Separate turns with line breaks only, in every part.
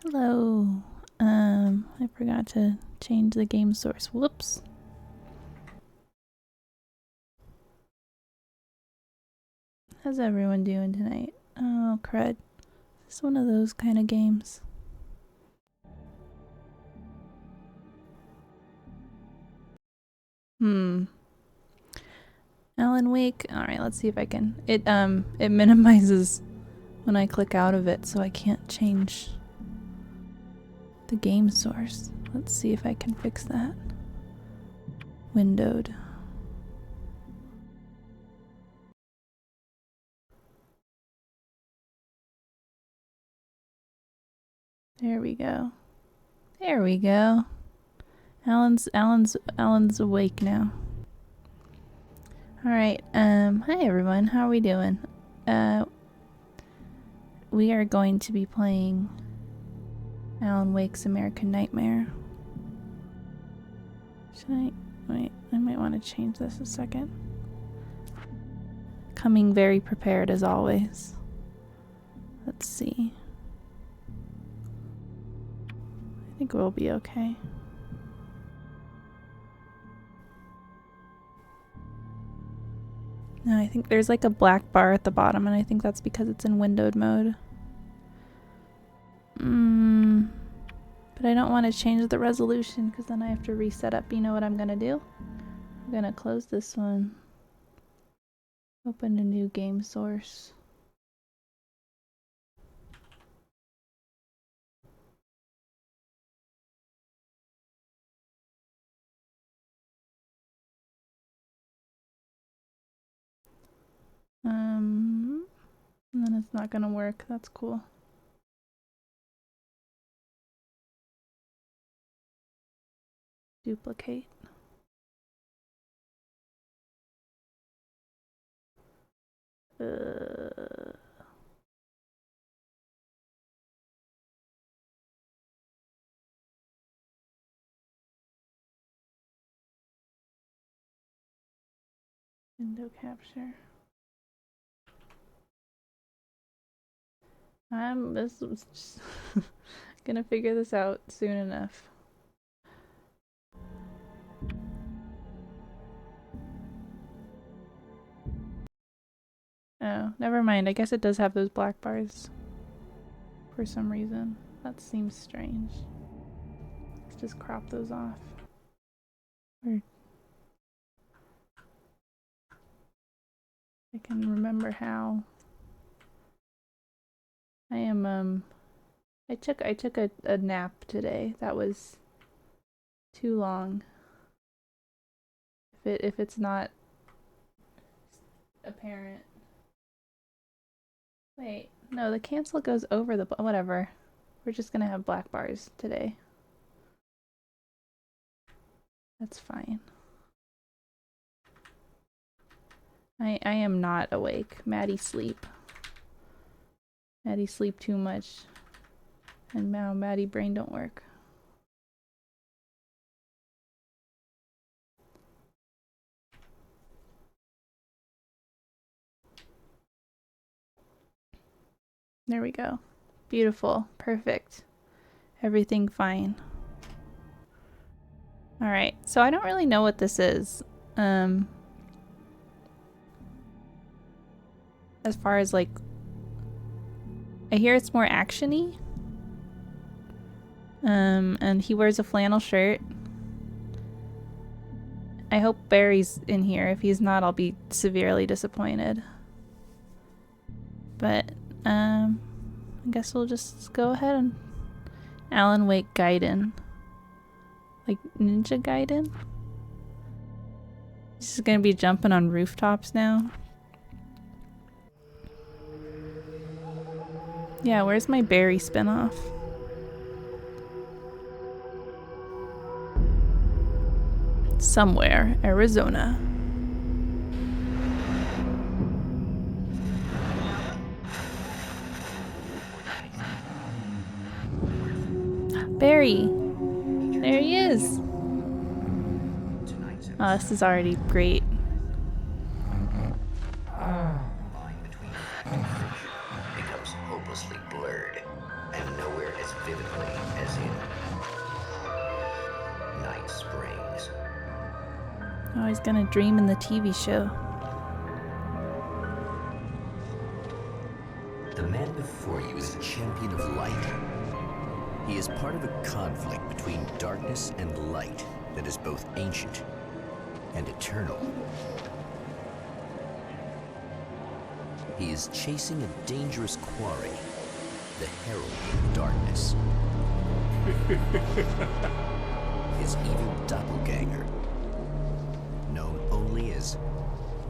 Hello. I forgot to change the game source. Whoops. How's everyone doing tonight? Oh, crud. It's one of those kind of games. Alan Wake. Alright, let's see if I can. It minimizes when I click out of it, so I can't change the game source. Let's see if I can fix that. Windowed. There we go. There we go. Alan's awake now. Alright, hi everyone, how are we doing? We are going to be playing Alan Wake's American Nightmare. Should I? Wait, I might want to change this a second. Coming very prepared as always. Let's see. I think we'll be okay. No, I think there's like a black bar at the bottom, and I think that's because it's in windowed mode. But I don't want to change the resolution because then I have to reset up. You know what I'm gonna do? I'm gonna close this one. Open a new game source. And then it's not gonna work. That's cool. Duplicate. Window capture. This was just gonna figure this out soon enough. Oh, never mind. I guess it does have those black bars for some reason. That seems strange. Let's just crop those off. Or I can remember how. I took a nap today. That was too long. If it's not apparent. Wait, no, the cancel goes over the whatever. We're just gonna have black bars today. That's fine. I am not awake. Maddie sleep. Maddie sleep too much. And now Maddie brain don't work. There we go. Beautiful. Perfect. Everything fine. Alright, so I don't really know what this is. As far as like, I hear it's more action-y. And he wears a flannel shirt. I hope Barry's in here. If he's not, I'll be severely disappointed. But, I guess we'll just go ahead and Alan Wake Gaiden. Like Ninja Gaiden? He's just gonna be jumping on rooftops now. Yeah, where's my Barry spinoff? Somewhere, Arizona. Barry! There he is! Oh, this is already great.
Line between becomes hopelessly blurred, and nowhere as vividly
Oh, he's gonna dream in the TV show.
The man before you is a champion of light. He is part of a conflict between darkness and light that is both ancient and eternal. He is chasing a dangerous quarry, the Herald of Darkness. His evil doppelganger, known only as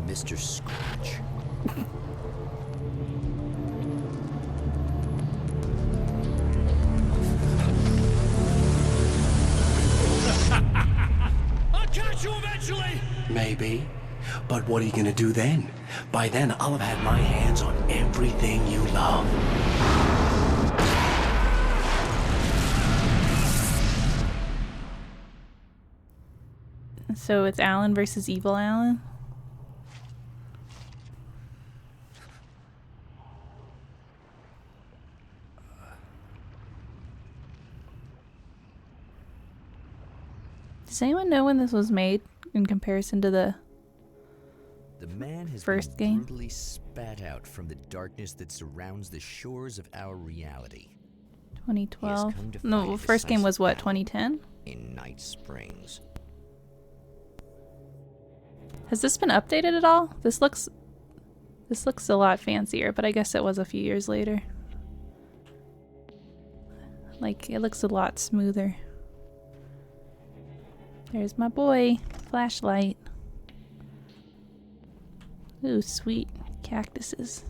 Mr. Scratch.
I'll catch you eventually!
Maybe. But what are you gonna do then? By then, I'll have had my hands on everything you love.
So it's Alan versus Evil Alan? Does anyone know when this was made in comparison to the
man has
first
been
game?
brutally spat out from the darkness that surrounds the shores of our reality.
2012?
come to fight
No,
a
first game was what,
decisive
2010?
In Night Springs.
Has this been updated at all? This looks a lot fancier, but I guess it was a few years later. Like, it looks a lot smoother. There's my boy. Flashlight. Ooh, sweet. Cactuses.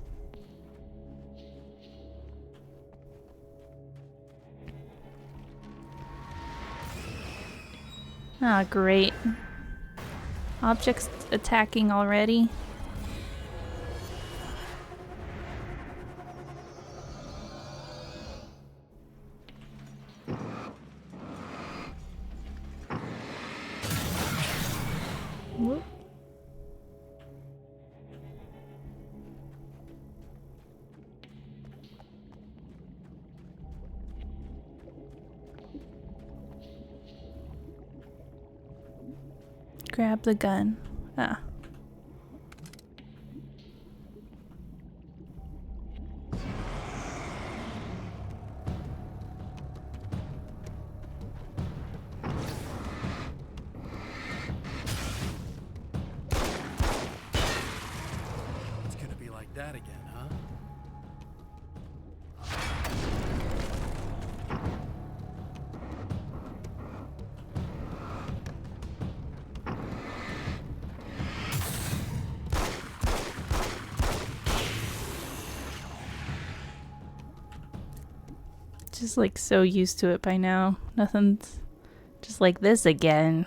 Ah, great. Objects attacking already. Whoop. Grab the gun. Ah.
It's gonna be like that again, huh?
Just like so used to it by now. Nothing's just like this again.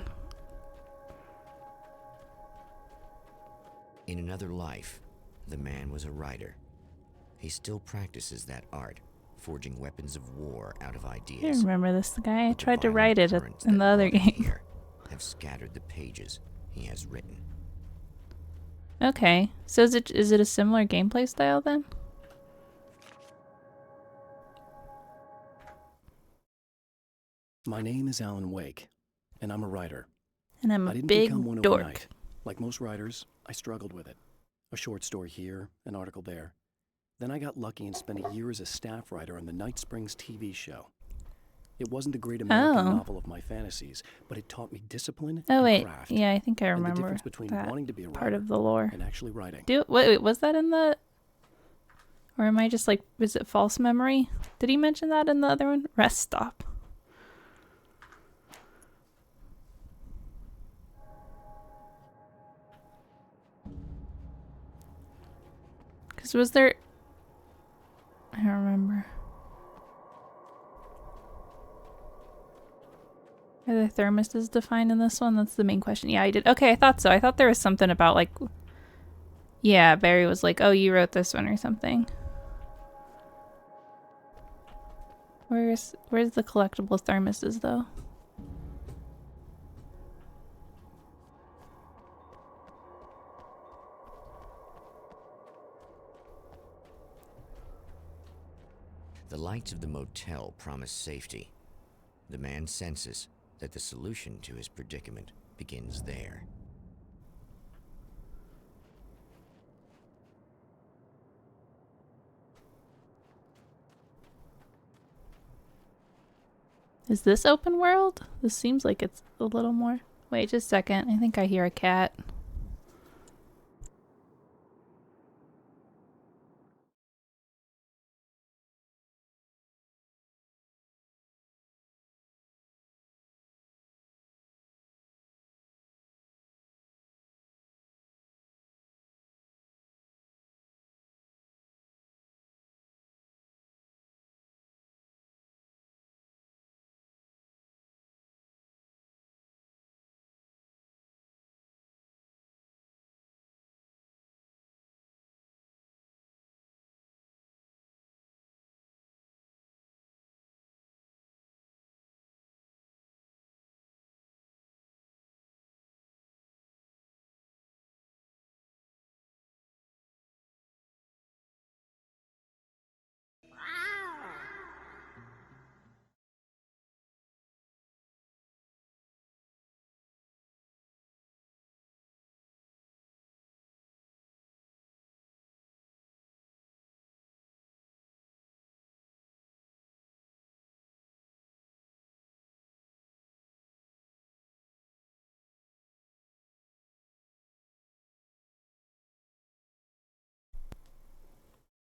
In another life, the man was a writer. He still practices that art, forging weapons of war out of ideas.
I remember this guy. I
But the
tried to
violent
write it
currents
in
that
the other
run
game.
here have scattered the pages he has written.
Okay, so is it a similar gameplay style then?
My name is Alan Wake, and I'm a writer.
And I'm
I
a
didn't
big
become one
dork.
overnight. Like most writers, I struggled with it. A short story here, an article there. Then I got lucky and spent a year as a staff writer on the Night Springs TV show. It wasn't the great American novel of my fantasies, but it taught me discipline
Oh
and
wait,
craft.
yeah, I think I
And the
remember
difference between
that
wanting to be a
part
writer
of the lore.
and actually writing.
Wait, was that in the? Or am I just like, is it false memory? Did he mention that in the other one? Rest stop. Because was there... I don't remember. Are the thermoses defined in this one? That's the main question. Yeah, I did. Okay, I thought so. I thought there was something about like... Yeah, Barry was like, oh, you wrote this one or something. Where's the collectible thermoses though?
The lights of the motel promise safety. The man senses that the solution to his predicament begins there.
Is this open world? This seems like it's a little more. Wait just a second. I think I hear a cat.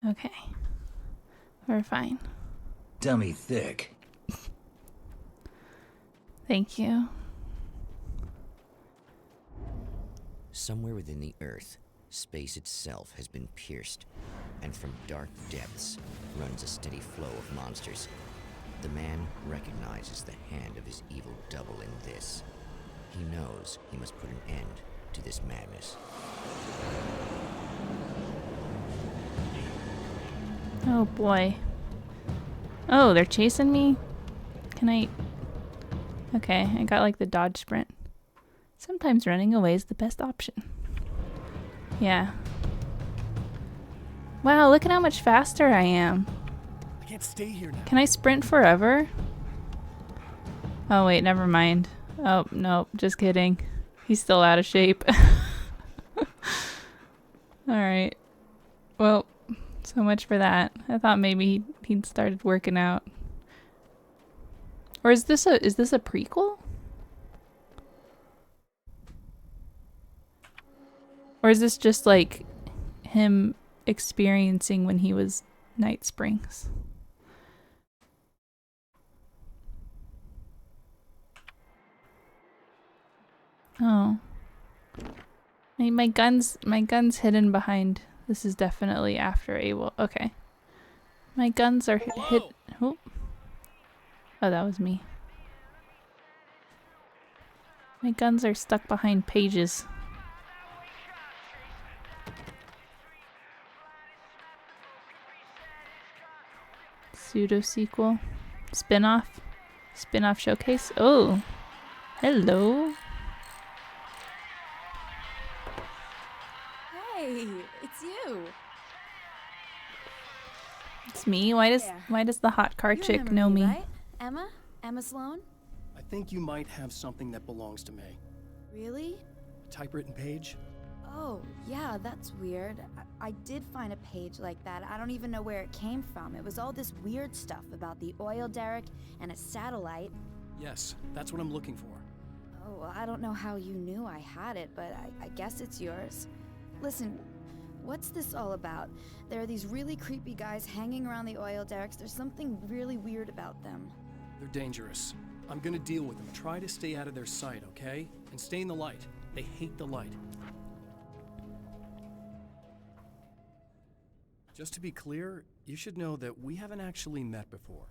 Okay. We're fine.
Dummy thick.
Thank you.
Somewhere within the Earth, space itself has been pierced, and from dark depths runs a steady flow of monsters. The man recognizes the hand of his evil double in this. He knows he must put an end to this madness.
Oh boy. Oh, they're chasing me? Can I... Okay, I got like the dodge sprint. Sometimes running away is the best option. Yeah. Wow, look at how much faster I am.
I can't stay here now.
Can I sprint forever? Oh wait, never mind. Oh, no, just kidding. He's still out of shape. Alright. Well, so much for that. I thought maybe he'd started working out. Or is this a prequel? Or is this just like him experiencing when he was Night Springs? Oh. My gun's hidden behind. This is definitely after Abel. Okay. My guns are hit. Oh. Oh, that was me. My guns are stuck behind pages. Pseudo sequel. Spin-off. Spin-off showcase. Oh. Hello.
Hey, it's you.
It's me. Why does the hot car
You
chick
remember
know me?
Right? Emma? Emma Sloan?
I think you might have something that belongs to me.
Really?
A typewritten page?
Oh, yeah, that's weird. I did find a page like that. I don't even know where it came from. It was all this weird stuff about the oil derrick and a satellite.
Yes, that's what I'm looking for.
Oh, well, I don't know how you knew I had it, but I guess it's yours. Listen, what's this all about? There are these really creepy guys hanging around the oil derricks. There's something really weird about them.
They're dangerous. I'm gonna deal with them. Try to stay out of their sight, okay? And stay in the light. They hate the light. Just to be clear, you should know that we haven't actually met before.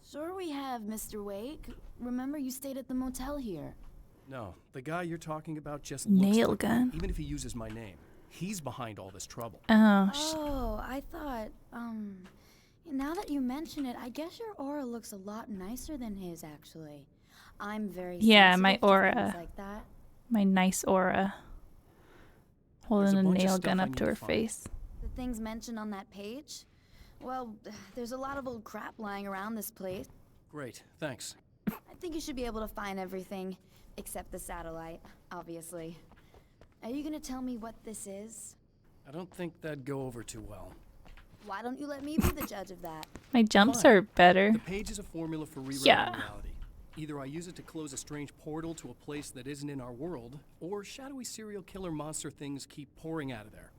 Sure we have, Mr. Wake. Remember you stayed at the motel here.
No, the guy you're talking about just
Nail
looks like
gun.
me, even if he uses my name. He's behind all this trouble.
Oh,
Oh, I thought, now that you mention it, I guess your aura looks a lot nicer than his, actually. I'm very
Yeah, my
sensitive to
aura.
things like that.
my nice aura. Holding
There's a
a
bunch of
nail
stuff
gun
I
up
need
to
to
her
find.
face.
The things mentioned on that page? Well, there's a lot of old crap lying around this place.
Great, thanks.
I think you should be able to find everything, except the satellite, obviously. Are you gonna tell me what this is?
I don't think that'd go over too well.
Why don't you let me be the judge of that?
My jumps
Fine.
are better.
The page is a formula for rewriting
Yeah.
reality. Either I use it to close a strange portal to a place that isn't in our world, or shadowy serial killer monster things keep pouring out of there.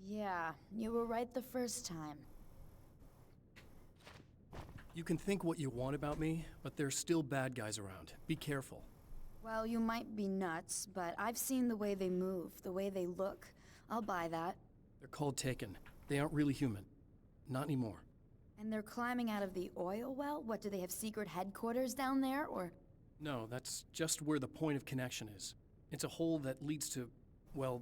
Yeah, you were right the first time.
You can think what you want about me, but there's still bad guys around. Be careful.
Well, you might be nuts, but I've seen the way they move, the way they look. I'll buy that.
They're called Taken. They aren't really human. Not anymore.
And they're climbing out of the oil well? What, do they have secret headquarters down there, or...?
No, that's just where the point of connection is. It's a hole that leads to, well,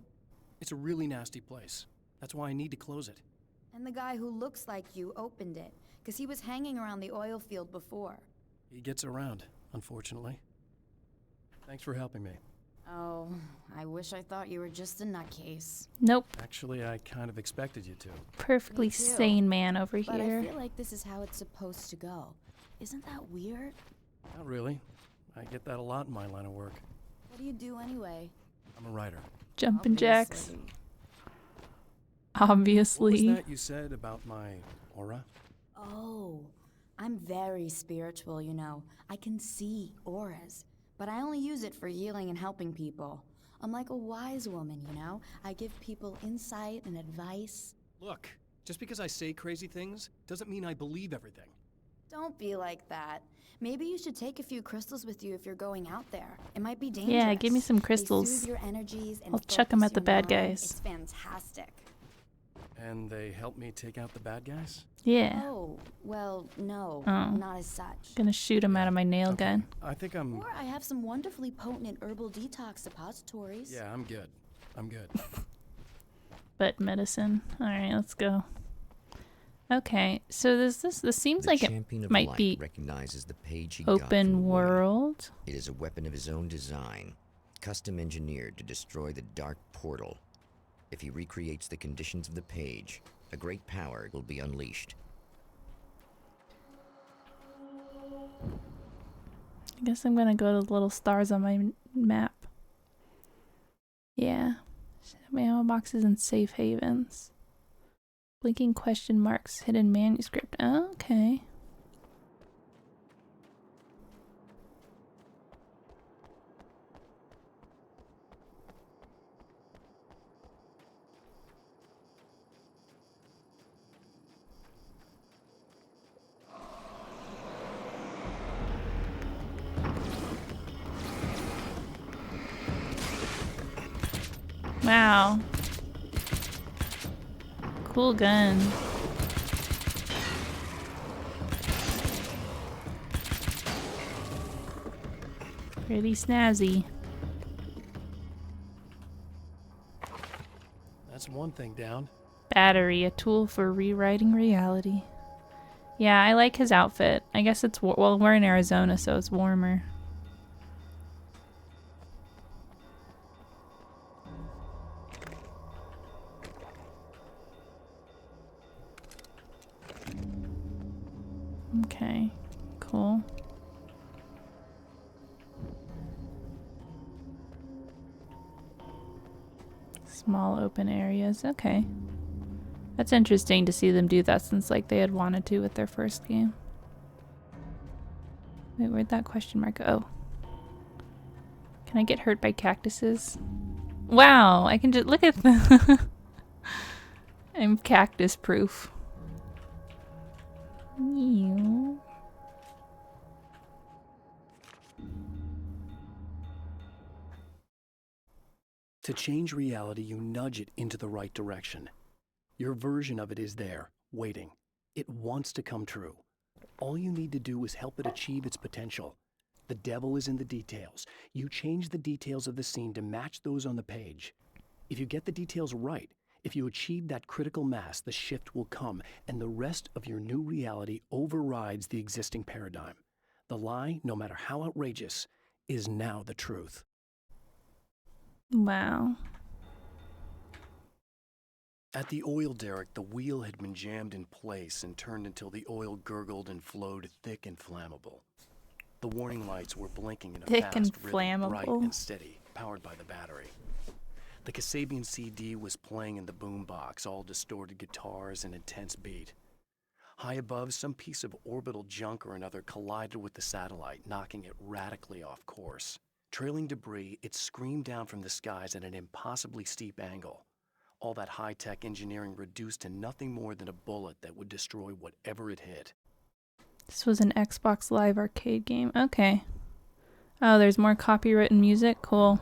it's a really nasty place. That's why I need to close it.
And the guy who looks like you opened it, because he was hanging around the oil field before.
He gets around, unfortunately. Thanks for helping me.
Oh, I wish I thought you were just a nutcase.
Nope.
Actually, I kind of expected you to.
Perfectly
Me too.
sane man over
But
here.
I feel like this is how it's supposed to go. Isn't that weird?
Not really. I get that a lot in my line of work.
What do you do anyway?
I'm a writer.
Jumping jacks.
Obviously.
Obviously.
What was that you said about my aura?
Oh, I'm very spiritual, you know. I can see auras, but I only use it for healing and helping people. I'm like a wise woman, you know? I give people insight and advice.
Look, just because I say crazy things doesn't mean I believe everything.
Don't be like that. Maybe you should take a few crystals with you if you're going out there. It might be dangerous.
Yeah, give me some
They
crystals.
soothe your energies and
I'll chuck 'em
focus
at the
your
bad
mind.
guys.
It's fantastic.
And they help me take out the bad guys?
Yeah.
Oh, well, no,
Oh.
not as such.
Gonna shoot him out of my nail gun.
I think I'm...
Or I have some wonderfully potent herbal detox suppositories.
Yeah, I'm good. I'm good.
But medicine. Alright, let's go. Okay, so this seems
The
like it
champion of
might
light
be
recognizes the page he got from the
open
woman.
world.
It is a weapon of his own design, custom engineered to destroy the dark portal. If he recreates the conditions of the page, a great power will be unleashed.
I guess I'm gonna go to the little stars on my map. Yeah. Ammo boxes and safe havens. Blinking question marks, hidden manuscript. Oh, okay. Wow. Cool gun. Pretty snazzy.
That's one thing down.
Battery, a tool for rewriting reality. Yeah, I like his outfit. I guess it's well, we're in Arizona, so it's warmer. Okay, cool. Small open areas. Okay. That's interesting to see them do that since like they had wanted to with their first game. Wait, where'd that question mark go? Oh. Can I get hurt by cactuses? Wow, I can just look at the I'm cactus proof. Ew.
To change reality, you nudge it into the right direction. Your version of it is there, waiting. It wants to come true. All you need to do is help it achieve its potential. The devil is in the details. You change the details of the scene to match those on the page. If you get the details right, if you achieve that critical mass, the shift will come, and the rest of your new reality overrides the existing paradigm. The lie, no matter how outrageous, is now the truth.
Wow.
At the oil derrick, the wheel had been jammed in place and turned until the oil gurgled and flowed thick and flammable. The warning lights were blinking in a
Thick
fast
and
rhythm, bright
flammable.
and steady, powered by the battery. The Kasabian CD was playing in the boombox, all distorted guitars and intense beat. High above, some piece of orbital junk or another collided with the satellite, knocking it radically off course. Trailing debris, it screamed down from the skies at an impossibly steep angle. All that high-tech engineering reduced to nothing more than a bullet that would destroy whatever it hit.
This was an Xbox Live arcade game. Okay. Oh, there's more copywritten music? Cool.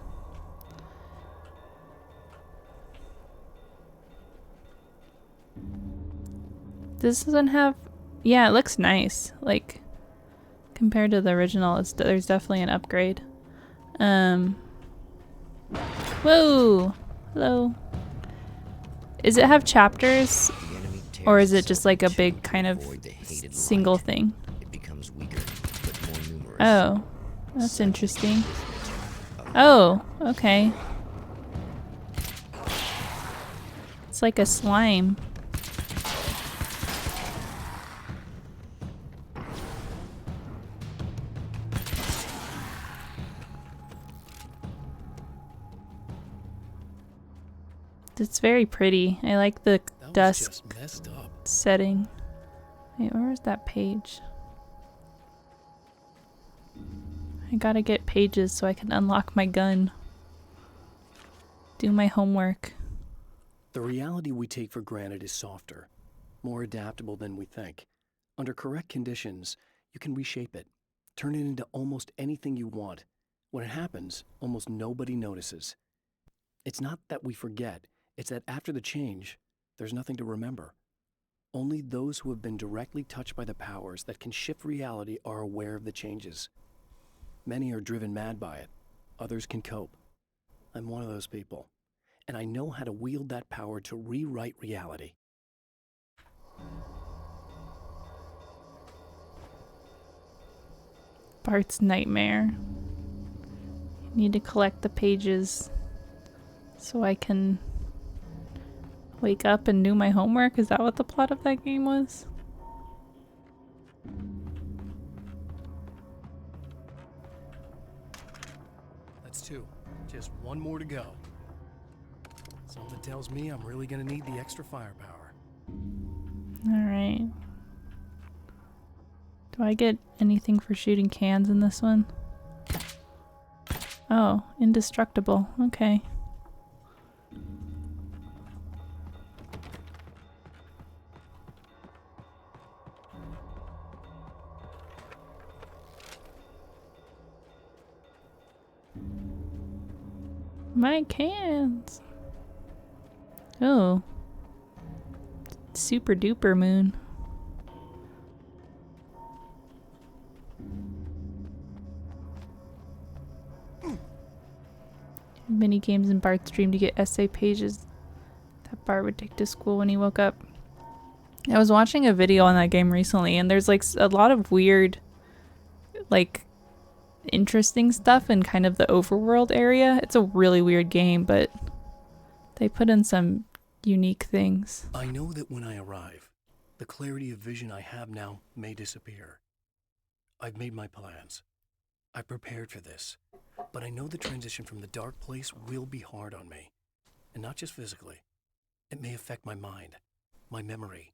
This doesn't have... Yeah, it looks nice. Like, compared to the original, there's definitely an upgrade. Whoa! Hello. Does it have chapters? Or is it just like a big kind of single thing?
It becomes weaker, but more numerous.
Oh, that's interesting. Oh, okay. It's like a slime. It's very pretty. I like the dusk
Just messed up.
setting. Wait, where is that page? I gotta get pages so I can unlock my gun. Do my homework.
The reality we take for granted is softer, more adaptable than we think. Under correct conditions, you can reshape it, turn it into almost anything you want. When it happens, almost nobody notices. It's not that we forget, it's that after the change, there's nothing to remember. Only those who have been directly touched by the powers that can shift reality are aware of the changes. Many are driven mad by it. Others can cope. I'm one of those people, and I know how to wield that power to rewrite reality.
Bart's nightmare. Need to collect the pages so I can wake up and do my homework. Is that what the plot of that game was?
That's 2. Just one more to go. Something tells me I'm really gonna need the extra firepower.
Alright. Do I get anything for shooting cans in this one? Oh, indestructible. Okay. My cans! Oh. Super duper moon. Mini games in Bart's dream to get essay pages that Bart would take to school when he woke up. I was watching a video on that game recently, and there's like a lot of weird, like, interesting stuff in kind of the overworld area. It's a really weird game, but they put in some unique things.
I know that when I arrive, the clarity of vision I have now may disappear. I've made my plans. I've prepared for this. But I know the transition from the dark place will be hard on me. And not just physically. It may affect my mind, my memory.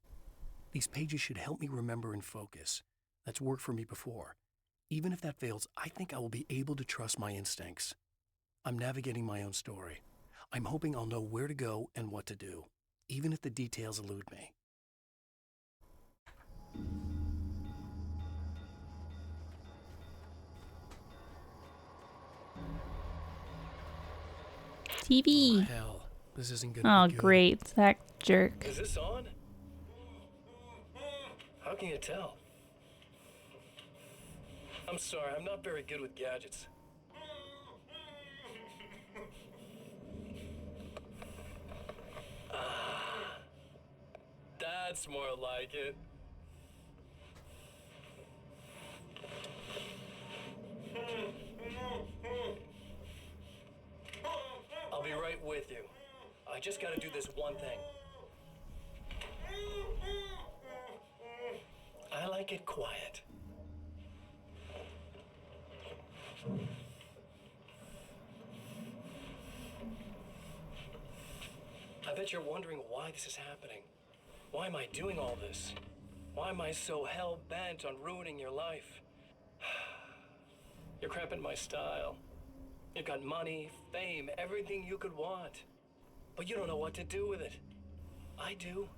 These pages should help me remember and focus. That's worked for me before. Even if that fails, I think I will be able to trust my instincts. I'm navigating my own story. I'm hoping I'll know where to go and what to do, even if the details elude me.
TV!
Hell, this isn't gonna
Oh,
be good.
great. That jerk.
Is this on? How can you tell? I'm sorry, I'm not very good with gadgets. That's more like it. I'll be right with you. I just gotta do this one thing. I like it quiet. I bet you're wondering why this is happening. Why am I doing all this? Why am I so hell-bent on ruining your life? You're cramping my style. You've got money, fame, everything you could want. But you don't know what to do with it. I do.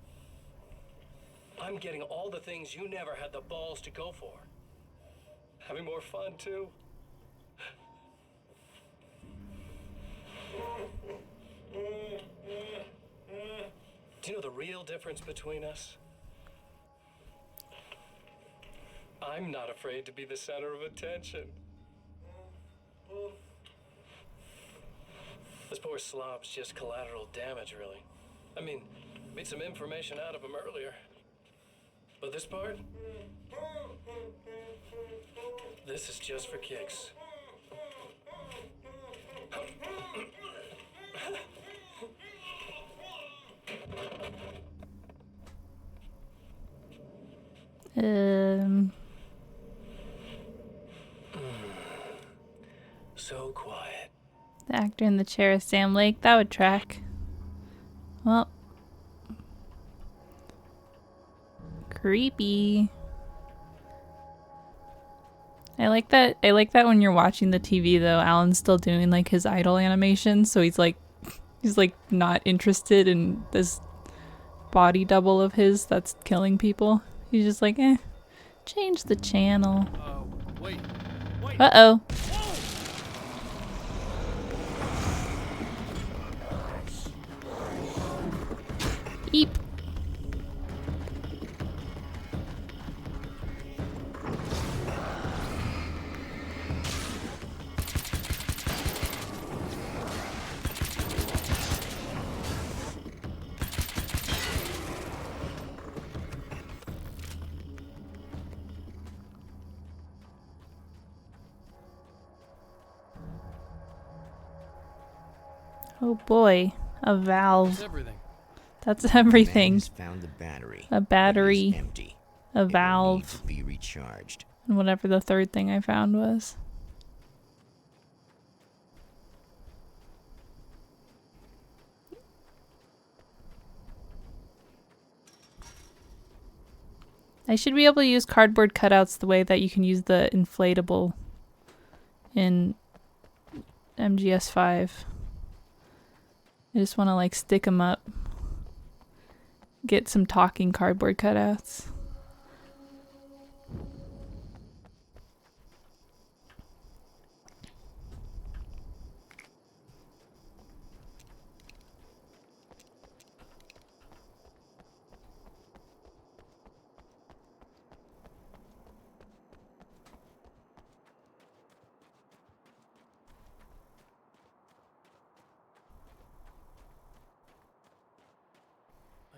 I'm getting all the things you never had the balls to go for. Having more fun, too. Do you know the real difference between us? I'm not afraid to be the center of attention. This poor slob's just collateral damage, really. I mean, made some information out of him earlier. But this part? This is just for kicks. So quiet.
The actor in the chair is Sam Lake. That would track. Well. Creepy. I like that when you're watching the TV though, Alan's still doing like his idle animation, so he's like not interested in this body double of his that's killing people. He's just like, change the channel.
Wait.
Uh-oh. Eep. Oh boy, a valve.
That's everything.
That's
Man
everything.
has found the battery.
A
but it
battery,
is empty.
a
It will need
valve,
to be recharged.
and whatever the third thing I found was. I should be able to use cardboard cutouts the way that you can use the inflatable in MGS5. I just want to like stick them up. Get some talking cardboard cutouts.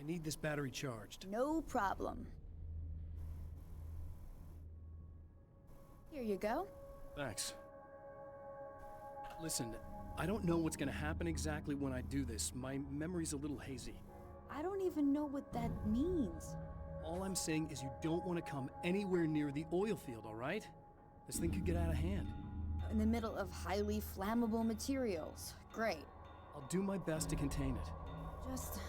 I need this battery charged.
No problem. Here you go.
Thanks. Listen, I don't know what's gonna happen exactly when I do this. My memory's a little hazy.
I don't even know what that means.
All I'm saying is you don't want to come anywhere near the oil field, all right? This thing could get out of hand.
In the middle of highly flammable materials. Great.
I'll do my best to contain it.
Just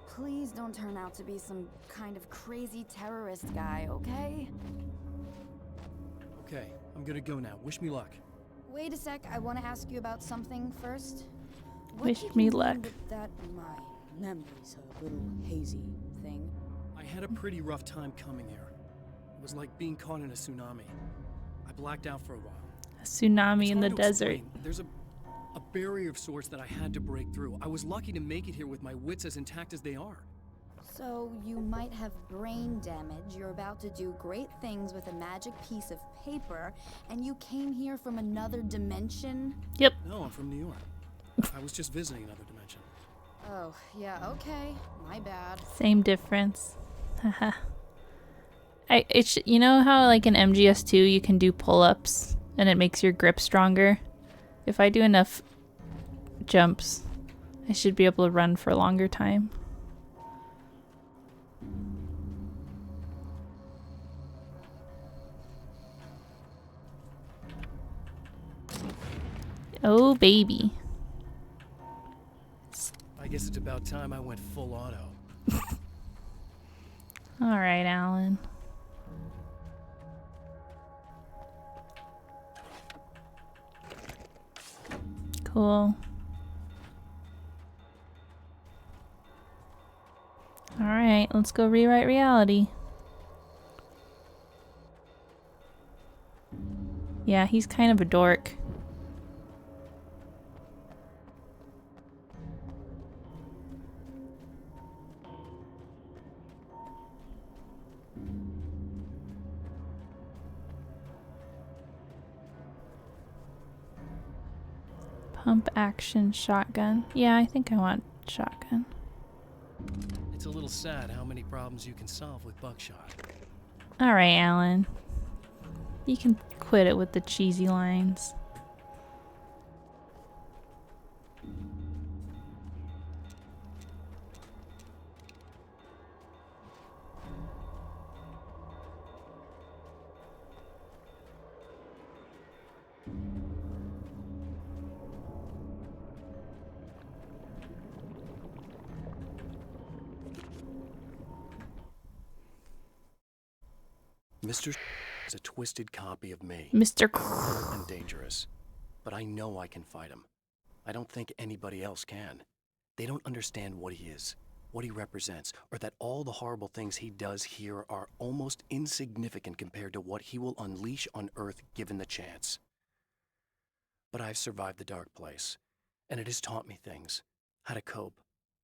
please don't turn out to be some kind of crazy terrorist guy, okay?
Okay, I'm gonna go now. Wish me luck.
Wait a sec, I want to ask you about something first. What
Wish
did
me
you
luck.
mean with that my memory's a little hazy thing?
I had a pretty rough time coming here. It was like being caught in a tsunami. I blacked out for a while.
A tsunami
It's
in the
hard to
desert.
explain. There's a barrier of sorts that I had to break through. I was lucky to make it here with my wits as intact as they are.
So you might have brain damage, you're about to do great things with a magic piece of paper, and you came here from another dimension?
Yep.
No, I'm from New York. I was just visiting another dimension.
Oh, yeah, okay. My bad.
Same difference. Haha. You know how like in MGS2 you can do pull-ups and it makes your grip stronger? If I do enough jumps, I should be able to run for a longer time. Oh baby.
I guess it's about time I went full auto.
Alright, Alan. Cool. Alright, let's go rewrite reality. Yeah, he's kind of a dork. Pump action shotgun. Yeah, I think I want shotgun.
It's a little sad how many problems you can solve with buckshot.
Alright, Alan. You can quit it with the cheesy lines.
Mr. is a twisted copy of me.
Mr.
And dangerous. But I know I can fight him. I don't think anybody else can. They don't understand what he is, what he represents, or that all the horrible things he does here are almost insignificant compared to what he will unleash on Earth given the chance. But I've survived the dark place, and it has taught me things. How to cope,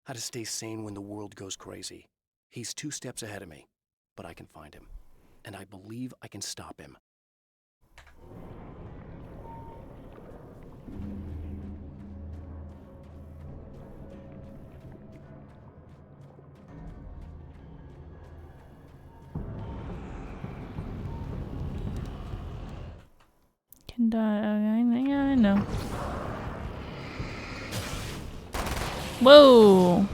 how to stay sane when the world goes crazy. He's 2 steps ahead of me, but I can find him. And I believe I can stop him.
Yeah, I know. Whoa!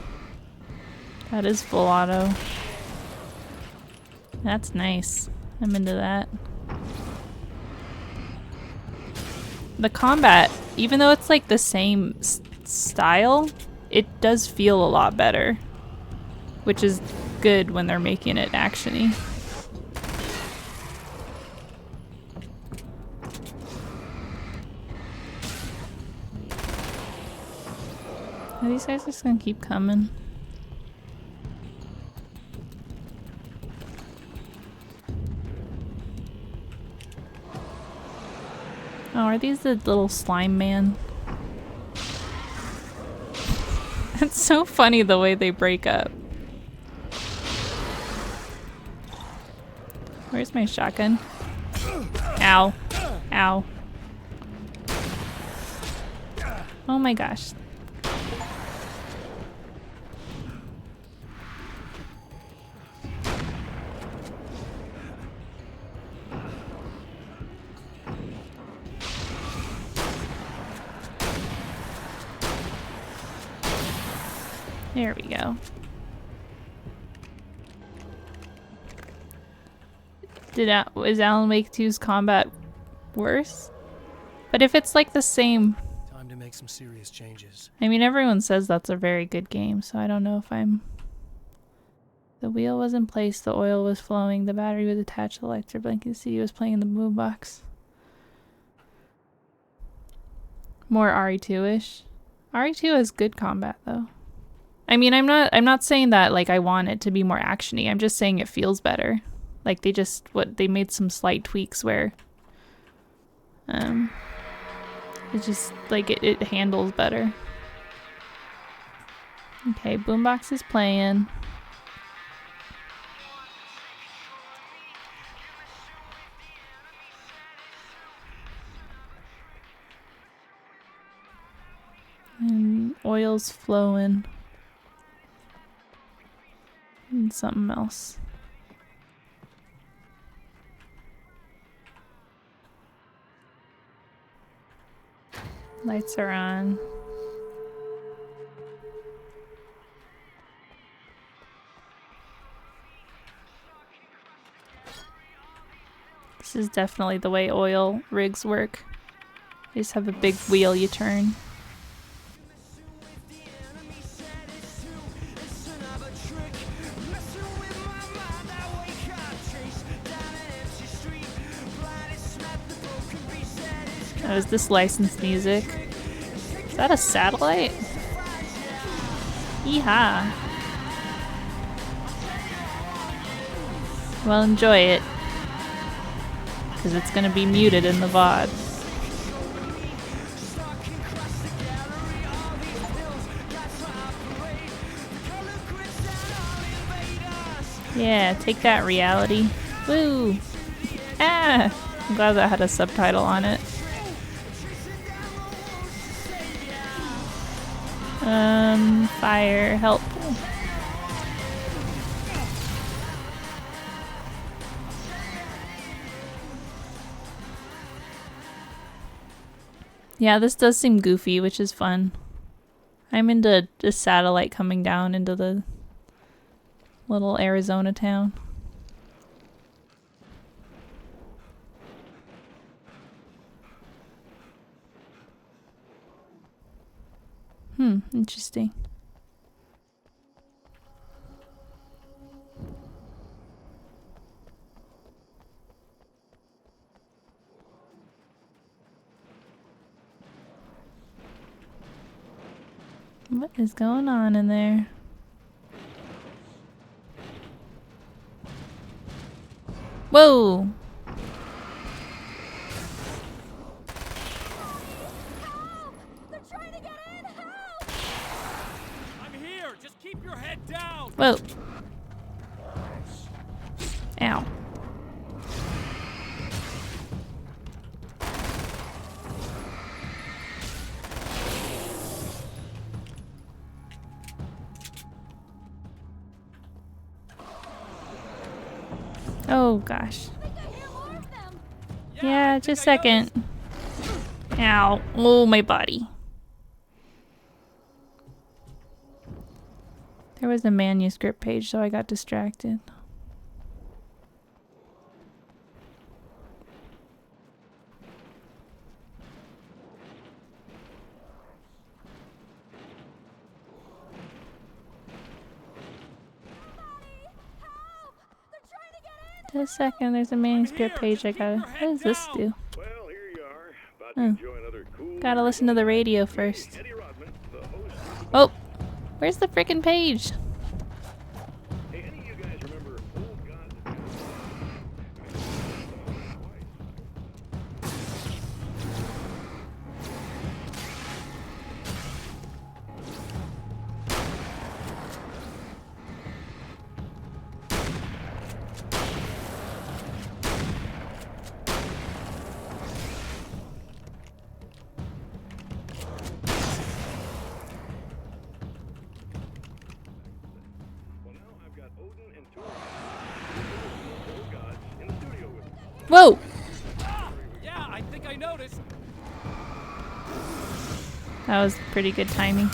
That is full auto. That's nice. I'm into that. The combat, even though it's like the same style, it does feel a lot better. Which is good when they're making it action-y. Are these guys just gonna keep coming? Oh, are these the little slime man? It's so funny the way they break up. Where's my shotgun? Ow. Ow. Oh my gosh. There we go. Is Alan Wake 2's combat worse? But if it's like the same...
Time to make some serious changes.
I mean, everyone says that's a very good game, so I don't know if I'm... The wheel was in place, the oil was flowing, the battery was attached to the electric blanket, the CD was playing in the boombox. More RE2-ish. RE2 has good combat, though. I mean, I'm not saying that like I want it to be more actiony. I'm just saying it feels better. Like they made some slight tweaks where it's just like it handles better. Okay, boombox is playing. And oil's flowing. And something else. Lights are on. This is definitely the way oil rigs work. You just have a big wheel you turn. Oh, is this licensed music? Is that a satellite? Yeehaw. Well, enjoy it. Because it's going to be muted in the VOD. Yeah, take that, reality. Woo! Ah! I'm glad that had a subtitle on it. Fire, help. Yeah, this does seem goofy, which is fun. I'm into this satellite coming down into the little Arizona town. Interesting. What is going on in there? Whoa!
I'm here. Just keep your head down.
Whoa! Ow. Oh gosh. Yeah, just a second. Ow. Oh, my body. There was a manuscript page, so I got distracted. Just a second, there's a manuscript page I gotta... What does this do?
Well, here you are. About
Oh.
to enjoy another cool
Gotta listen to the radio first.
Eddie Rodman, the host.
Oh! Where's the frickin' page?
Hey, any of you guys remember Old God? Well, now I've got Odin and Thor, old gods, in the studio with me.
Whoa!
Yeah, I think I noticed.
That was pretty good timing.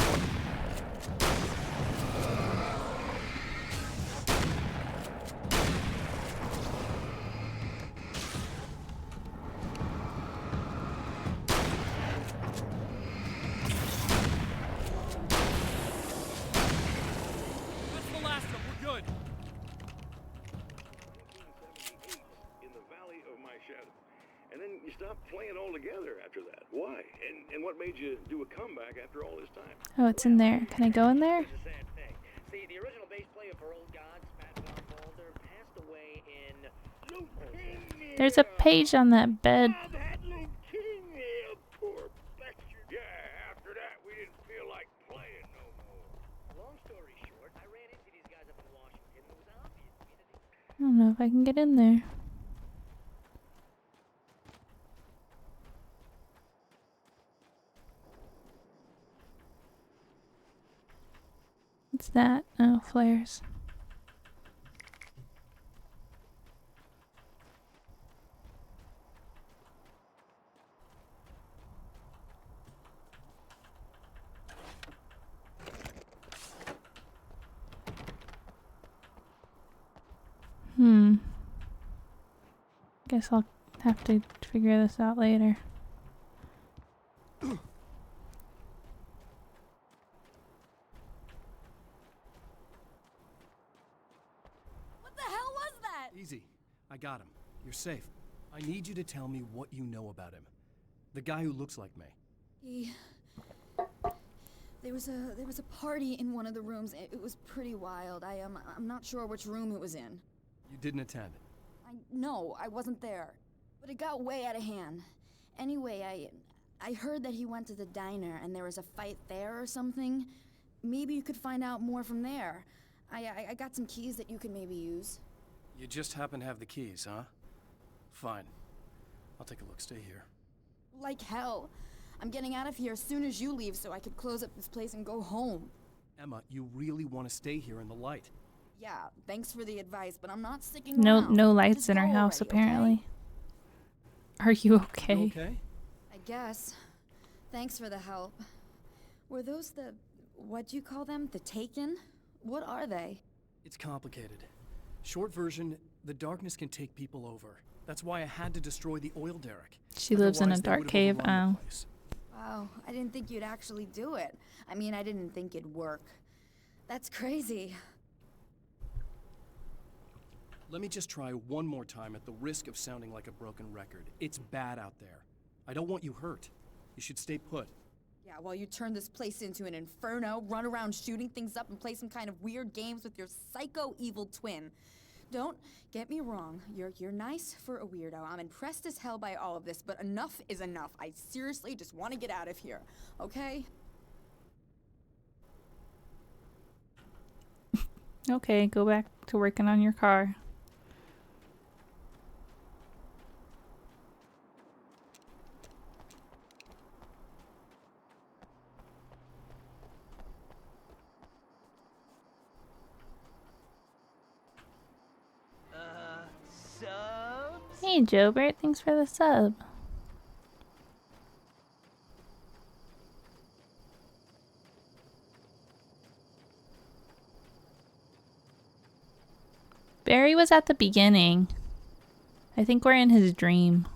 That's the last of them. We're good.
1978 in the Valley of My Shadow. And then you stopped playing altogether after that. Why? And what made you do a comeback after all this time?
Oh, it's in there. Can I go in there?
It's a sad thing. See, the original bass player for Old Gods, Matt Von Boulder, passed away in leukemia.
There's a page on that bed.
Bob had leukemia, poor bastard. Yeah, after that we didn't feel like playing no more.
Long story short, I ran into these guys up in Washington, and it was obvious to me that they...
I don't know if I can get in there. What's that? Oh, flares. Guess I'll have to figure this out later.
What the hell was that?
Easy. I got him. You're safe. I need you to tell me what you know about him. The guy who looks like me.
There was a party in one of the rooms. It was pretty wild. I'm not sure which room it was in.
You didn't attend.
No, I wasn't there. But it got way out of hand. Anyway, I heard that he went to the diner and there was a fight there or something. Maybe you could find out more from there. I got some keys that you could maybe use.
You just happen to have the keys, huh? Fine. I'll take a look. Stay here.
Like hell. I'm getting out of here as soon as you leave so I could close up this place and go home.
Emma, you really want to stay here in the light?
Yeah, thanks for the advice, but I'm not sticking
No,
around.
no lights
Just
in our
go
house
already,
apparently.
okay?
Are you okay?
You okay?
I guess. Thanks for the help. Were those what'd you call them? The Taken? What are they?
It's complicated. Short version, the darkness can take people over. That's why I had to destroy the oil derrick.
She lives in a
Otherwise, they
dark
would've
cave.
overrun the
Oh.
place.
Wow, I didn't think you'd actually do it. I mean, I didn't think it'd work. That's crazy.
Let me just try one more time at the risk of sounding like a broken record. It's bad out there. I don't want you hurt. You should stay put.
Yeah, while you turn this place into an inferno, run around shooting things up and play some kind of weird games with your psycho evil twin. Don't get me wrong, you're nice for a weirdo. I'm impressed as hell by all of this, but enough is enough. I seriously just want to get out of here, okay?
Okay, go back to working on your car.
Subs?
Hey, Jobert, thanks for the sub. Barry was at the beginning. I think we're in his dream.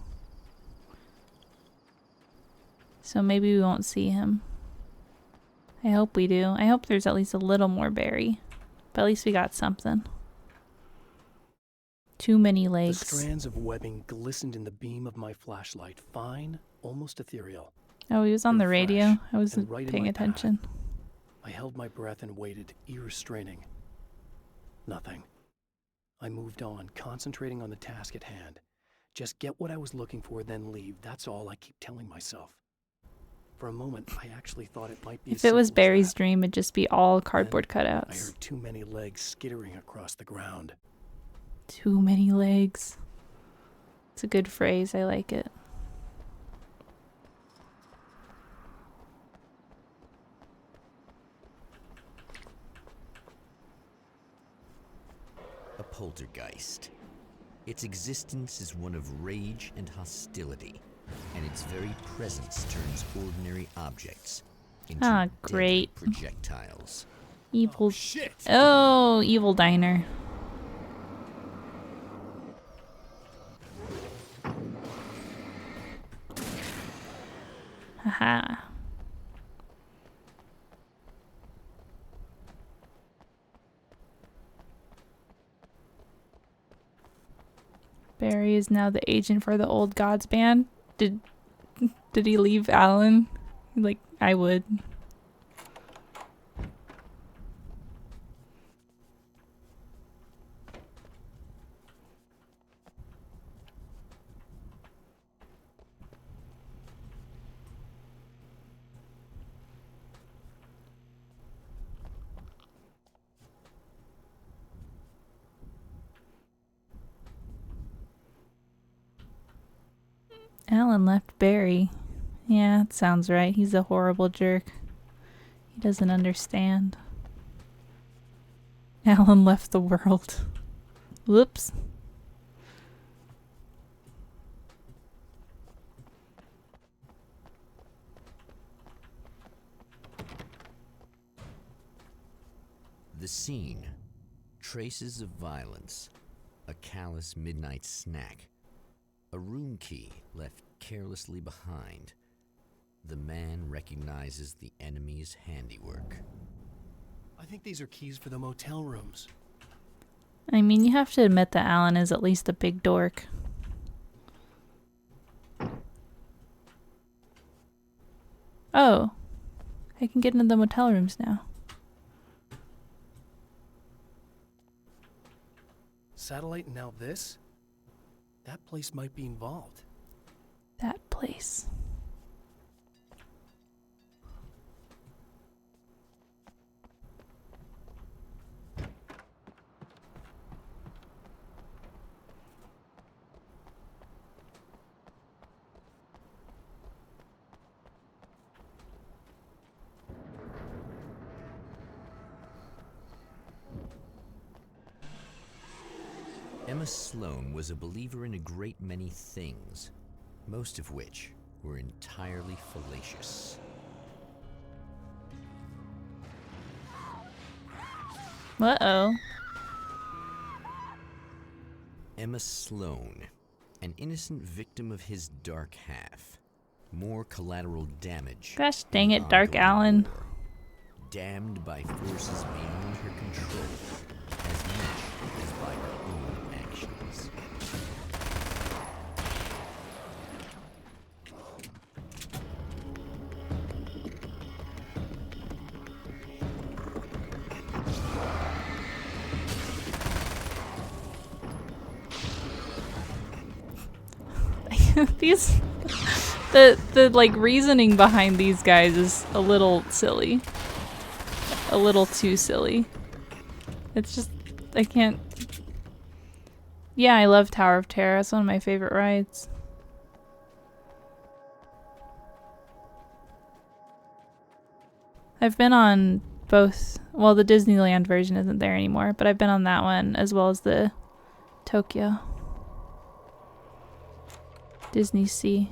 So maybe we won't see him. I hope we do. I hope there's at least a little more Barry. But at least we got something. Too many
The
legs.
strands of webbing glistened in the beam of my flashlight, fine, almost ethereal.
Oh, he was on
They
the
were
radio.
fresh
I wasn't
and right in
paying
my path.
attention.
I held my breath and waited, ears straining. Nothing. I moved on, concentrating on the task at hand. Just get what I was looking for, then leave. That's all I keep telling myself. For a moment, I actually thought it might be
If it was Barry's dream, it'd just be all cardboard
I
cutouts.
heard too many legs skittering across the ground.
Too many legs. It's a good phrase. I like it.
A poltergeist. Its existence is one of rage and hostility, and its very presence turns ordinary objects into
Ah,
deadly
great.
projectiles.
Evil.
Shit!
Oh, evil diner. Haha. Barry is now the agent for the Old Gods band. Did he leave Alan? Like, I would. Alan left Barry. Yeah, it sounds right. He's a horrible jerk. He doesn't understand. Alan left the world. Whoops.
The scene. Traces of violence. A callous midnight snack. A room key left carelessly behind. The man recognizes the enemy's handiwork.
I think these are keys for the motel rooms.
I mean, you have to admit that Alan is at least a big dork. Oh, I can get into the motel rooms now.
Satellite and now this? That place might be involved.
That place.
Emma Sloan was a believer in a great many things, most of which were entirely fallacious.
Uh-oh.
Emma Sloan, an innocent victim of his dark half. More collateral damage.
Gosh
in
dang
the
it, Dark
ongoing
Allen.
war. Damned by forces beyond her control, as much as by her own actions.
These the like reasoning behind these guys is a little silly. A little too silly. It's just I can't. Yeah, I love Tower of Terror. It's one of my favorite rides. I've been on both. Well, the Disneyland version isn't there anymore, but I've been on that one as well as the Tokyo Disney Sea.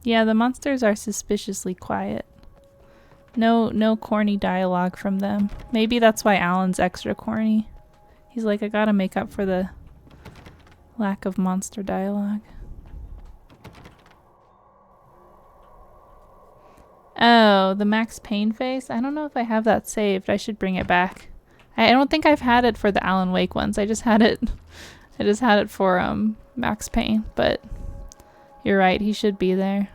Yeah, the monsters are suspiciously quiet. No corny dialogue from them. Maybe that's why Alan's extra corny. He's like, I gotta make up for the lack of monster dialogue. Oh, the Max Payne face? I don't know if I have that saved. I should bring it back. I don't think I've had it for the Alan Wake ones. I just had it for Max Payne, but you're right, he should be there.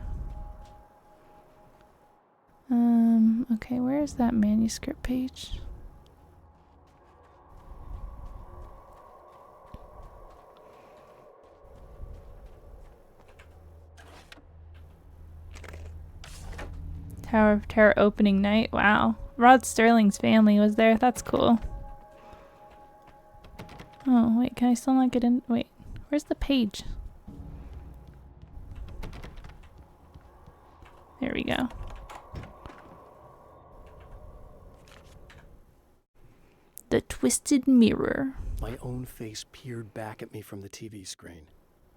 Okay, where is that manuscript page? Tower of Terror opening night. Wow. Rod Sterling's family was there. That's cool. Oh, wait, can I still not get in? Wait, where's the page? There we go. The Twisted Mirror.
My own face peered back at me from the TV screen.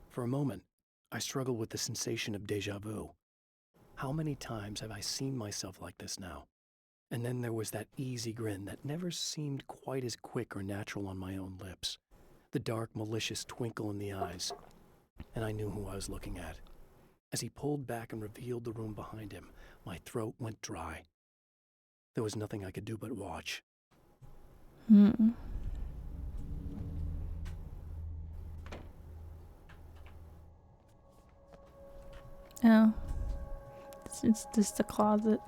For a moment, I struggled with the sensation of déjà vu. How many times have I seen myself like this now? And then there was that easy grin that never seemed quite as quick or natural on my own lips. The dark, malicious twinkle in the eyes. And I knew who I was looking at. As he pulled back and revealed the room behind him, my throat went dry. There was nothing I could do but watch.
Oh. It's just a closet.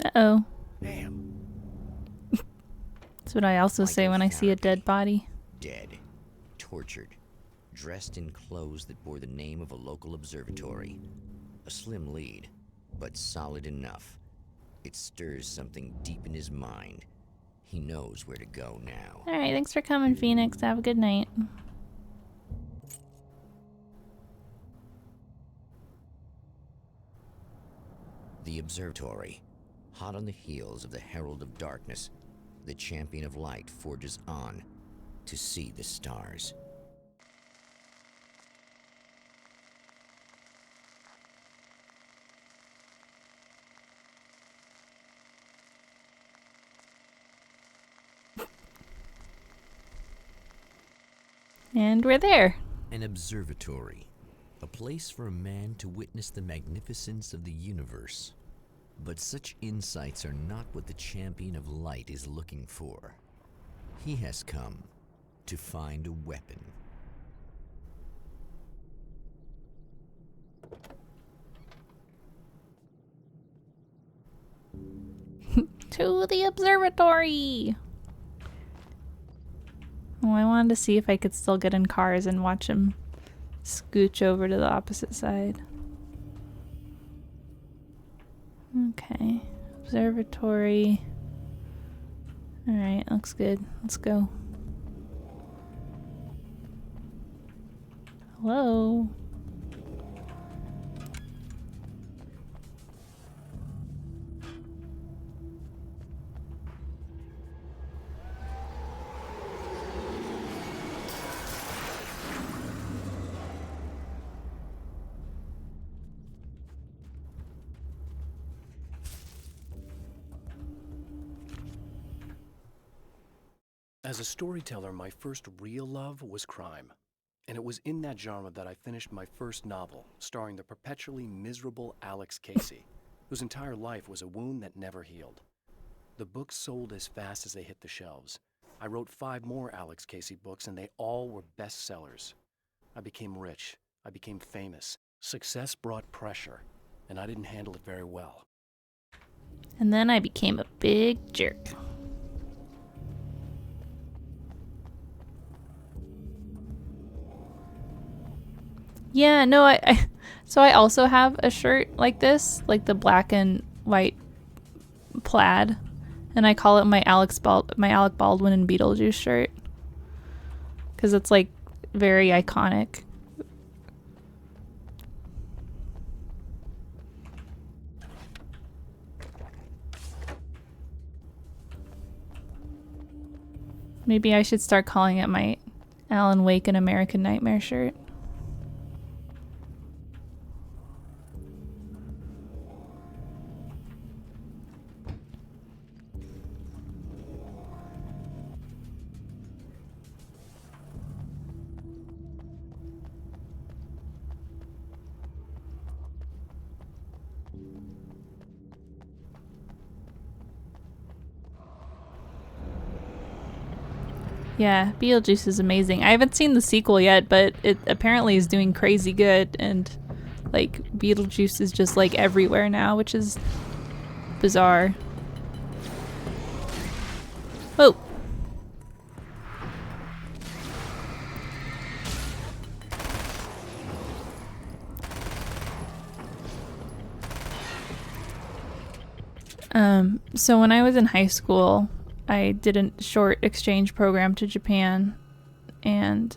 Uh-oh.
Damn.
That's what I also say when I see a dead body.
Dead, tortured, dressed in clothes that bore the name of a local observatory. A slim lead, but solid enough. It stirs something deep in his mind. He knows where to go now.
Alright, thanks for coming, Phoenix. Have a good night.
The observatory. Hot on the heels of the Herald of Darkness, the Champion of Light forges on to see the stars.
And we're there.
An observatory. A place for a man to witness the magnificence of the universe. But such insights are not what the champion of light is looking for. He has come to find a weapon.
To the observatory! Oh, I wanted to see if I could still get in cars and watch him scooch over to the opposite side. Okay. Observatory. Alright, looks good. Let's go. Hello?
As a storyteller, my first real love was crime. And it was in that genre that I finished my first novel, starring the perpetually miserable Alex Casey, whose entire life was a wound that never healed. The books sold as fast as they hit the shelves. I wrote 5 more Alex Casey books, and they all were bestsellers. I became rich. I became famous. Success brought pressure, and I didn't handle it very well.
And then I became a big jerk. Yeah, no, so I also have a shirt like this, like the black and white plaid, and I call it my Alec Baldwin and Beetlejuice shirt, because it's like very iconic. Maybe I should start calling it my Alan Wake and American Nightmare shirt. Yeah, Beetlejuice is amazing. I haven't seen the sequel yet, but it apparently is doing crazy good, and like Beetlejuice is just like everywhere now, which is bizarre. Oh. So when I was in high school, I did a short exchange program to Japan, and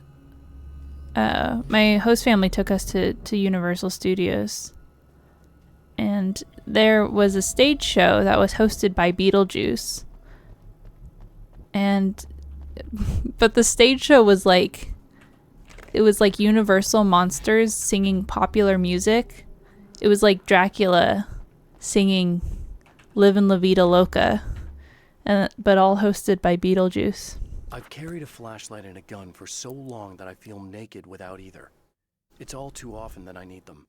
my host family took us to Universal Studios, and there was a stage show that was hosted by Beetlejuice, but the stage show was like, it was like Universal monsters singing popular music. It was like Dracula singing Livin' La Vida Loca, but all hosted by Beetlejuice.
I've carried a flashlight and a gun for so long that I feel naked without either. It's all too often that I need them.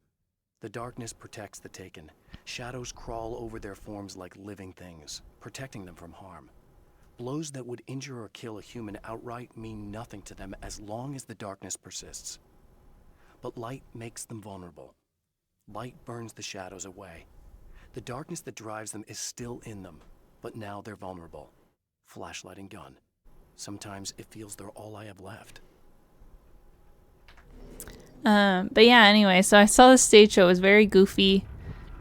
The darkness protects the taken. Shadows crawl over their forms like living things, protecting them from harm. Blows that would injure or kill a human outright mean nothing to them as long as the darkness persists. But light makes them vulnerable. Light burns the shadows away. The darkness that drives them is still in them, but now they're vulnerable. Flashlight and gun. Sometimes it feels they're all I have left.
But yeah, anyway, so I saw the stage show. It was very goofy.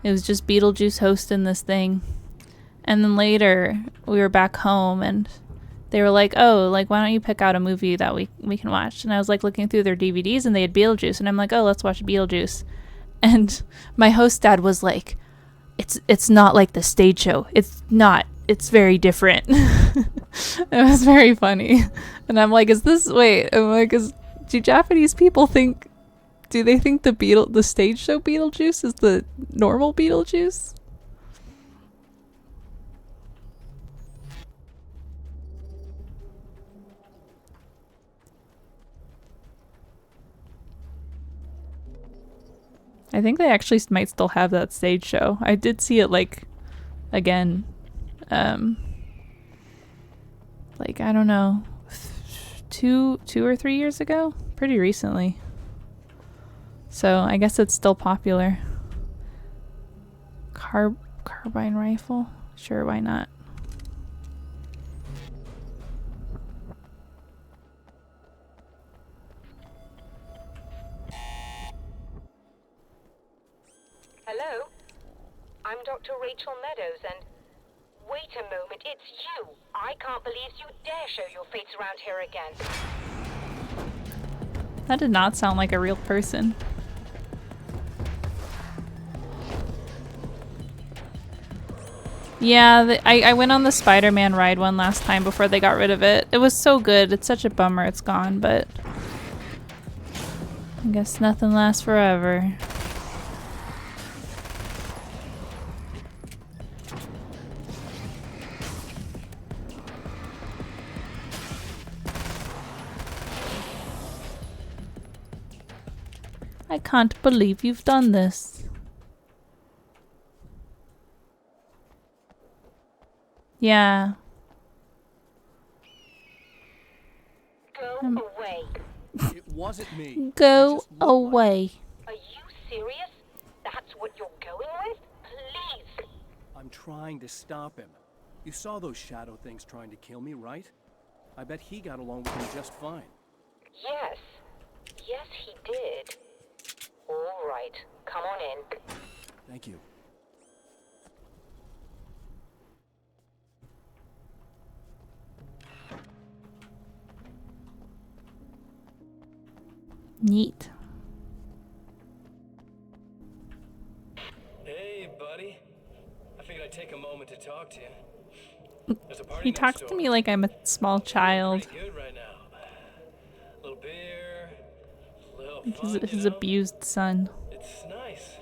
It was just Beetlejuice hosting this thing. And then later, we were back home, and they were like, oh, like, why don't you pick out a movie that we can watch? And I was like looking through their DVDs, and they had Beetlejuice, and I'm like, oh, let's watch Beetlejuice. And my host dad was like, it's not like the stage show. It's not. It's very different. It was very funny. And I'm like, do Japanese people think, do they think the stage show Beetlejuice is the normal Beetlejuice? I think they actually might still have that stage show. I did see it like again, like I don't know, 2 or 3 years ago, pretty recently. So I guess it's still popular. Carbine rifle, sure, why not?
Hello? I'm Dr. Rachel Meadows, and wait a moment, it's you! I can't believe you dare show your face around here again.
That did not sound like a real person. Yeah, I went on the Spider-Man ride one last time before they got rid of it. It was so good. It's such a bummer it's gone, but I guess nothing lasts forever. I can't believe you've done this. Yeah.
Go away.
It wasn't me.
Go away.
Are you serious? That's what you're going with? Please.
I'm trying to stop him. You saw those shadow things trying to kill me, right? I bet he got along with them just fine.
Yes. Yes, he did. All right. Come on in.
Thank you.
Neat.
Hey, buddy. I figured I'd take a moment to talk to you. There's a party
He
next
talks to
door.
me like I'm a small child.
Pretty good right now. A little beer, a little
Like
fun,
his
you know?
abused son.
It's nice.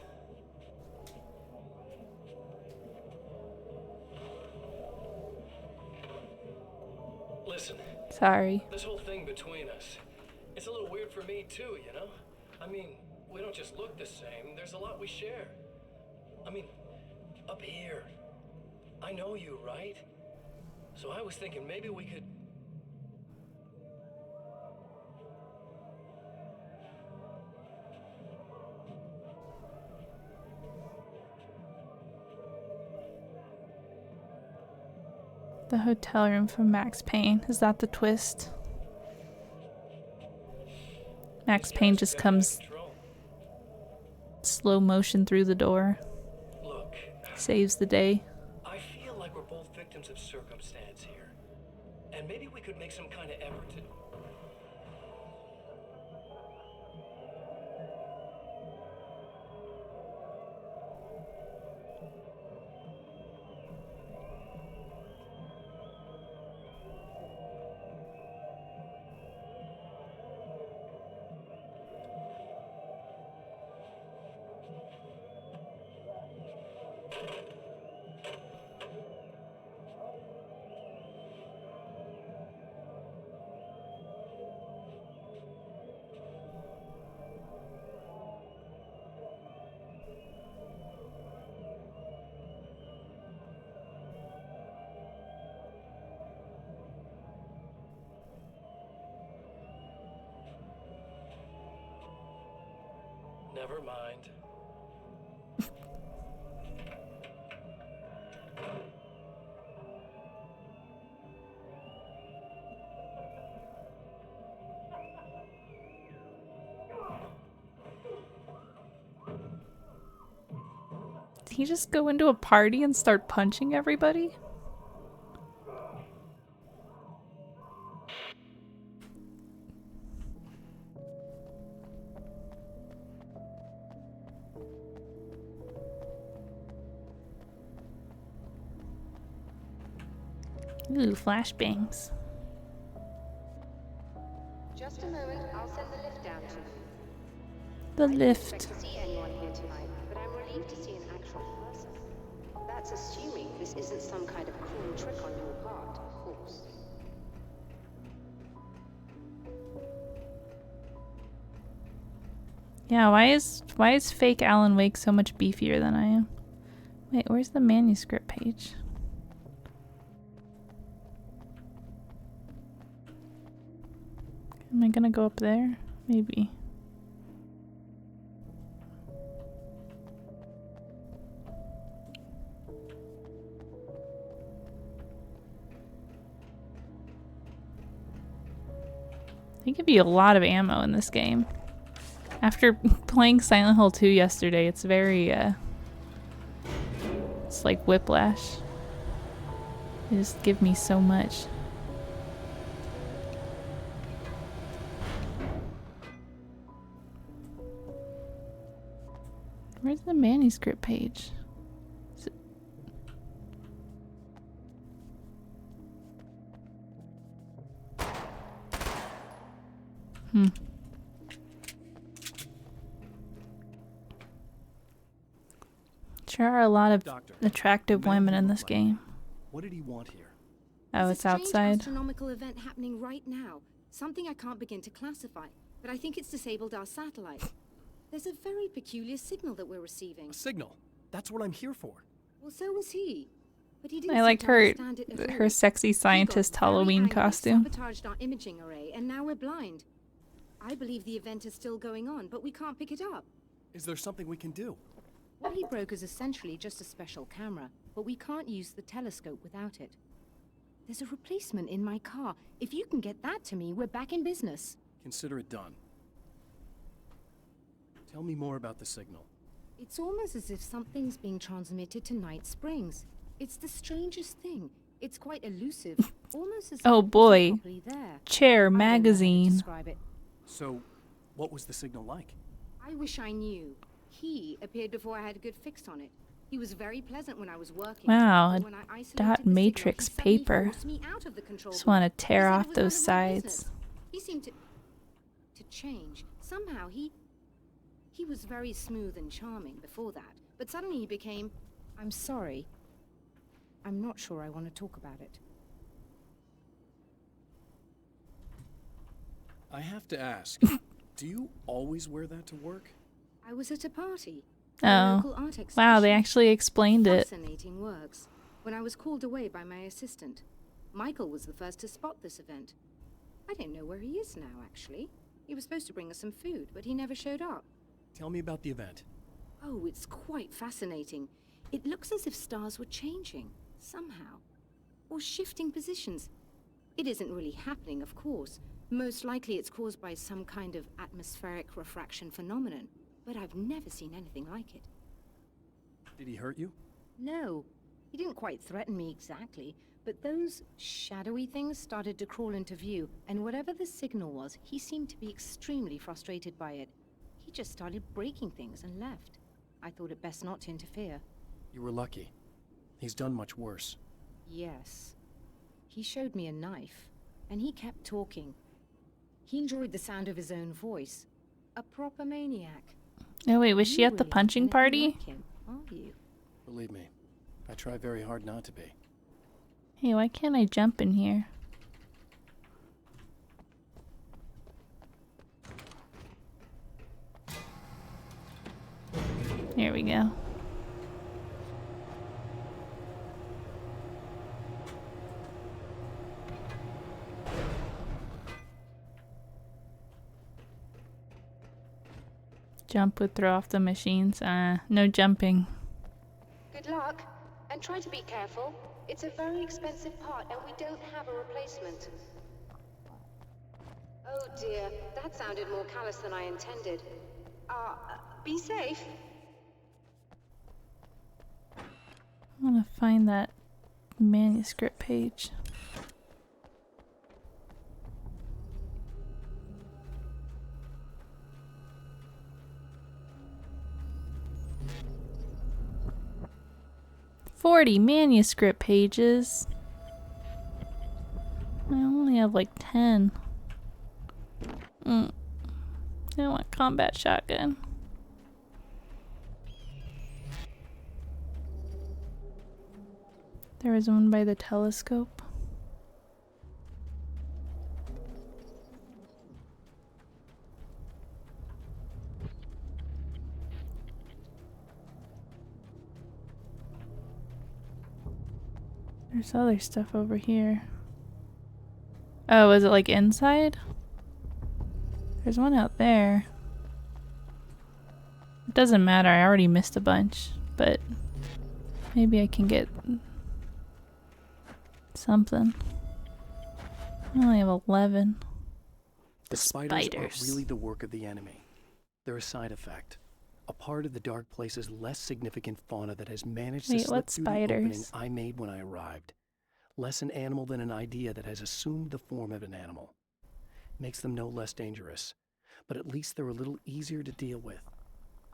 Listen,
Sorry.
this whole thing between us, it's a little weird for me too, you know? I mean, we don't just look the same, there's a lot we share. I mean, up here, I know you, right? So I was thinking maybe we could...
The hotel room from Max Payne. Is that the twist? Max Payne just comes slow motion through the door.
Look,
Saves the day.
I feel like we're both victims of circumstance here. And maybe we could make some kind of effort to... Never mind.
Did he just go into a party and start punching everybody? Ooh, flashbangs.
Just a moment, I'll send the lift down to you.
The
I didn't
lift.
expect to see anyone here tonight, but I'm relieved to see an actual person. That's assuming this isn't some kind of cruel trick on your part, of course.
Yeah, why is fake Alan Wake so much beefier than I am? Wait, where's the manuscript page? Am I gonna go up there? Maybe. They give you a lot of ammo in this game. After playing Silent Hill 2 yesterday, it's very, it's like whiplash. They just give me so much. Where's the manuscript page? Is it... Sure are a lot of attractive women in this game.
What did he want here?
Oh,
There's
it's
a strange
outside.
astronomical event happening right now. Something I can't begin to classify, but I think it's disabled our satellite. There's a very peculiar signal that we're receiving.
A signal. That's what I'm here for.
Well, so was he. But he didn't
I like
seem to understand it at
her
all.
sexy
He got
scientist
very
Halloween
angry,
costume.
sabotaged our imaging array, and now we're blind. I believe the event is still going on, but we can't pick it up.
Is there something we can do?
What he broke is essentially just a special camera, but we can't use the telescope without it. There's a replacement in my car. If you can get that to me, we're back in business.
Consider it done. Tell me more about the signal.
It's almost as if something's being transmitted to Night Springs. It's the strangest thing. It's quite elusive, almost as if
Oh
it wasn't
boy.
properly there.
Chair
I don't know how to
magazine.
describe it.
So, what was the signal like?
I wish I knew. He appeared before I had a good fix on it. He was very pleasant when I was working.
Wow,
but
a
when I isolated
dot
the signal,
matrix
he suddenly
paper.
forced me out of the control
Just
room.
want to tear
He said
off
it was
those
none of my
sides.
business. He seemed to change. Somehow he was very smooth and charming before that, but suddenly he became, I'm sorry. I'm not sure I want to talk about it.
I have to ask, do you always wear that to work?
I was at a party. For a
Oh.
local art
Wow, they
exhibition.
actually explained it.
Fascinating works. When I was called away by my assistant, Michael was the first to spot this event. I don't know where he is now, actually. He was supposed to bring us some food, but he never showed up.
Tell me about the event.
Oh, it's quite fascinating. It looks as if stars were changing, somehow. Or shifting positions. It isn't really happening, of course. Most likely it's caused by some kind of atmospheric refraction phenomenon. But I've never seen anything like it.
Did he hurt you?
No, he didn't quite threaten me exactly, but those shadowy things started to crawl into view, and whatever the signal was, he seemed to be extremely frustrated by it. He just started breaking things and left. I thought it best not to interfere.
You were lucky. He's done much worse.
Yes. He showed me a knife, and he kept talking. He enjoyed the sound of his own voice. A proper maniac.
Oh wait, was she
You
at the
really
punching
aren't
party?
like him, are you?
Believe me, I try very hard not to be.
Hey, why can't I jump in here? Here we go. Jump would throw off the machines. No jumping.
Good luck, and try to be careful. It's a very expensive part, and we don't have a replacement. Oh dear, that sounded more callous than I intended. Be safe.
I want to find that manuscript page. "40 manuscript pages. I only have like 10. I want combat shotgun. There was one by the telescope. There's other stuff over here. Oh, is it like inside? There's one out there. It doesn't matter, I already missed a bunch, but maybe I can get something. I only have 11.
The spiders aren't really the work of the enemy. They're a side effect. A part of the dark place's less significant fauna that has managed to slip through the opening I made when I arrived. Less an animal than an idea that has assumed the form of an animal. Makes them no less dangerous, but at least they're a little easier to deal with.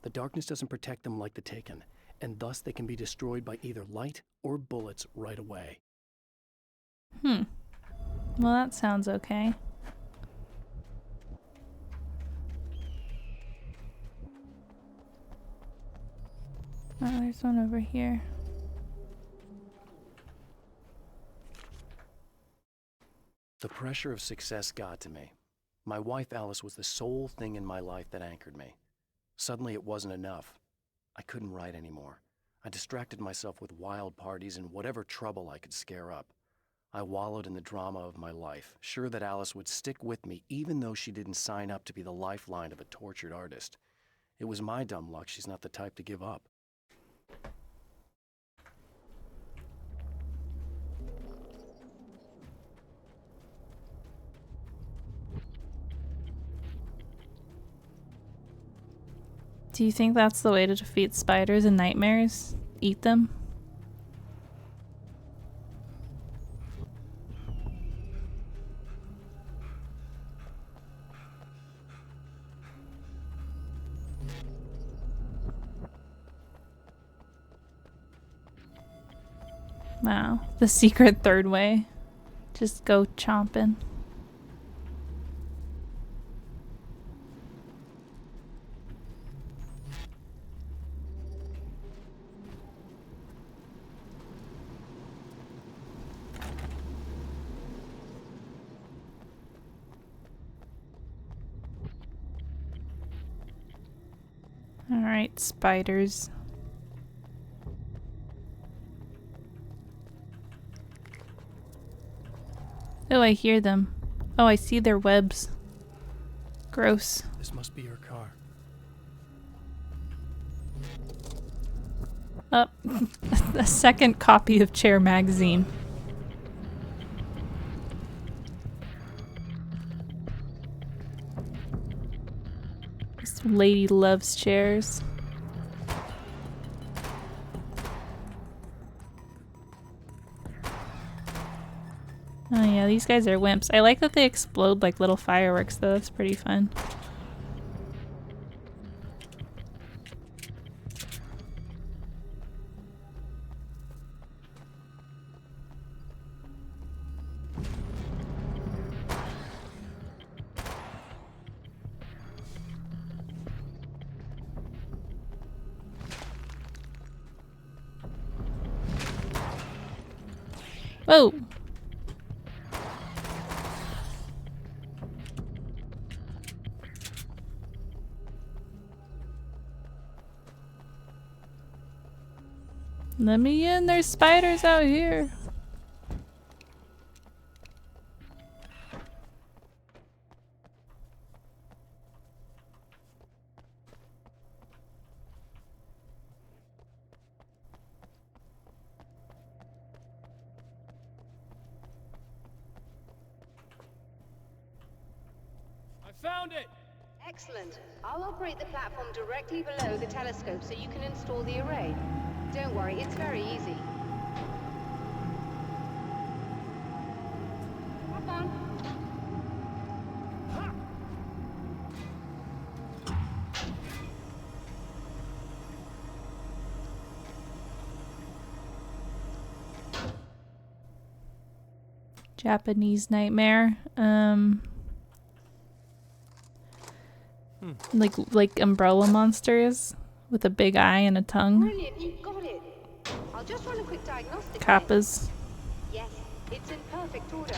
The darkness doesn't protect them like the Taken, and thus they can be destroyed by either light or bullets right away.
Well, that sounds okay. Oh, there's one over here.
The pressure of success got to me. My wife Alice was the sole thing in my life that anchored me. Suddenly it wasn't enough. I couldn't write anymore. I distracted myself with wild parties and whatever trouble I could scare up. I wallowed in the drama of my life, sure that Alice would stick with me even though she didn't sign up to be the lifeline of a tortured artist. It was my dumb luck she's not the type to give up.
Do you think that's the way to defeat spiders and nightmares? Eat them? Wow, the secret third way. Just go chomping. Alright, spiders. Oh, I hear them. Oh, I see their webs. Gross.
This must be your car.
Oh, a second copy of Chair magazine. This lady loves chairs. Oh yeah, these guys are wimps. I like that they explode like little fireworks though, that's pretty fun. Whoa! Let me in, there's spiders out here.
I found it!
Excellent. I'll operate the platform directly below the telescope so you can install the array. Don't worry, it's very easy. Hop on.
Japanese nightmare. Like umbrella monsters with a big eye and a tongue.
Brilliant, you got it. I'll just run a quick diagnostic.
Kappas.
Yes, it's in perfect order.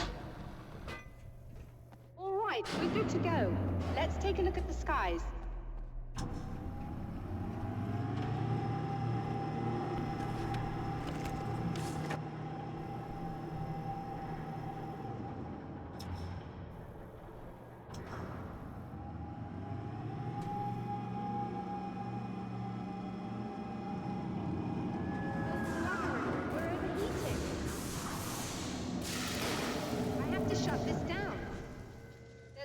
All right, we're good to go. Let's take a look at the skies.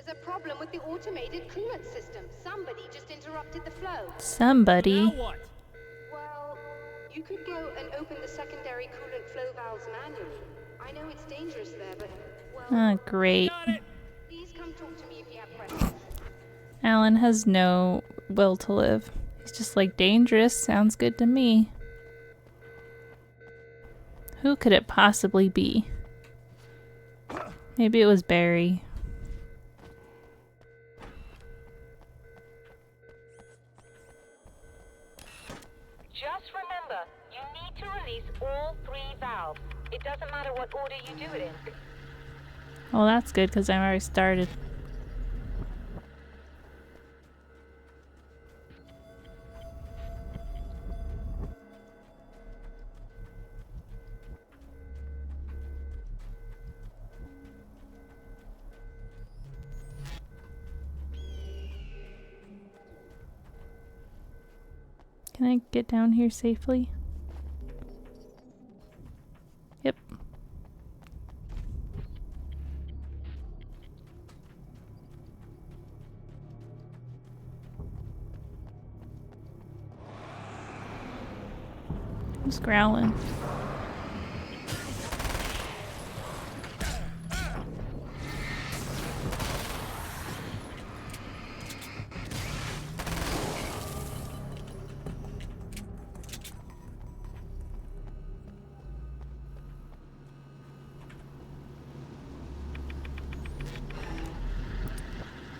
There's a problem with the automated coolant system. Somebody just interrupted the flow.
Somebody.
Now what?
Well, you could go and open the secondary coolant flow valves manually. I know it's dangerous there, but, well...
Oh, great.
Got it.
Please come talk to me if you have questions.
Alan has no will to live. He's just like, dangerous, sounds good to me. Who could it possibly be? Maybe it was Barry.
Just remember, you need to release all 3 valves. It doesn't matter what order you do it in.
Well, that's good because I'm already started. Can I get down here safely? Yep. Who's growling?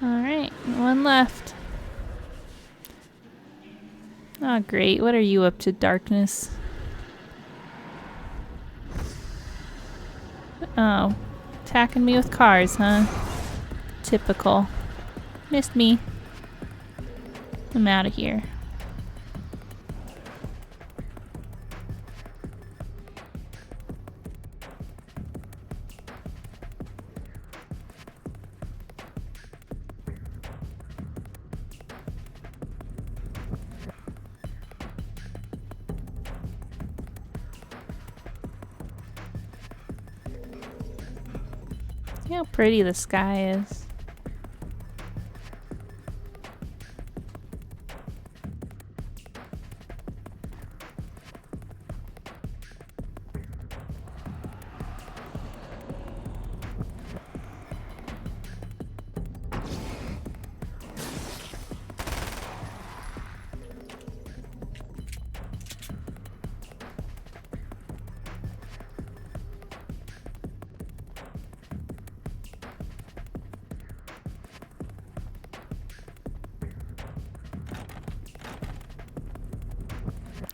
Alright, one left. Oh, great. What are you up to, darkness? Oh, attacking me with cars, huh? Typical. Missed me. I'm out of here. See how pretty the sky is.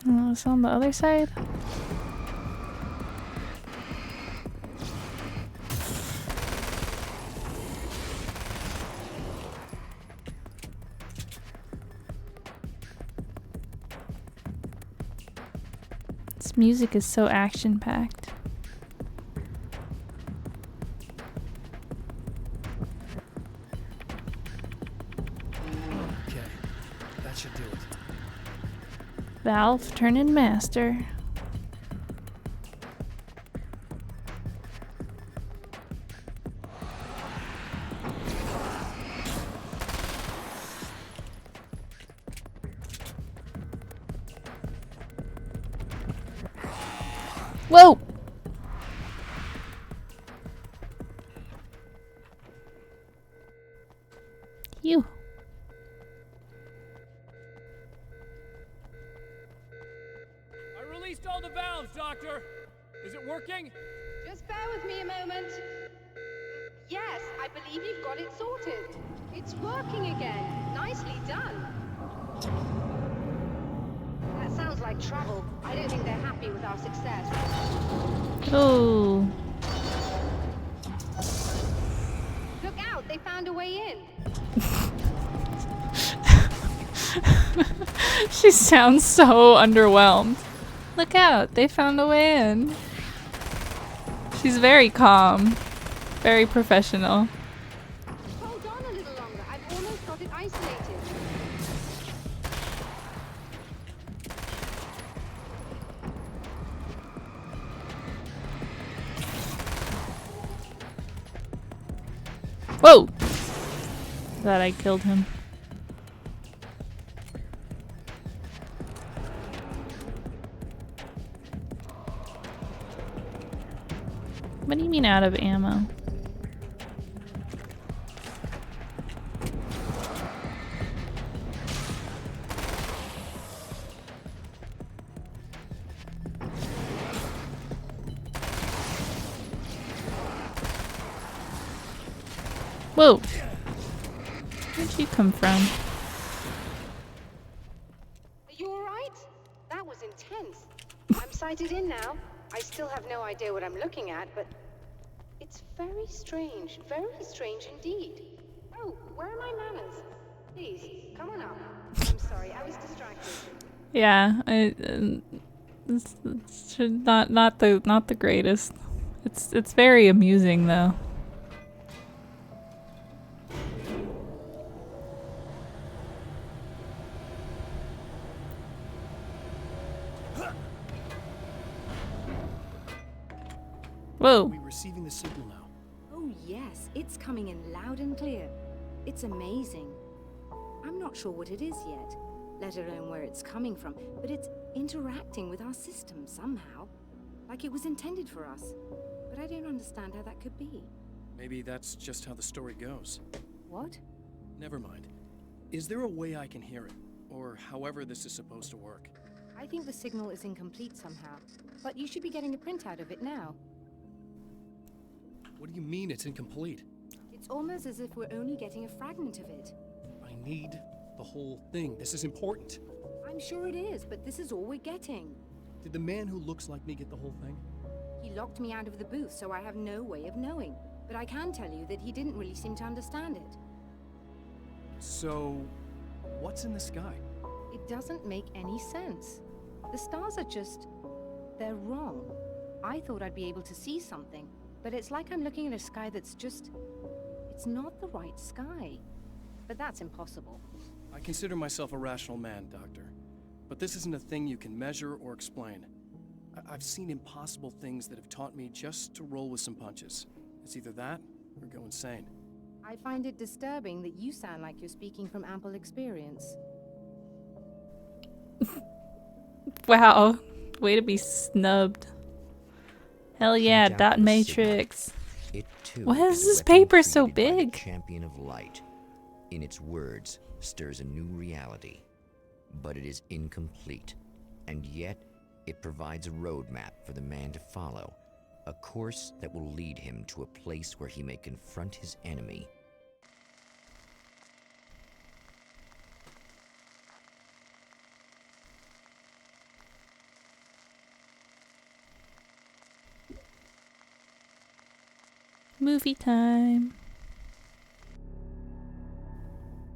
Oh, it's on the other side? This music is so action-packed.
Okay, that should do it.
Valve, turn in master. Whoa! You.
I released all the valves, Doctor. Is it working?
Just bear with me a moment. Yes, I believe you've got it sorted. It's working again. Nicely done. That sounds like trouble. I don't think they're happy with our success.
Oh.
Look out, they found a way in.
She sounds so underwhelmed. Look out, they found a way in. She's very calm, very professional.
Hold on a little longer. I've almost got it isolated.
Whoa! that I killed him. What do you mean out of ammo? Whoa! Where'd you come from?
Are you alright? That was intense. I'm sighted in now. I still have no idea what I'm looking at, but it's very strange indeed. Oh, where are my manners? Please, come on up. I'm sorry, I was distracted.
Yeah, it's not the greatest. It's very amusing though. Whoa.
Are we receiving the signal now?
Oh yes, it's coming in loud and clear. It's amazing. I'm not sure what it is yet, let alone where it's coming from, but it's interacting with our system somehow. Like it was intended for us. But I don't understand how that could be.
Maybe that's just how the story goes.
What?
Never mind. Is there a way I can hear it? Or however this is supposed to work?
I think the signal is incomplete somehow, but you should be getting a printout of it now.
What do you mean it's incomplete?
It's almost as if we're only getting a fragment of it.
I need the whole thing. This is important.
I'm sure it is, but this is all we're getting.
Did the man who looks like me get the whole thing?
He locked me out of the booth, so I have no way of knowing. But I can tell you that he didn't really seem to understand it.
So, what's in the sky?
It doesn't make any sense. The stars are just... they're wrong. I thought I'd be able to see something, but it's like I'm looking at a sky that's just... it's not the right sky. But that's impossible.
I consider myself a rational man, Doctor. But this isn't a thing you can measure or explain. I've seen impossible things that have taught me just to roll with some punches. It's either that, or go insane.
I find it disturbing that you sound like you're speaking from ample experience.
Wow. Way to be snubbed. Hell yeah, dot matrix.
It too
Why is
a
this
weapon
paper so
created by the
big?
Champion of Light. In its words, stirs a new reality. But it is incomplete. And yet, it provides a roadmap for the man to follow. A course that will lead him to a place where he may confront his enemy.
Movie time.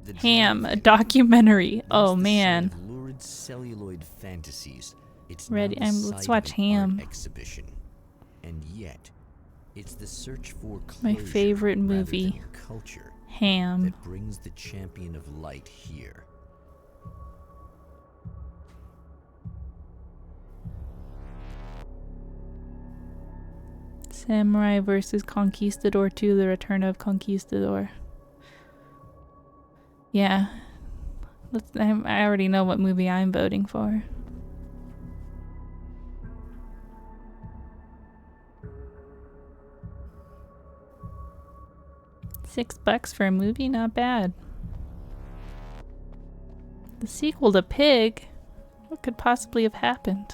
The
Ham,
drive
a
in
documentary.
was
Oh
the
man.
set of lurid celluloid fantasies. It's
Ready-
now the
let's
site
watch
of an art
Ham.
exhibition. And yet, it's the search for
My
closure
favorite
rather
movie.
than culture
Ham.
that brings the Champion of Light here.
Samurai versus Conquistador 2, The Return of Conquistador. Yeah. I already know what movie I'm voting for. $6 for a movie? Not bad. The sequel to Pig? What could possibly have happened?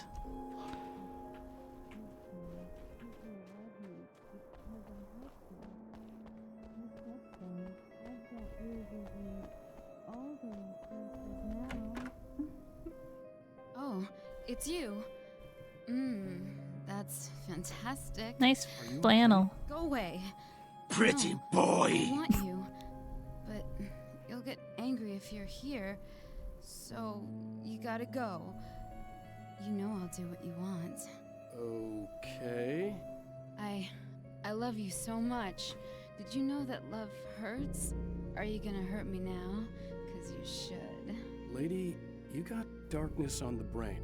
Oh, it's you. That's fantastic.
Nice flannel.
Go away.
Pretty
No,
boy.
I want you, but you'll get angry if you're here, so you gotta go. You know I'll do what you want.
Okay.
I love you so much. Did you know that love hurts? Are you gonna hurt me now? 'Cause you should.
Lady, you got darkness on the brain.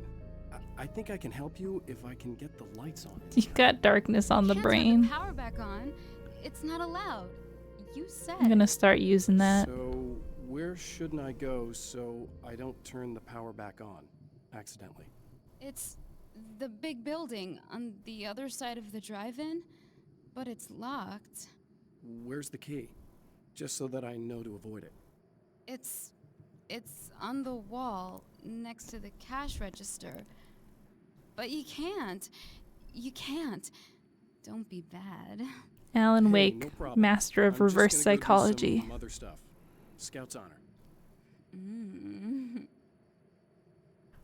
I think I can help you if I can get the lights on it.
You got darkness on the
Can't
brain.
turn the power back on. It's not allowed. You said.
I'm gonna start using that.
So, where shouldn't I go so I don't turn the power back on accidentally?
It's the big building on the other side of the drive-in, but it's locked.
Where's the key? Just so that I know to avoid it.
It's on the wall next to the cash register. But you can't. You can't. Don't be bad.
Alan
Hey,
Wake,
no problem.
master of
I'm just
reverse
gonna go do
psychology.
some other stuff. Scout's honor.
Mm.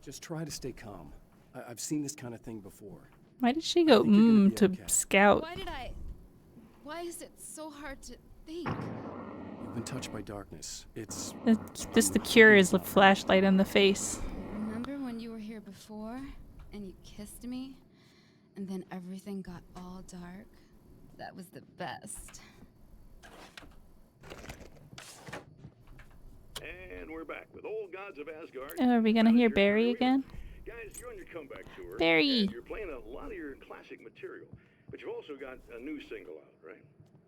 Just try to stay calm. I've seen this kind of thing before.
Why did she go
think you're gonna be
to
okay.
scout?
Why is it so hard to think?
You've been touched by darkness. It's
Just the cure is a flashlight in the face.
Remember when you were here before and you kissed me and then everything got all dark? That was the best.
And we're back with Old Gods of Asgard.
Oh, are we gonna hear Barry again?
Guys, you're on your comeback tour.
Barry.
And you're playing a lot of your classic material, but you've also got a new single out, right?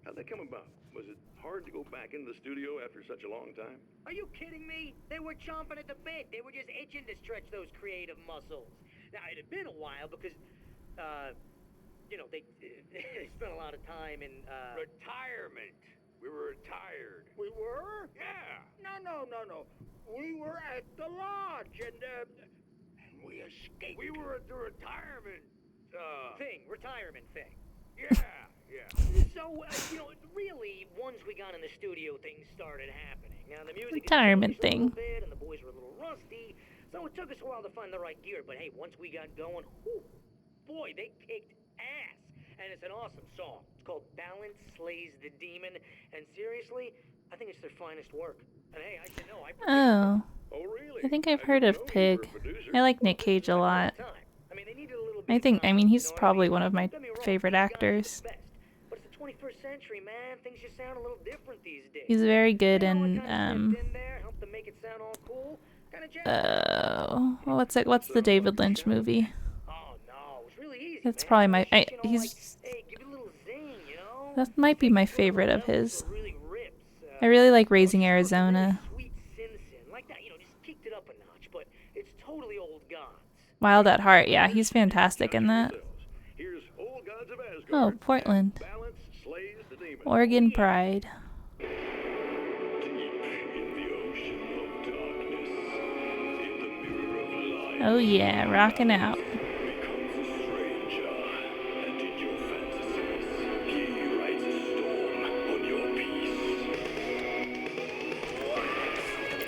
How'd that come about? Was it hard to go back into the studio after such a long time?
Are you kidding me? They were chomping at the bit. They were just itching to stretch those creative muscles. Now, it had been a while because, they spent a lot of time in,
Retirement. We were retired.
We were?
Yeah.
No. We were at the lodge and we escaped.
We were at the retirement,
retirement thing.
Yeah.
So, really, once we got in the studio, things started happening. Now, the music
Retirement
had changed a little
thing.
bit, and the boys were a little rusty, so it took us a while to find the right gear. But hey, once we got going, whew, boy, they kicked ass. And it's an awesome song. It's called Balance Slays the Demon, and seriously, I think it's their finest work. And hey, I should know.
Oh.
Oh, really?
I think I've heard of Pig. I like Nick Cage a lot. I mean, he's probably one of my favorite actors.
But it's the 21st century, man. Things just sound a little different these days.
He's very good
You know,
in,
what kind of stepped in there, helped to make it sound all cool?
what's the David Lynch movie?
Oh, no, it's really easy,
That's
man.
probably my,
It's just,
he's,
hey, give it a little zing, you know?
that might be my favorite of his.
Really rips.
I really like Raising Arizona.
Sweet sin, like that, just kicked it up a notch, but it's totally Old Gods.
Wild at Heart, yeah, he's fantastic in that.
Here's Old Gods of Asgard.
Oh, Portland.
Balance slays the demon.
Oregon Pride. Oh yeah, rocking out.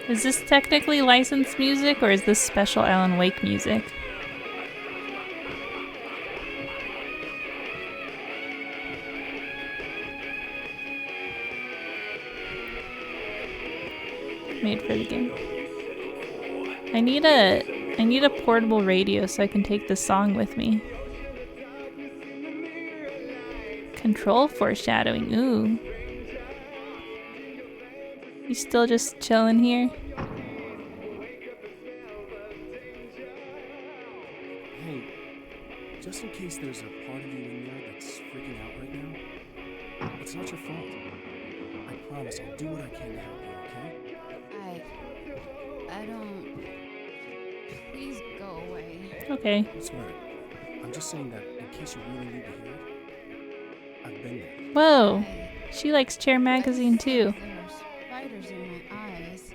Is this technically licensed music, or is this special Alan Wake music? Made for the game. I need a portable radio so I can take this song with me. Control foreshadowing. Ooh. You still just chilling here?
Hey, just in case there's a part of you in there that's freaking out right now, it's not your fault. I promise I'll do what I can to help you, okay?
I don't... Please go away.
Okay.
Swear it. I'm just saying that in case you really need to hear it, I've been there.
Whoa. She likes Chair Magazine too.
There are spiders in my eyes.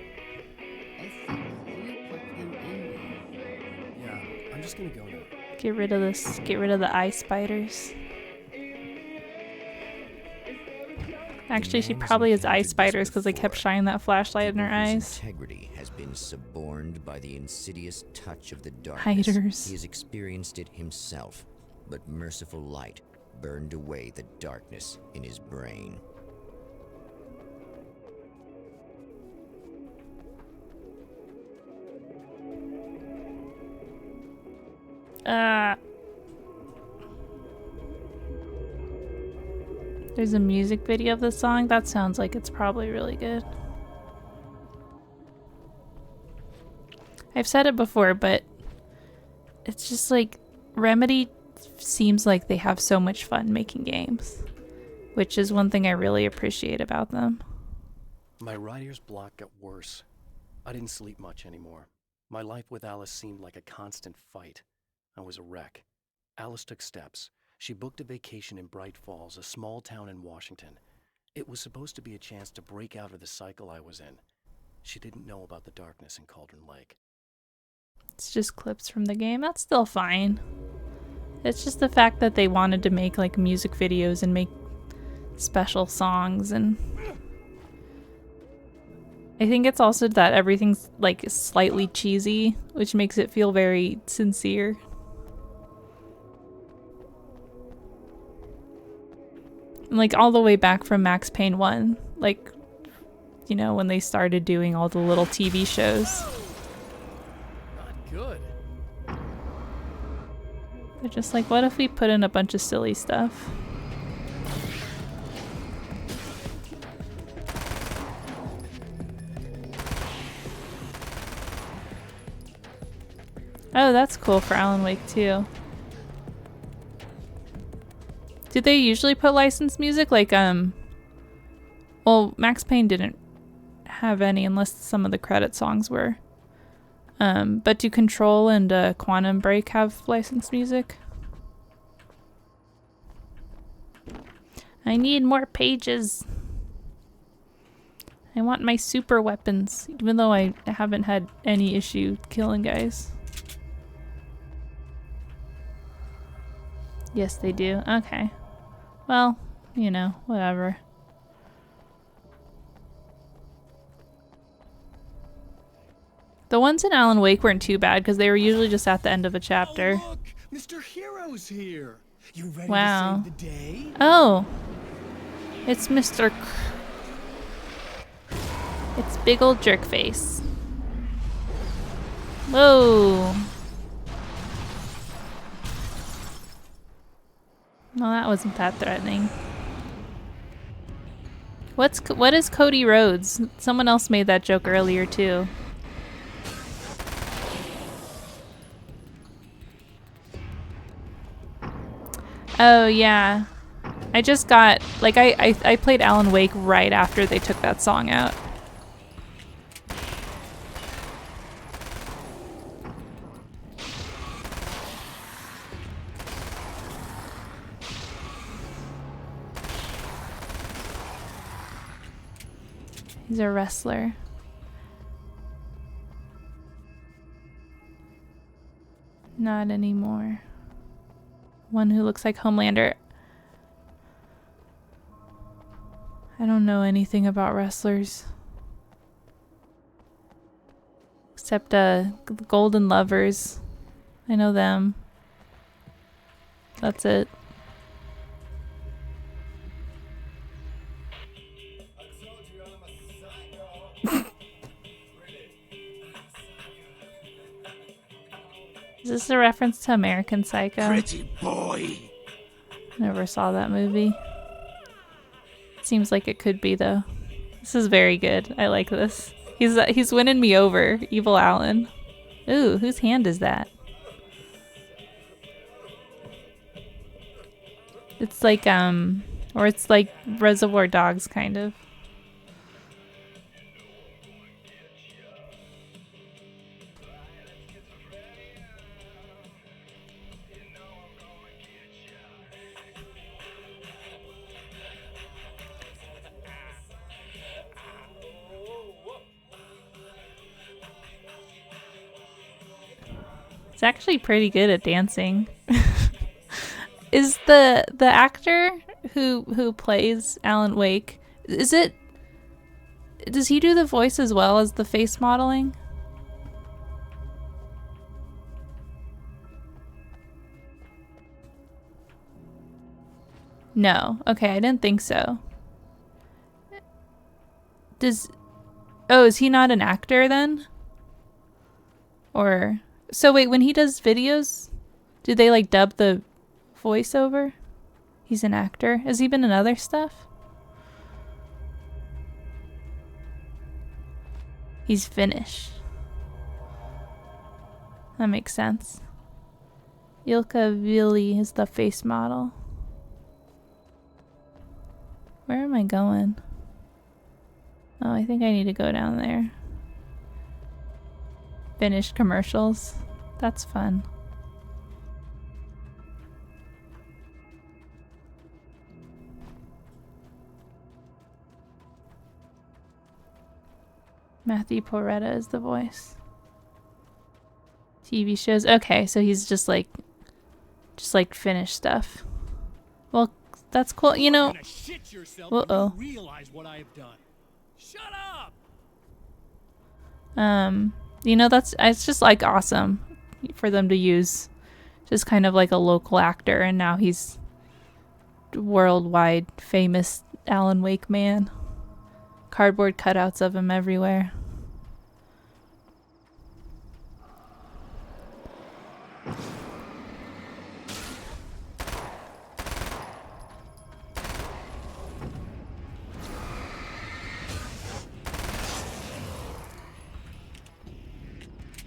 I think you put them in me.
Yeah, I'm just gonna go now.
Get rid of this. Get rid of the eye spiders. Actually, she probably has eye spiders because they kept shining that flashlight in her eyes.
Integrity has been suborned by the insidious touch of the darkness.
Hiders.
He has experienced it himself, but merciful light burned away the darkness in his brain.
There's a music video of the song. That sounds like it's probably really good. I've said it before, but it's just like Remedy seems like they have so much fun making games. which is one thing I really appreciate about them.
My writer's block got worse. I didn't sleep much anymore. My life with Alice seemed like a constant fight. I was a wreck. Alice took steps. She booked a vacation in Bright Falls, a small town in Washington. It was supposed to be a chance to break out of the cycle I was in. She didn't know about the darkness in Cauldron Lake.
It's just clips from the game. That's still fine. It's just the fact that they wanted to make like music videos and make special songs, and I think it's also that everything's like slightly cheesy, which makes it feel very sincere. And, like all the way back from Max Payne 1, like, you know, when they started doing all the little TV shows.
Not good.
They're just like, what if we put in a bunch of silly stuff? Oh, that's cool for Alan Wake too. Do they usually put licensed music? Like, well, Max Payne didn't have any unless some of the credit songs were. But do Control and Quantum Break have licensed music? I need more pages. I want my super weapons, even though I haven't had any issue killing guys. Yes, they do. Okay. Well, you know, whatever. The ones in Alan Wake weren't too bad because they were usually just at the end of a chapter.
Oh, look! Mr. Hero's here. You ready
Wow.
to save the day?
Oh. It's Mr. It's big old Jerkface. Whoa. No, that wasn't that threatening. What is Cody Rhodes? Someone else made that joke earlier too. Oh yeah. I just got like I played Alan Wake right after they took that song out. He's a wrestler. Not anymore. One who looks like Homelander. I don't know anything about wrestlers. Except Golden Lovers. I know them. That's it. Is this a reference to American Psycho?
Pretty boy.
Never saw that movie. Seems like it could be though. This is very good. I like this. He's winning me over, Evil Alan. Ooh, whose hand is that? It's like or it's like Reservoir Dogs kind of. It's actually pretty good at dancing. Is the actor who plays Alan Wake, does he do the voice as well as the face modeling? No. Okay, I didn't think so. Is he not an actor then? Or so wait, when he does videos, do they like dub the voiceover? He's an actor. Has he been in other stuff? He's Finnish. That makes sense. Ilka Vili is the face model. Where am I going? Oh, I think I need to go down there. Finish commercials. That's fun. Matthew Porretta is the voice. TV shows. Okay, so he's just like finished stuff. Well, that's cool. You know. Uh-oh.
Realize what I have done. Shut up.
You know, it's just like awesome for them to use just kind of like a local actor, and now he's worldwide famous Alan Wake man. Cardboard cutouts of him everywhere.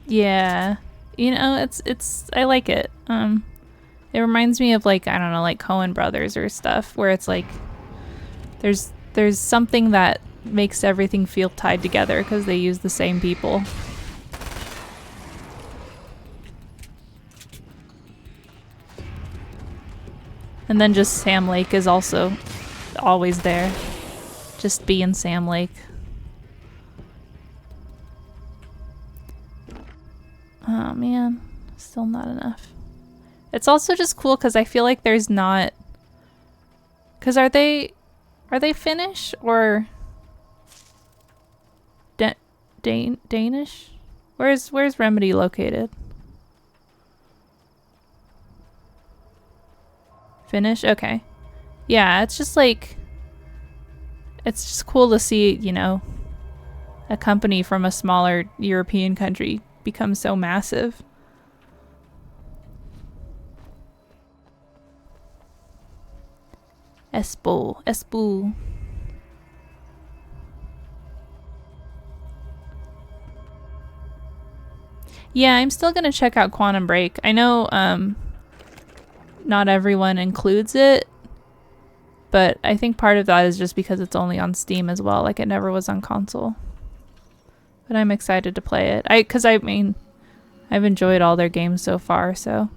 Yeah. You know, it's I like it. It reminds me of like, I don't know, like Coen Brothers or stuff where it's like there's something that makes everything feel tied together because they use the same people. And then just Sam Lake is also always there. Just being Sam Lake. Oh man, still not enough. It's also just cool because I feel like there's not... Because are they Finnish or Danish? Where's Remedy located? Finnish? Okay. Yeah, it's just like... It's just cool to see, you know, a company from a smaller European country become so massive. Espoo. Yeah, I'm still gonna check out Quantum Break. I know not everyone includes it, but I think part of that is just because it's only on Steam as well. Like, it never was on console. But I'm excited to play it. Because I mean, I've enjoyed all their games so far, so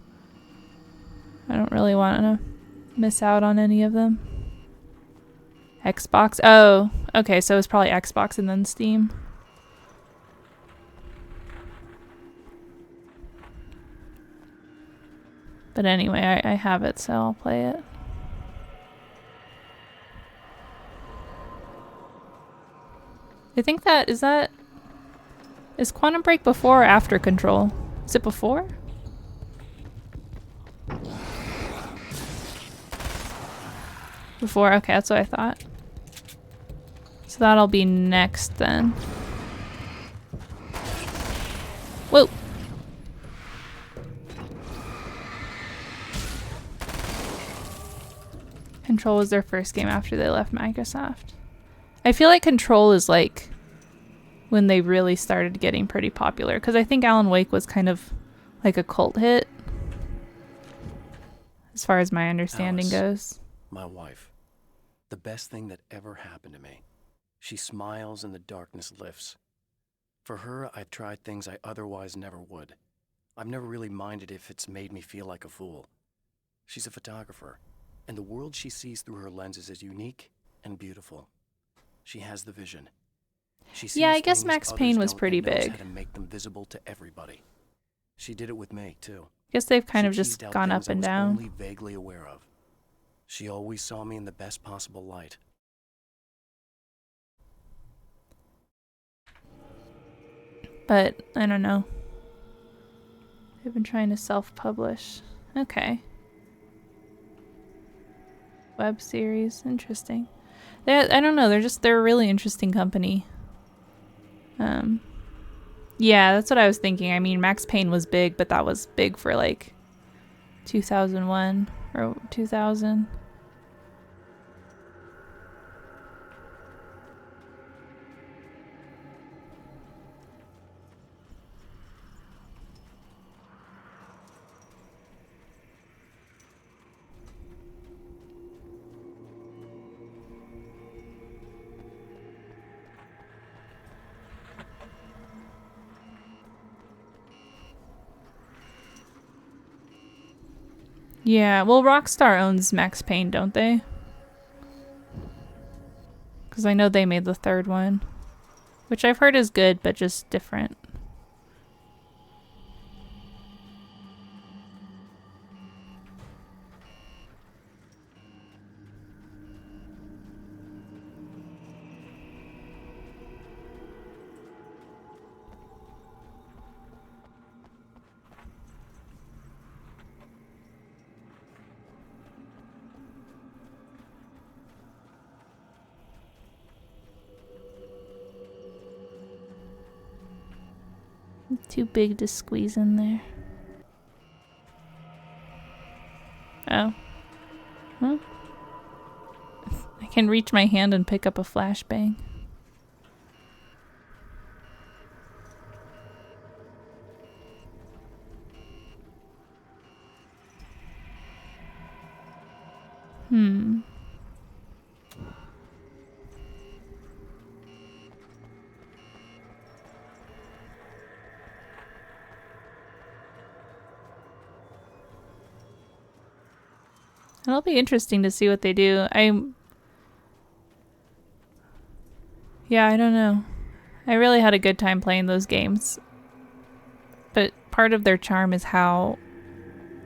I don't really want to miss out on any of them. Xbox? Oh, okay, so it's probably Xbox and then Steam. But anyway, I have it, so I'll play it. I think is Quantum Break before or after Control? Is it before? Before, okay, that's what I thought. So that'll be next then. Whoa! Control was their first game after they left Microsoft. I feel like Control is like when they really started getting pretty popular, because I think Alan Wake was kind of like a cult hit as far as my understanding goes.
My wife. The best thing that ever happened to me. She smiles and the darkness lifts. For her, I've tried things I otherwise never would. I've never really minded if it's made me feel like a fool. She's a photographer, and the world she sees through her lenses is unique and beautiful. She has the vision. She sees
yeah, I guess
things
Max
others
Payne was
don't
pretty
and knows
big.
how to make them visible to everybody. She did it with me, too.
I guess they've kind of
She
just
teased out
gone
things
up
I
and
was
down.
only vaguely aware of. She always saw me in the best possible light.
But I don't know. They've been trying to self-publish. Okay. Web series, interesting. I don't know. They're a really interesting company. Yeah, that's what I was thinking. I mean, Max Payne was big, but that was big for like 2001 or 2000. Yeah, well, Rockstar owns Max Payne, don't they? Because I know they made the third one, which I've heard is good, but just different. Too big to squeeze in there. Oh. Huh? I can reach my hand and pick up a flashbang. Hmm. It'll be interesting to see what they do. Yeah, I don't know. I really had a good time playing those games. But part of their charm is how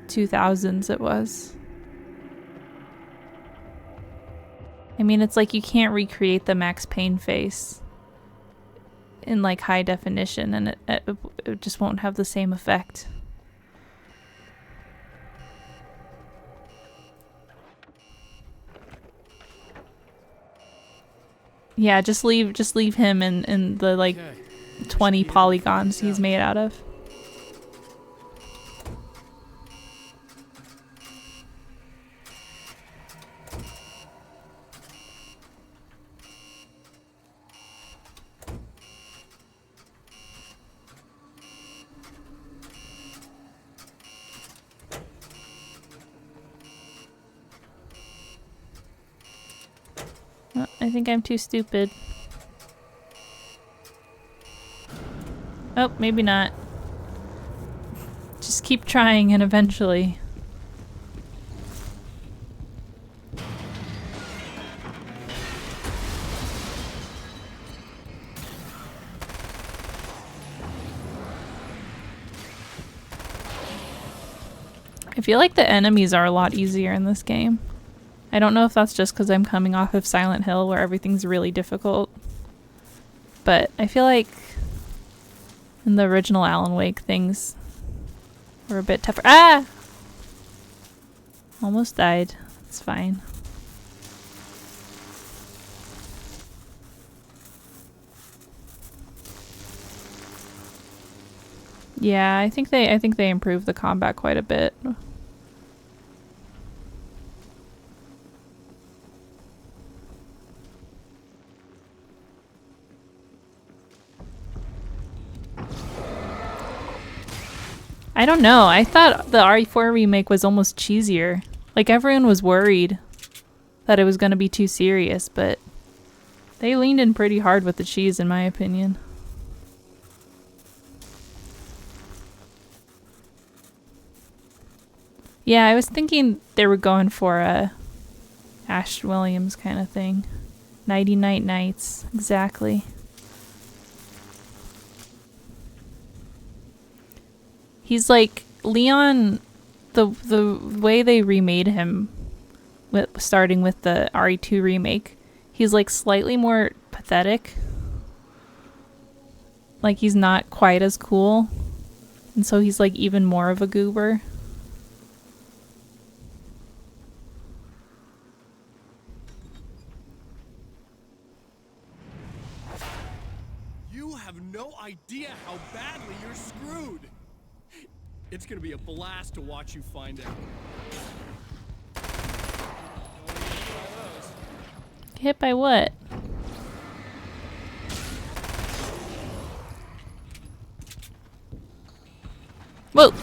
2000s it was. I mean, it's like you can't recreate the Max Payne face in like high definition, and it just won't have the same effect. Yeah, just leave him in the like 20 polygons he's made out of. Oh, I think I'm too stupid. Oh, maybe not. Just keep trying and eventually. I feel like the enemies are a lot easier in this game. I don't know if that's just because I'm coming off of Silent Hill where everything's really difficult. But I feel like in the original Alan Wake things were a bit tougher. Ah! Almost died. It's fine. Yeah, I think they improved the combat quite a bit. I don't know. I thought the RE4 remake was almost cheesier. Like everyone was worried that it was going to be too serious, but they leaned in pretty hard with the cheese in my opinion. Yeah, I was thinking they were going for a Ash Williams kind of thing. Nighty Night Nights, exactly. He's like Leon, the way they remade him, starting with the RE2 remake, he's like slightly more pathetic. Like he's not quite as cool, and so he's like even more of a goober.
You have no idea how badly you're screwed. It's gonna be a blast to watch you find out.
Hit by what? Whoa!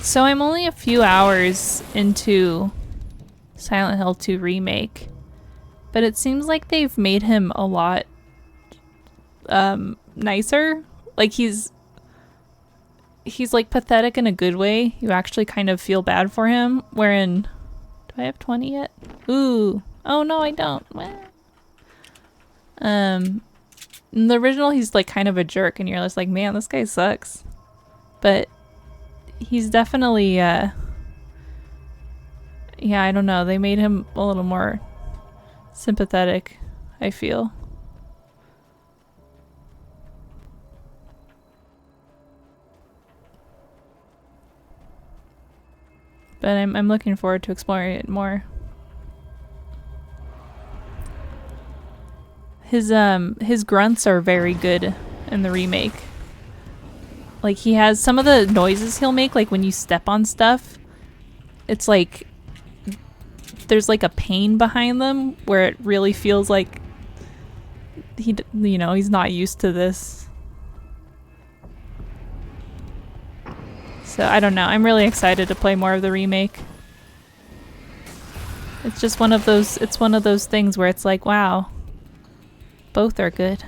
So I'm only a few hours into Silent Hill 2 Remake, but it seems like they've made him a lot nicer. Like he's like pathetic in a good way. You actually kind of feel bad for him. Wherein, do I have 20 yet? Ooh. Oh no, I don't. In the original, he's like kind of a jerk, and you're just like, man, this guy sucks. But he's definitely, yeah, I don't know. They made him a little more sympathetic, I feel. But I'm looking forward to exploring it more. His grunts are very good in the remake. Like he has some of the noises he'll make, like when you step on stuff, it's like there's like a pain behind them where it really feels like he's not used to this. So I don't know. I'm really excited to play more of the remake. It's just one of those things where it's like, wow. Both are good.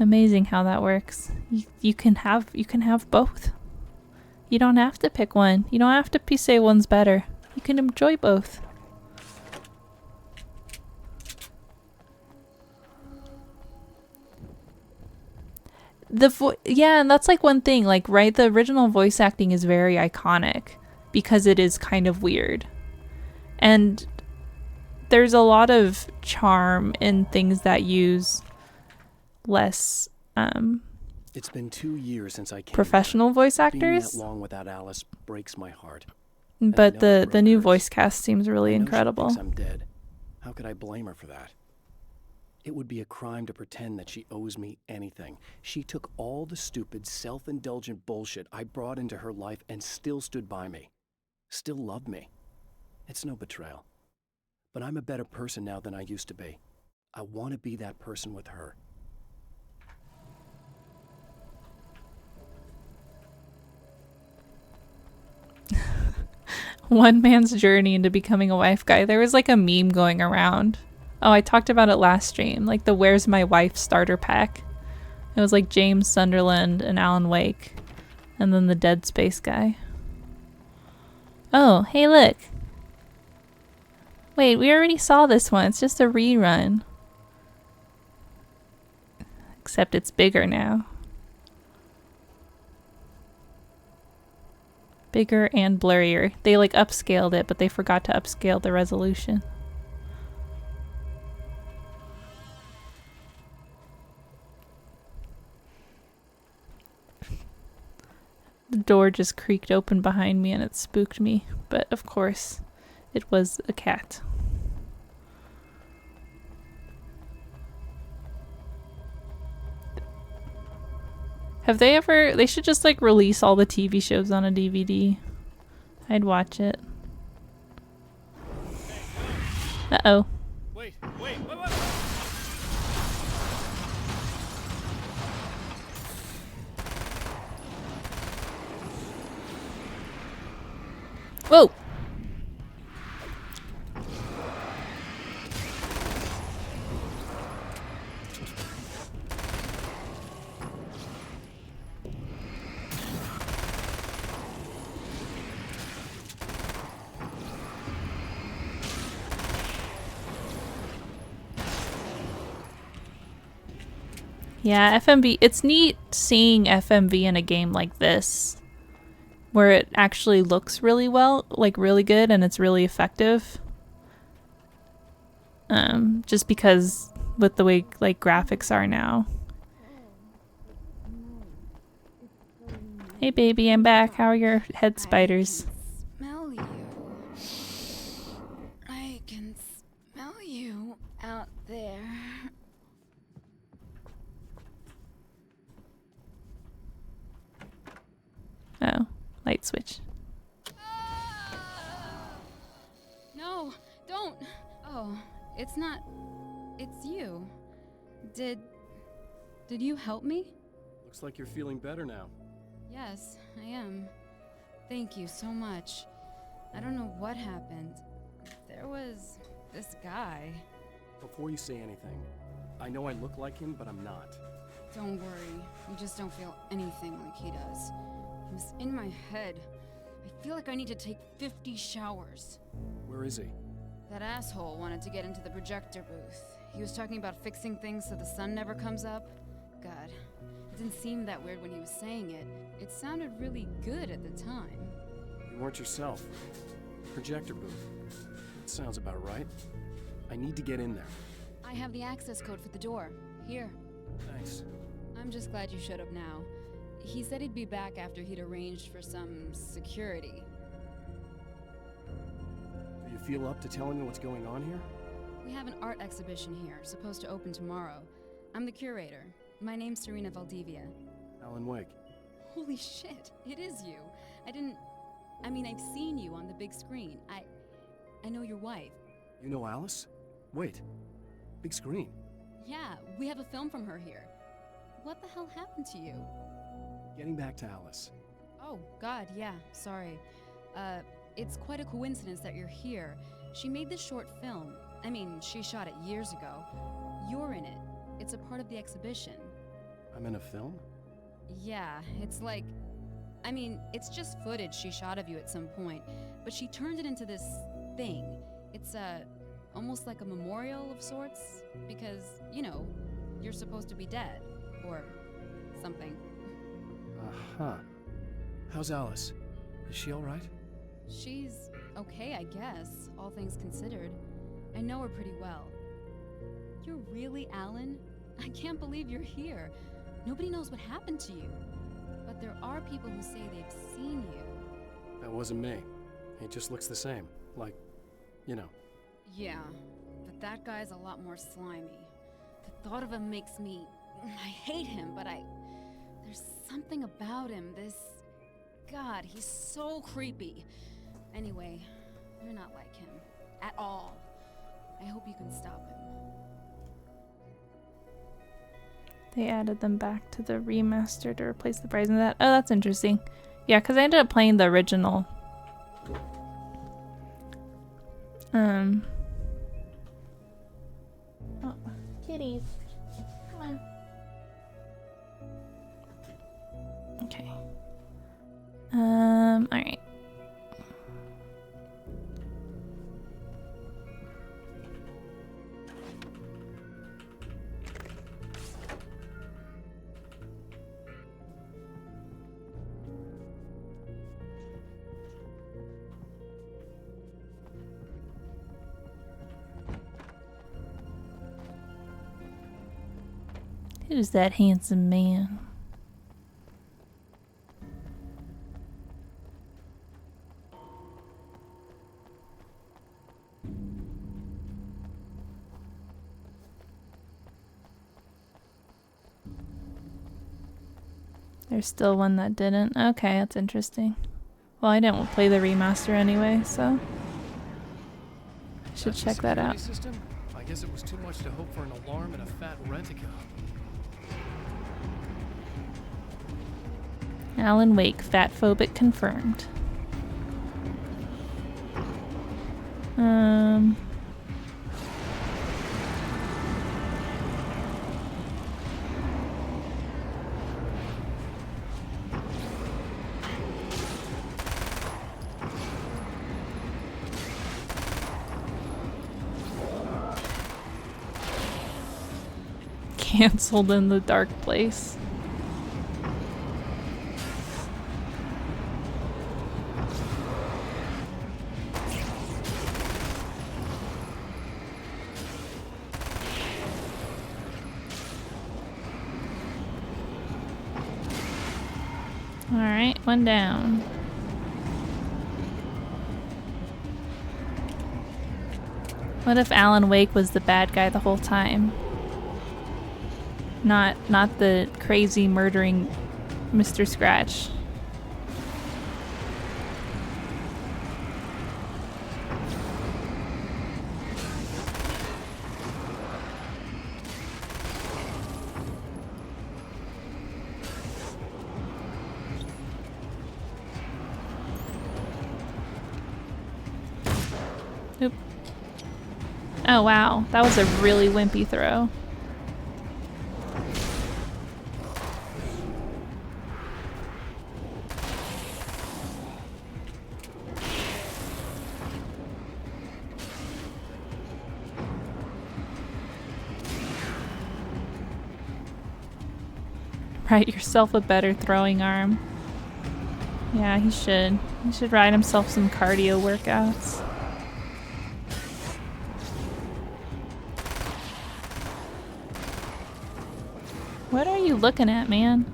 Amazing how that works. You can have both. You don't have to pick one. You don't have to say one's better. You can enjoy both. Yeah, and that's like one thing, like, right, the original voice acting is very iconic because it is kind of weird. And there's a lot of charm in things that use less
it's been 2 years since I came
professional
here.
voice
Being
actors.
that long without Alice breaks my heart.
But the new voice cast seems really incredible.
She thinks I'm dead. How could I blame her for that? It would be a crime to pretend that she owes me anything. She took all the stupid, self-indulgent bullshit I brought into her life and still stood by me. Still loved me. It's no betrayal. But I'm a better person now than I used to be. I want to be that person with her.
One man's journey into becoming a wife guy. There was like a meme going around. Oh, I talked about it last stream. Like the Where's My Wife starter pack. It was like James Sunderland and Alan Wake. And then the Dead Space guy. Oh, hey look. Wait, we already saw this one. It's just a rerun. Except it's bigger now. Bigger and blurrier. They like upscaled it, but they forgot to upscale the resolution. The door just creaked open behind me and it spooked me, but of course it was a cat. Have they ever... They should just like release all the TV shows on a DVD. I'd watch it. Uh-oh.
Wait.
Whoa! Yeah, FMV. It's neat seeing FMV in a game like this, where it actually looks really well, like really good, and it's really effective. Just because with the way like graphics are now. Hey baby, I'm back. How are your head spiders?
Smell you. I can smell you out there.
Oh, light switch.
No, don't. Oh, it's not. It's you. Did you help me?
Looks like you're feeling better now.
Yes, I am.
Thank you so much. I don't know what happened. There was this guy.
Before you say anything, I know I look like him, but I'm not.
Don't worry. You just don't feel anything like he does. He was in my head. I feel like I need to take 50 showers.
Where is he?
That asshole wanted to get into the projector booth. He was talking about fixing things so the sun never comes up. God, it didn't seem that weird when he was saying it. It sounded really good at the time.
You weren't yourself. Projector booth. That sounds about right. I need to get in there.
I have the access code for the door. Here.
Thanks.
I'm just glad you showed up now. He said he'd be back after he'd arranged for some security.
Do you feel up to telling me what's going on here?
We have an art exhibition here, supposed to open tomorrow. I'm the curator. My name's Serena Valdivia.
Alan Wake.
Holy shit, it is you. I've seen you on the big screen. I know your wife.
You know Alice? Wait. Big screen.
Yeah, we have a film from her here. What the hell happened to you?
Getting back to Alice.
Oh, God, yeah, sorry. It's quite a coincidence that you're here. She made this short film. She shot it years ago. You're in it. It's a part of the exhibition.
I'm in a film?
Yeah, it's like... it's just footage she shot of you at some point, but she turned it into this thing. It's, almost like a memorial of sorts, because, you're supposed to be dead. Or something.
Uh-huh. How's Alice? Is she alright?
She's okay, I guess, all things considered. I know her pretty well. You're really Alan? I can't believe you're here. Nobody knows what happened to you. But there are people who say they've seen you.
That wasn't me. He just looks the same. Like,
Yeah, but that guy's a lot more slimy. The thought of him makes me... I hate him, but there's something about him, God, he's so creepy. Anyway, you're not like him. At all. I hope you can stop him.
They added them back to the remaster to replace the price of that. Oh, that's interesting. Yeah, because I ended up playing the original. Oh, kitties. Come on. Okay. Alright. Who's that handsome man? There's still one that didn't. Okay, that's interesting. Well, I didn't play the remaster anyway, so I should check that out.
System? I guess it was too much to hope for an alarm and a fat rent-a-car.
Alan Wake, fatphobic confirmed. Cancelled in the dark place. Alright, one down. What if Alan Wake was the bad guy the whole time? Not the crazy murdering Mr. Scratch. Oop. Oh wow, that was a really wimpy throw. Write yourself a better throwing arm. Yeah, he should. He should write himself some cardio workouts. What are you looking at, man?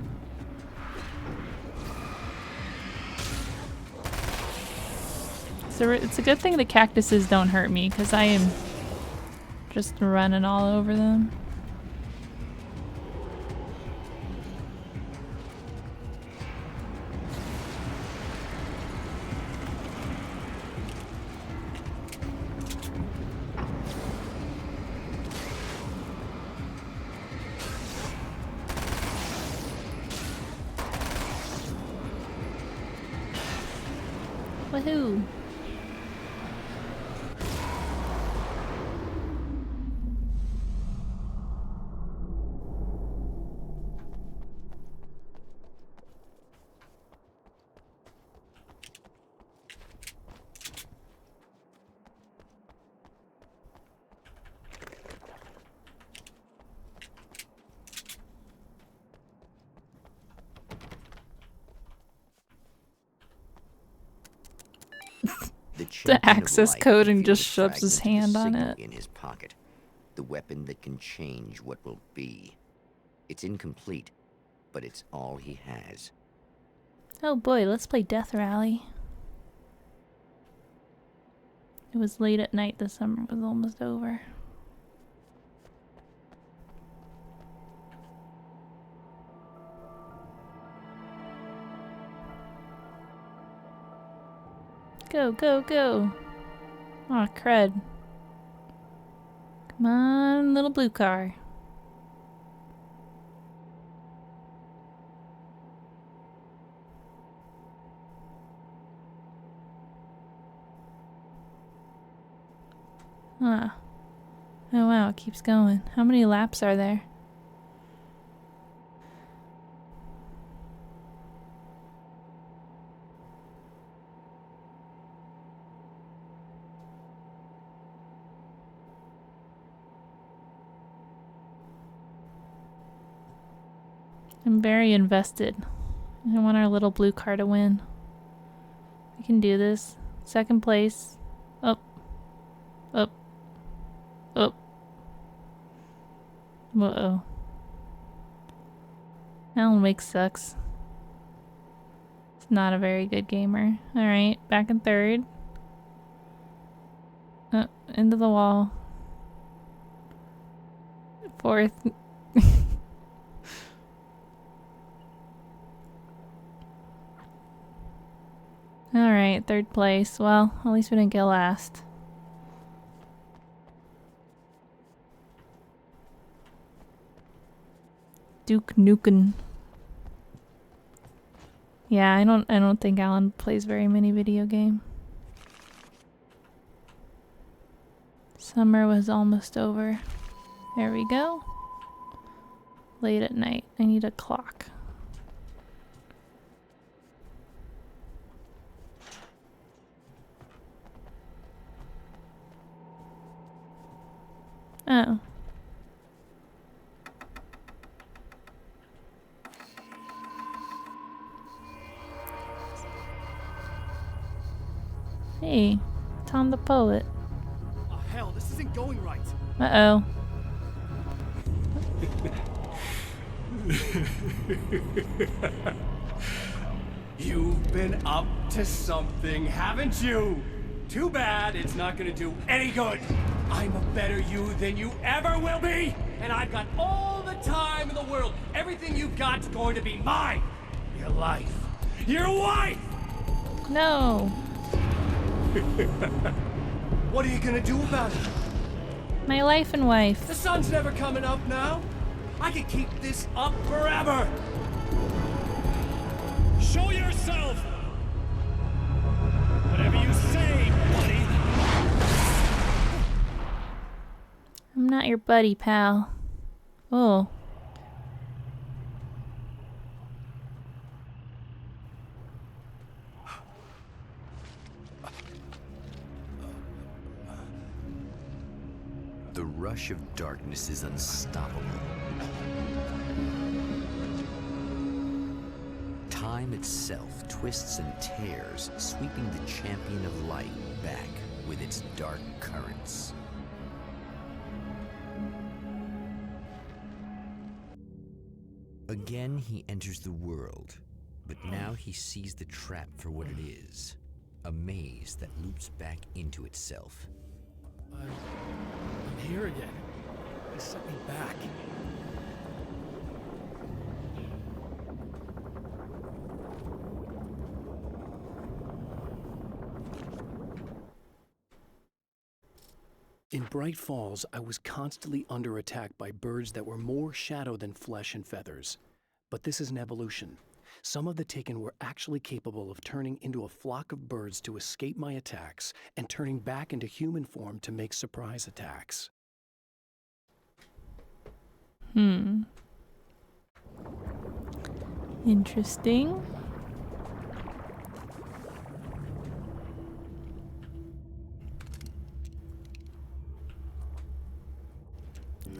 So it's a good thing the cactuses don't hurt me, because I am just running all over them. Woohoo! The access code and just shoves his hand on it.
In his pocket, the weapon that can change what will be. It's incomplete, but it's all he has.
Oh boy, let's play Death Rally. It was late at night, the summer was almost over. Go, go, go. Aw, crud. Come on, little blue car. Ah. Oh wow, it keeps going. How many laps are there? I'm very invested. I want our little blue car to win. We can do this. Second place. Up. Up. Up. Uh-oh. Alan Wake sucks. He's not a very good gamer. Alright, back in third. Into the wall. Fourth. Alright, third place. Well, at least we didn't get last. Duke Nukem. Yeah, I don't think Alan plays very many video games. Summer was almost over. There we go. Late at night. I need a clock. Oh. Hey, Tom the Poet.
Oh, hell, this isn't going right.
Uh-oh.
You've been up to something, haven't you? Too bad it's not gonna do any good. I'm a better you than you ever will be, and I've got all the time in the world. Everything you've got's going to be mine. Your life. Your wife!
No.
What are you gonna do about it?
My life and wife.
The sun's never coming up now. I can keep this up forever. Show yourself! Whatever you say, buddy.
I'm not your buddy, pal. Oh.
The rush of darkness is unstoppable. Time itself twists and tears, sweeping the champion of light back with its dark currents. Again, he enters the world, but now he sees the trap for what it is. A maze that loops back into itself.
I'm here again. He sent me back. In Bright Falls, I was constantly under attack by birds that were more shadow than flesh and feathers. But this is an evolution. Some of the Taken were actually capable of turning into a flock of birds to escape my attacks and turning back into human form to make surprise attacks.
Interesting.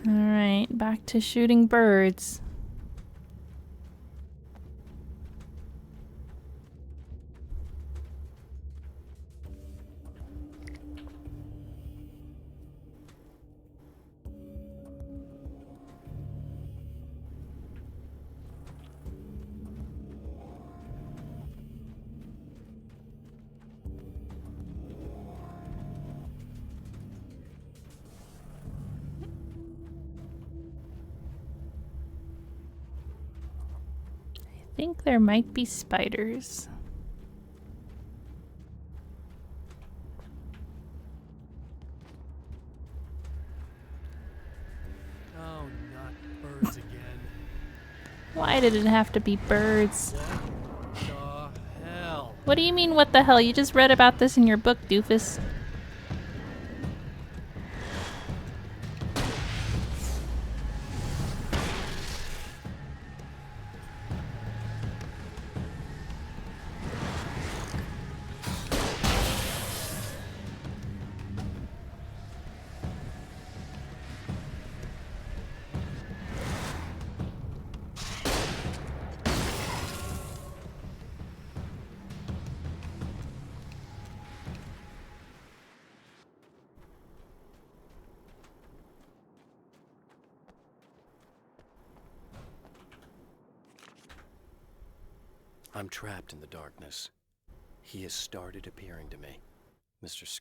Alright, back to shooting birds. I think there might be spiders.
Oh, not birds again.
Why did it have to be birds?
What the hell?
What do you mean, what the hell? You just read about this in your book, doofus.
I'm trapped in the darkness. He has started appearing to me. Mr.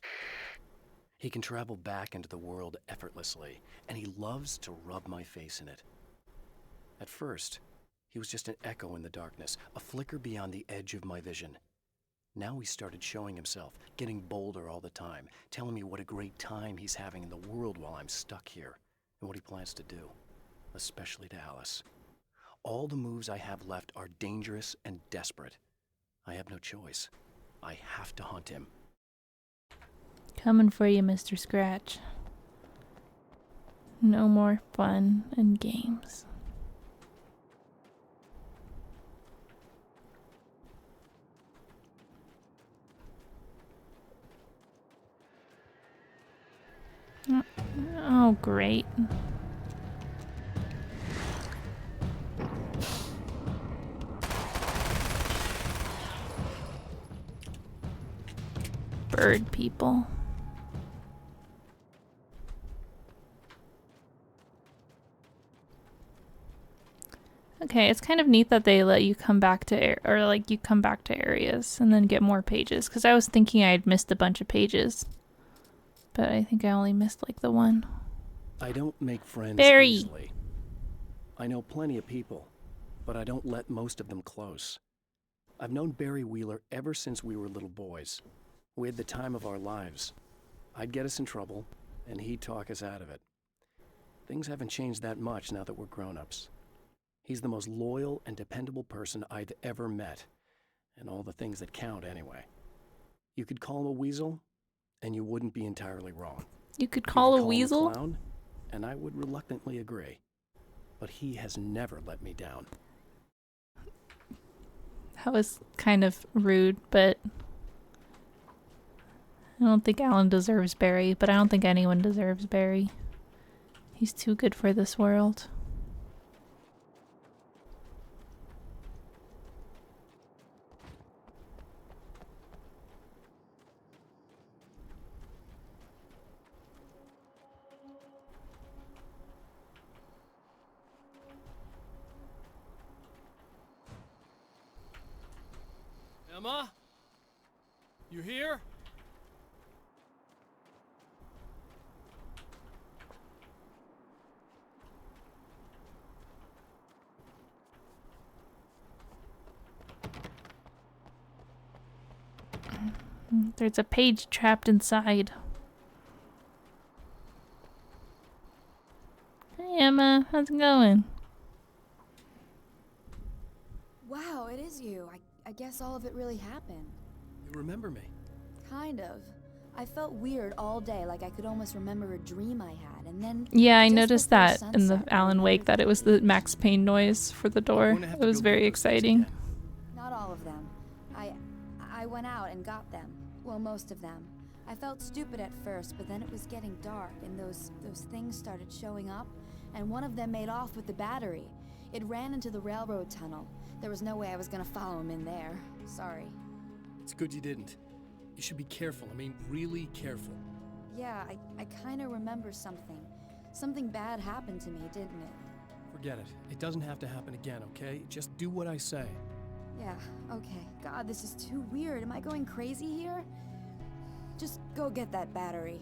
He can travel back into the world effortlessly, and he loves to rub my face in it. At first, he was just an echo in the darkness, a flicker beyond the edge of my vision. Now he started showing himself, getting bolder all the time, telling me what a great time he's having in the world while I'm stuck here, and what he plans to do, especially to Alice. All the moves I have left are dangerous and desperate. I have no choice. I have to hunt him.
Coming for you, Mr. Scratch. No more fun and games. Oh, great. Bird people. Okay, it's kind of neat that they let you come back to you come back to areas and then get more pages, because I was thinking I had missed a bunch of pages, but I think I only missed like the one.
I don't make friends
Barry.
easily. I know plenty of people, but I don't let most of them close. I've known Barry Wheeler ever since we were little boys. We had the time of our lives. I'd get us in trouble, and he'd talk us out of it. Things haven't changed that much now that we're grown-ups. He's the most loyal and dependable person I've ever met, and all the things that count anyway. You could call him a weasel, and you wouldn't be entirely wrong.
You could call a
him
weasel?
a clown, and I would reluctantly agree. But he has never let me down.
That was kind of rude, but I don't think Alan deserves Barry, but I don't think anyone deserves Barry. He's too good for this world.
Emma? You here?
There's a page trapped inside. Hey Emma, how's it going?
Wow, it is you. I guess all of it really happened.
You remember me?
Kind of. I felt weird all day, like I could almost remember a dream I had, and then...
Yeah, I
just
noticed
before
that in the
sunset,
Alan Wake, that it was the Max Payne noise for the door. It was very exciting.
Not all of them. I went out and got them. Well, most of them. I felt stupid at first, but then it was getting dark, and those things started showing up, and one of them made off with the battery. It ran into the railroad tunnel. There was no way I was gonna follow him in there. Sorry.
It's good you didn't. You should be careful. I mean, really careful.
Yeah, I kinda remember something. Something bad happened to me, didn't it?
Forget it. It doesn't have to happen again, okay? Just do what I say.
Yeah, okay. God, this is too weird. Am I going crazy here? Just go get that battery.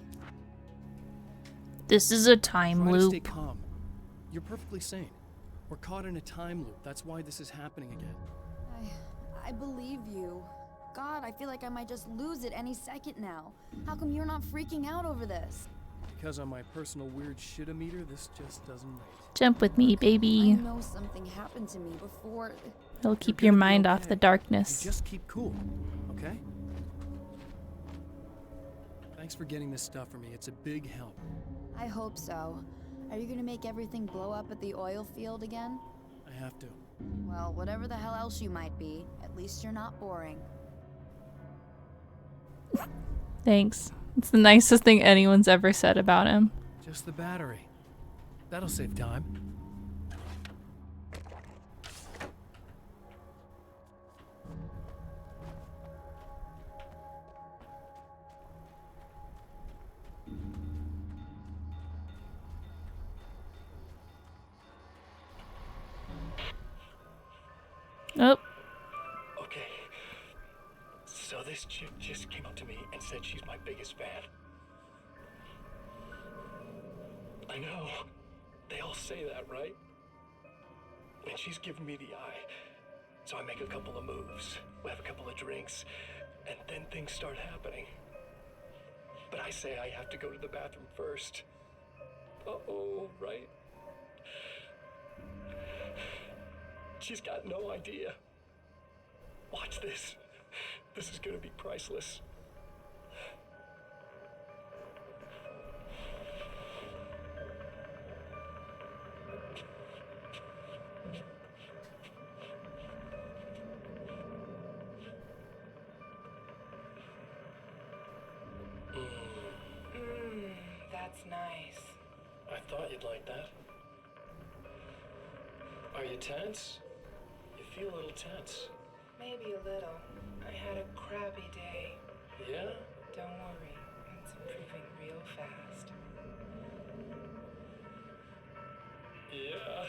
This is a time
Try
loop.
to stay calm. You're perfectly sane. We're caught in a time loop. That's why this is happening again.
I believe you. God, I feel like I might just lose it any second now. How come you're not freaking out over this?
Because on my personal weird shit-o-meter, this just doesn't rate.
Jump with me,
I
baby.
know something happened to me before...
It'll keep your mind off the darkness.
You just keep cool, okay? Thanks for getting this stuff for me. It's a big help.
I hope so. Are you gonna make everything blow up at the oil field again?
I have to.
Well, whatever the hell else you might be, at least you're not boring.
Thanks. It's the nicest thing anyone's ever said about him.
Just the battery. That'll save time.
Oh.
Okay. So this chick just came up to me and said she's my biggest fan. I know. They all say that, right? And she's giving me the eye. So I make a couple of moves. We have a couple of drinks. And then things start happening. But I say I have to go to the bathroom first. Uh-oh, right? She's got no idea. Watch this. This is gonna be priceless.
That's nice.
I thought you'd like that. Are you tense? You feel a little tense.
Maybe a little. I had a crappy day.
Yeah?
Don't worry, it's improving real fast.
Yeah.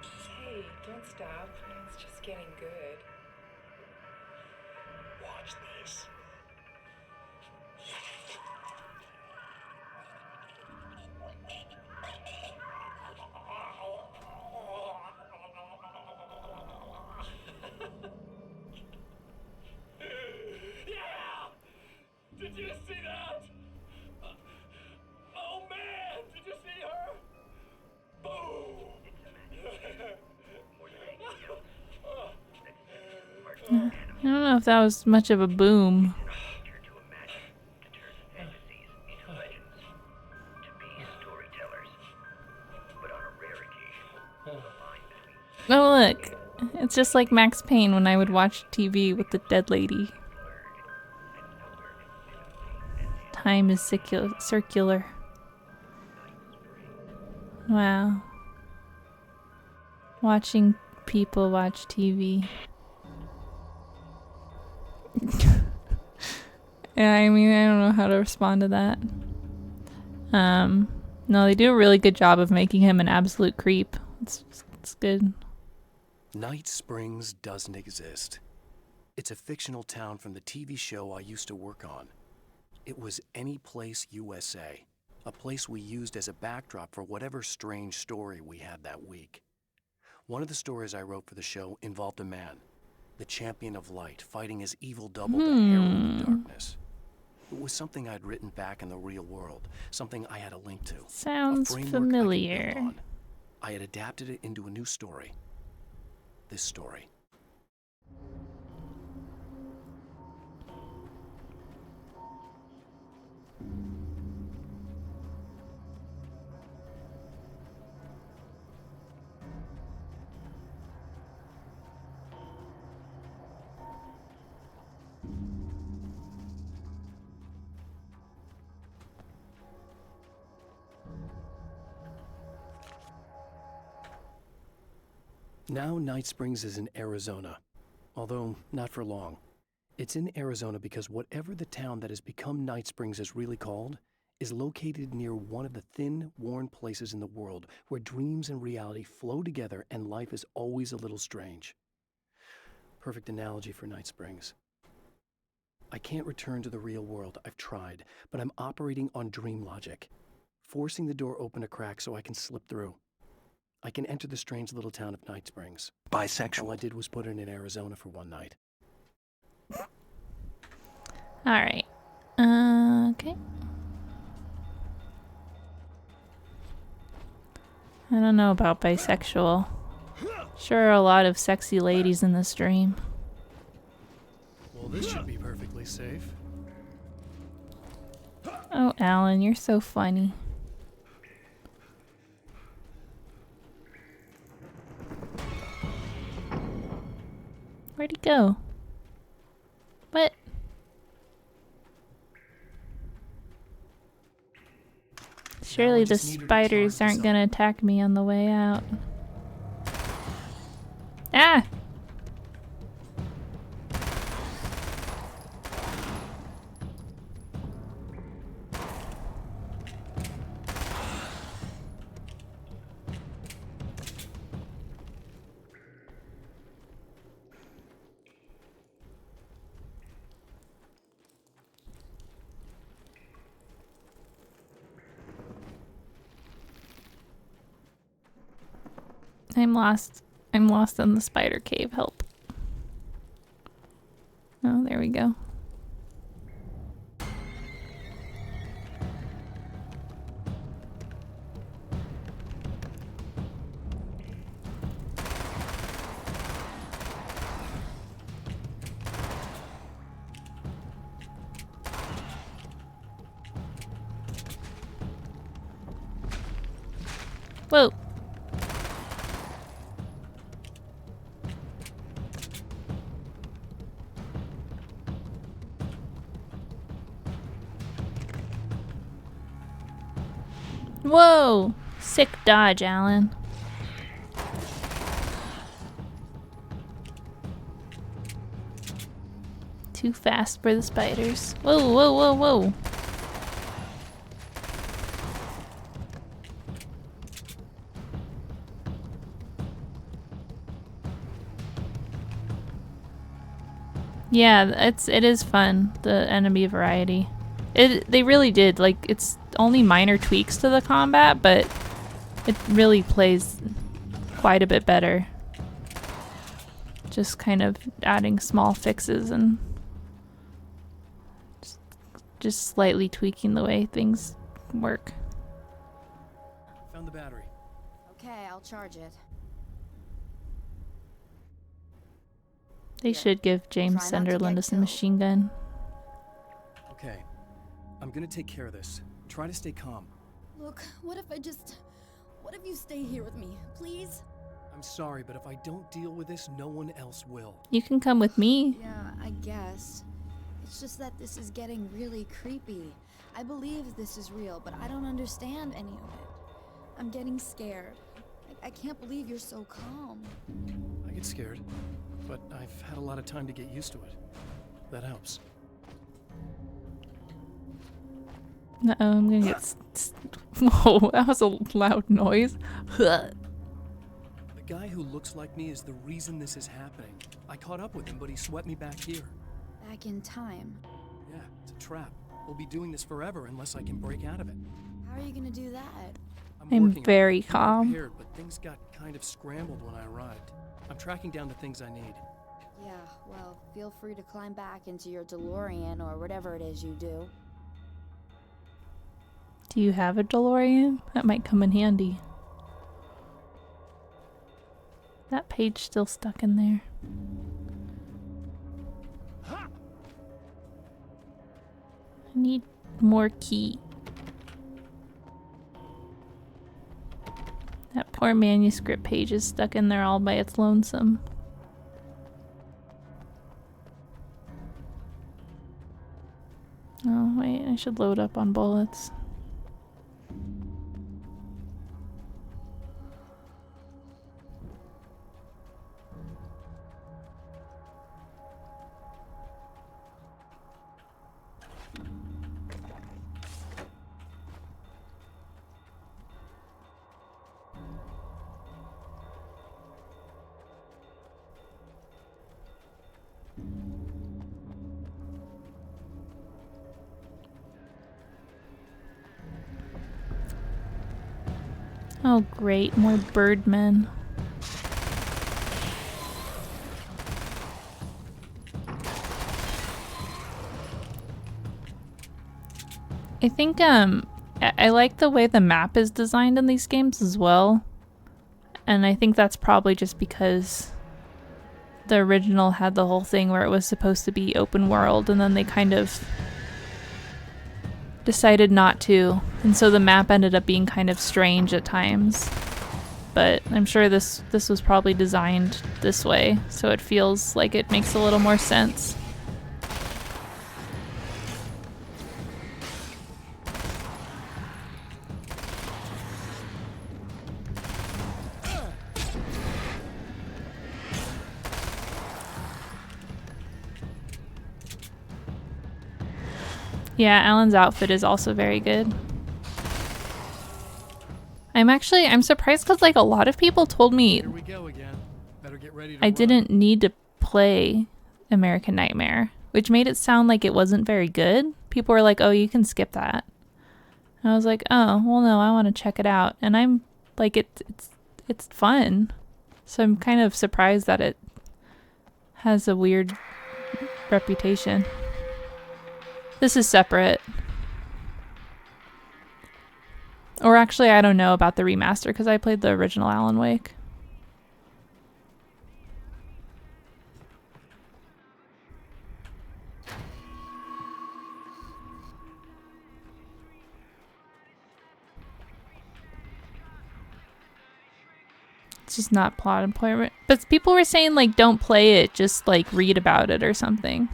Hey, don't stop. It's just getting good.
Watch this. Yeah! Did you see that? Oh man! Did you see her? Boom!
I don't know if that was much of a boom. look. It's just like Max Payne when I would watch TV with the dead lady. Time is circular. Wow. Watching people watch TV. Yeah, I mean, I don't know how to respond to that. No, they do a really good job of making him an absolute creep. It's good.
Night Springs doesn't exist. It's a fictional town from the TV show I used to work on. It was Any Place USA, a place we used as a backdrop for whatever strange story we had that week. One of the stories I wrote for the show involved a man, the champion of light, fighting his evil double, the herald of darkness. It was something I'd written back in the real world, something I had a link to.
Sounds familiar.
I had adapted it into a new story. This story. Now Night Springs is in Arizona, although not for long. It's in Arizona because whatever the town that has become Night Springs is really called is located near one of the thin, worn places in the world where dreams and reality flow together and life is always a little strange. Perfect analogy for Night Springs. I can't return to the real world. I've tried, but I'm operating on dream logic, forcing the door open a crack so I can slip through. I can enter the strange little town of Night Springs. Bisexual. All I did was put it in Arizona for one night.
Alright. Okay. I don't know about bisexual. Sure are a lot of sexy ladies in this dream.
Well, this should be perfectly safe.
Oh, Alan, you're so funny. Where'd he go? What? Surely the spiders aren't gonna attack me on the way out. Ah! I'm lost. I'm lost in the spider cave. Help. Oh, there we go. Whoa. Whoa! Sick dodge, Alan. Too fast for the spiders. Whoa, whoa, whoa, whoa. Yeah, it is fun, the enemy variety. They really did, like, it's only minor tweaks to the combat, but it really plays quite a bit better. Just kind of adding small fixes and just slightly tweaking the way things work.
Found the battery.
Okay, I'll charge it.
They should give James Sunderland a machine gun.
Okay, I'm gonna take care of this. Try to stay calm.
Look, what if you stay here with me, please?
I I'm sorry, but if I don't deal with this, no one else will.
You can come with me.
Yeah, I guess. It's just that this is getting really creepy. I believe this is real, but I don't understand any of it. I'm getting scared. I can't believe you're so calm.
I get scared, but I've had a lot of time to get used to it. That helps.
Uh-oh, I'm gonna get whoa, that was a loud noise.
The guy who looks like me is the reason this is happening. I caught up with him, but he swept me back here.
Back in time.
Yeah, it's a trap. We'll be doing this forever unless I can break out of it.
How are you gonna do that?
I'm very calm.
Prepared, but things got kind of scrambled when I arrived. I'm tracking down the things I need.
Yeah, well, feel free to climb back into your DeLorean or whatever it is you do.
Do you have a DeLorean? That might come in handy. That page still stuck in there. I need more key. That poor manuscript page is stuck in there all by its lonesome. Oh wait, I should load up on bullets. Oh great, more birdmen. I think I like the way the map is designed in these games as well. And I think that's probably just because the original had the whole thing where it was supposed to be open world and then they kind of decided not to, and so the map ended up being kind of strange at times. But I'm sure this was probably designed this way, so it feels like it makes a little more sense. Yeah, Alan's outfit is also very good. I'm surprised because like a lot of people told me
Here we go again. Better get ready to
I
run.
didn't need to play American Nightmare, which made it sound like it wasn't very good. People were like, "Oh, you can skip that." And I was like, "Oh, well no, I want to check it out." And I'm like it's fun. So I'm kind of surprised that it has a weird reputation. This is separate. Or actually, I don't know about the remaster because I played the original Alan Wake. It's just not plot employment. But people were saying, like, don't play it, just, like, read about it or something.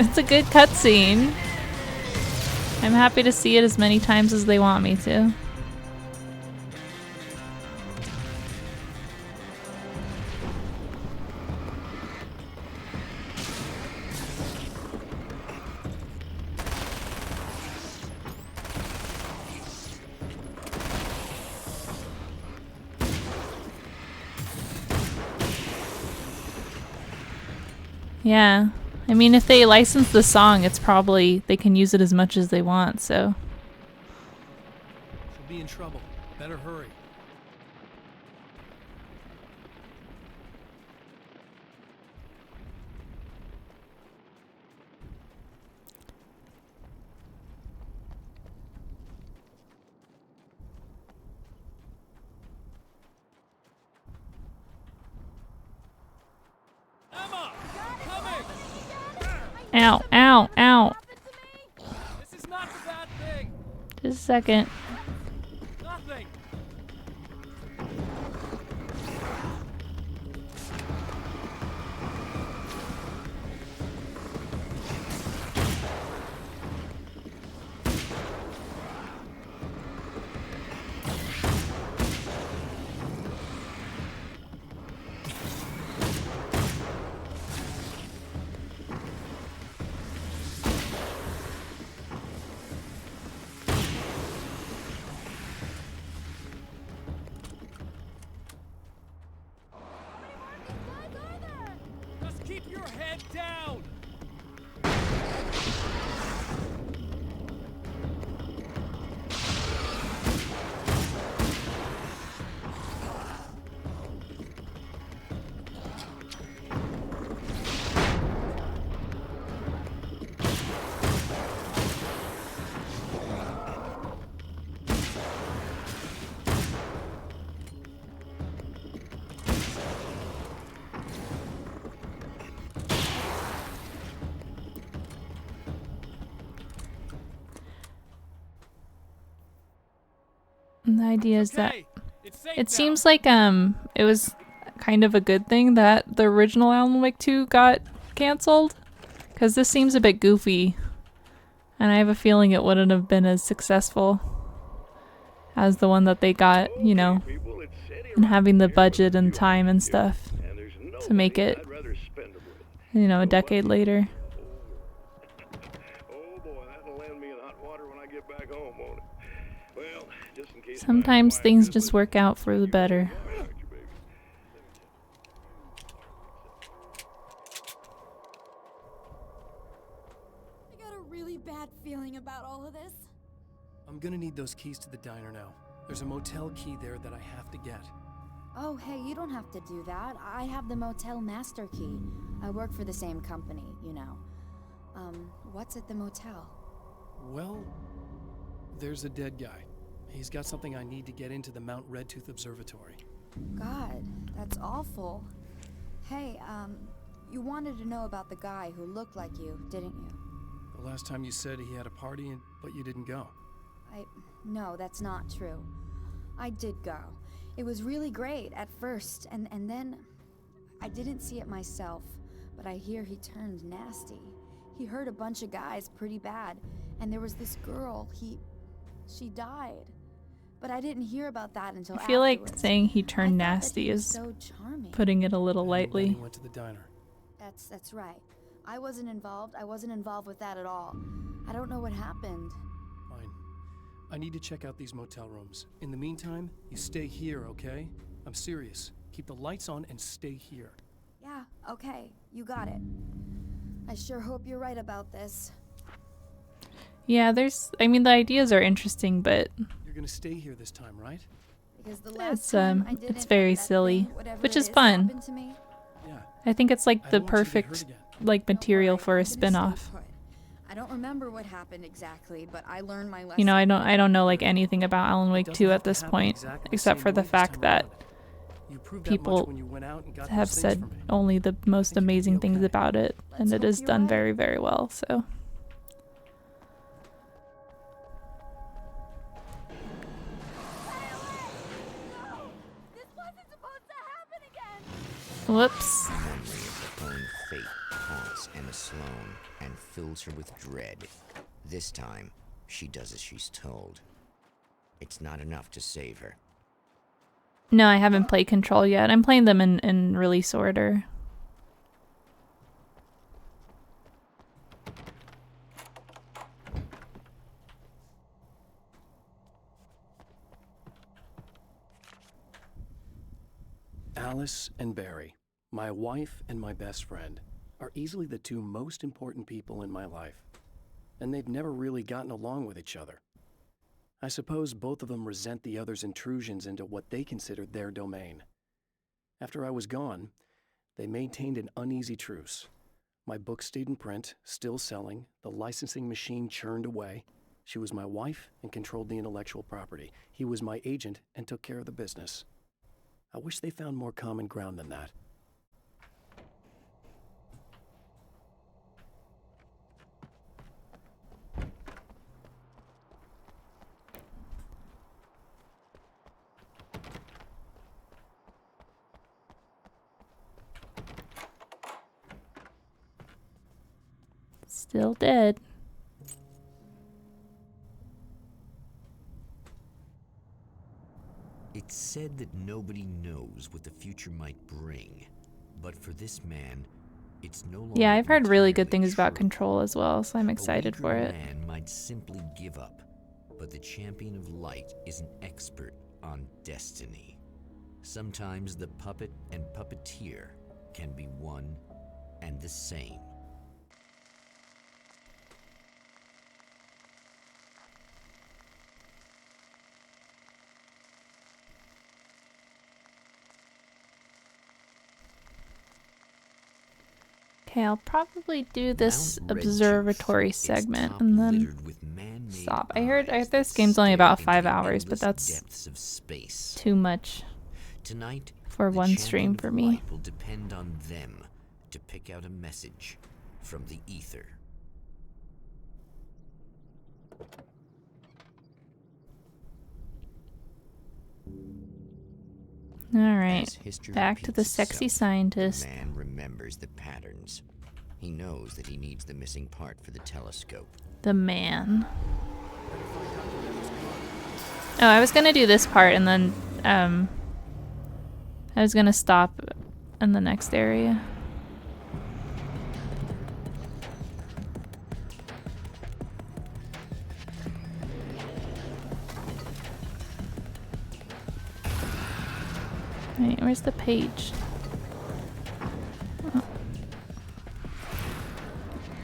It's a good cutscene. I'm happy to see it as many times as they want me to. Yeah. I mean, if they license the song, it's probably they can use it as much as they want, so.
She'll be in trouble. Better hurry.
Ow, ow, ow.
This is not the bad thing.
Just a second.
Nothing. Just keep your head down.
And the idea is that
Okay, it's safe
it
now.
seems like it was kind of a good thing that the original Alan Wake 2 got canceled, because this seems a bit goofy, and I have a feeling it wouldn't have been as successful as the one that they got, you know, and having the budget and time and stuff to make it, you know, a decade later.
Oh boy, that'll land me in hot water when I get back home, won't it? Well, just in case.
Sometimes things just work out for the better.
I got a really bad feeling about all of this.
I'm gonna need those keys to the diner now. There's a motel key there that I have to get.
Oh, hey, you don't have to do that. I have the motel master key. I work for the same company, you know. What's at the motel?
Well, there's a dead guy. He's got something I need to get into the Mount Redtooth Observatory.
God, that's awful. Hey, you wanted to know about the guy who looked like you, didn't you?
The last time you said he had a party, but you didn't go.
No, that's not true. I did go. It was really great at first, and then I didn't see it myself, but I hear he turned nasty. He hurt a bunch of guys pretty bad, and there was this girl, she died. But I didn't hear about that until
I feel like
afterwards.
saying he turned
I thought that
nasty
he was
is
so charming.
putting it a little lightly.
He went to the diner.
That's right. I wasn't involved with that at all. I don't know what happened.
Fine. I need to check out these motel rooms. In the meantime, you stay here, okay? I'm serious. Keep the lights on and stay here.
Yeah, okay. You got it. I sure hope you're right about this.
Yeah, I mean, the ideas are interesting, but
You're gonna stay here this time, right?
Because the last time I didn't,
it's very
that
silly,
thing, whatever
which
it
is fun.
happened to me.
Yeah.
I think it's like
I
the
don't want you to get hurt
perfect
again.
like material for a
I'm gonna stay
spin-off.
put. I don't remember what happened exactly, but I learned my lesson.
You know, I don't know like anything about Alan Wake 2 at this point,
exactly the
except
same
for the
way this
fact
time
that
around. You proved that much
people
when you went out and got
have
those things
said
for me.
only the most amazing things
okay.
about it, and it
hope
is
you're
done
right.
very, very well, so.
This wasn't supposed to happen again.
Whoops.
The memory of her own fate haunts Emma Sloan and fills her with dread. This time, she does as she's told. It's not enough to save her.
No, I haven't played Control yet. I'm playing them in release order.
Alice and Barry, my wife and my best friend. are easily the two most important people in my life, and they've never really gotten along with each other. I suppose both of them resent the other's intrusions into what they considered their domain. After I was gone, they maintained an uneasy truce. My book stayed in print, still selling, the licensing machine churned away. She was my wife and controlled the intellectual property. He was my agent and took care of the business. I wish they found more common ground than that.
Still dead.
It's said that nobody knows what the future might bring, but for this man, it's no longer.
Yeah, I've heard really good
entirely
things about
true.
Control as well, so I'm
A
excited
weaker
for it.
man might simply give up, but the champion of light is an expert on destiny. Sometimes the puppet and puppeteer can be one and the same.
Okay, I'll probably do this
Mount Red
observatory
Tooth, its
segment
top
and then
littered with man-made
stop. I heard
eyes
this
that
game's only
stare
about
into
5
the
hours, but
endless
that's
depths of space.
too much
Tonight,
for
the
one
champion
stream
of
for me.
light will depend on them to pick out a message from the ether.
Alright,
As history
back to the
repeats
sexy
itself,
scientist.
The man remembers the patterns. He knows that he needs the missing part for the telescope.
The man. Oh, I was gonna do this part and then, I was gonna stop in the next area. Wait, where's the page? Oh.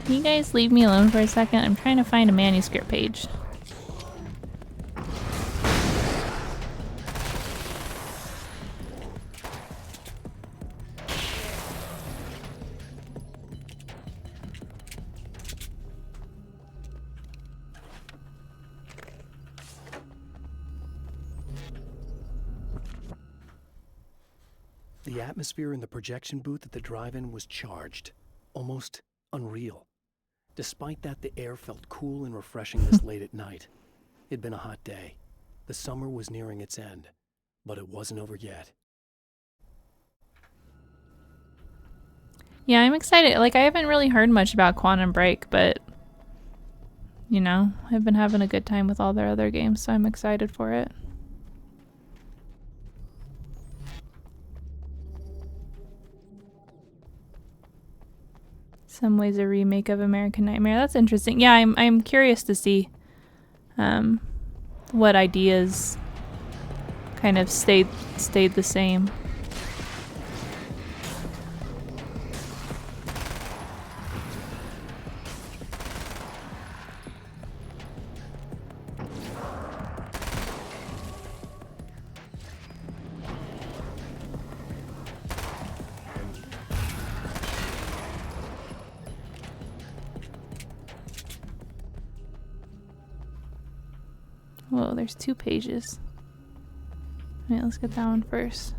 Can you guys leave me alone for a second? I'm trying to find a manuscript page.
The atmosphere in the projection booth at the drive-in was charged, almost unreal. Despite that, the air felt cool and refreshing this late at night. It'd been a hot day. The summer was nearing its end, but it wasn't over yet.
Yeah, I'm excited. Like, I haven't really heard much about Quantum Break, but, you know, I've been having a good time with all their other games, so I'm excited for it. Some ways a remake of American Nightmare. That's interesting. Yeah, I'm curious to see what ideas kind of stayed the same. Whoa, there's 2 pages. Alright, let's get that one first.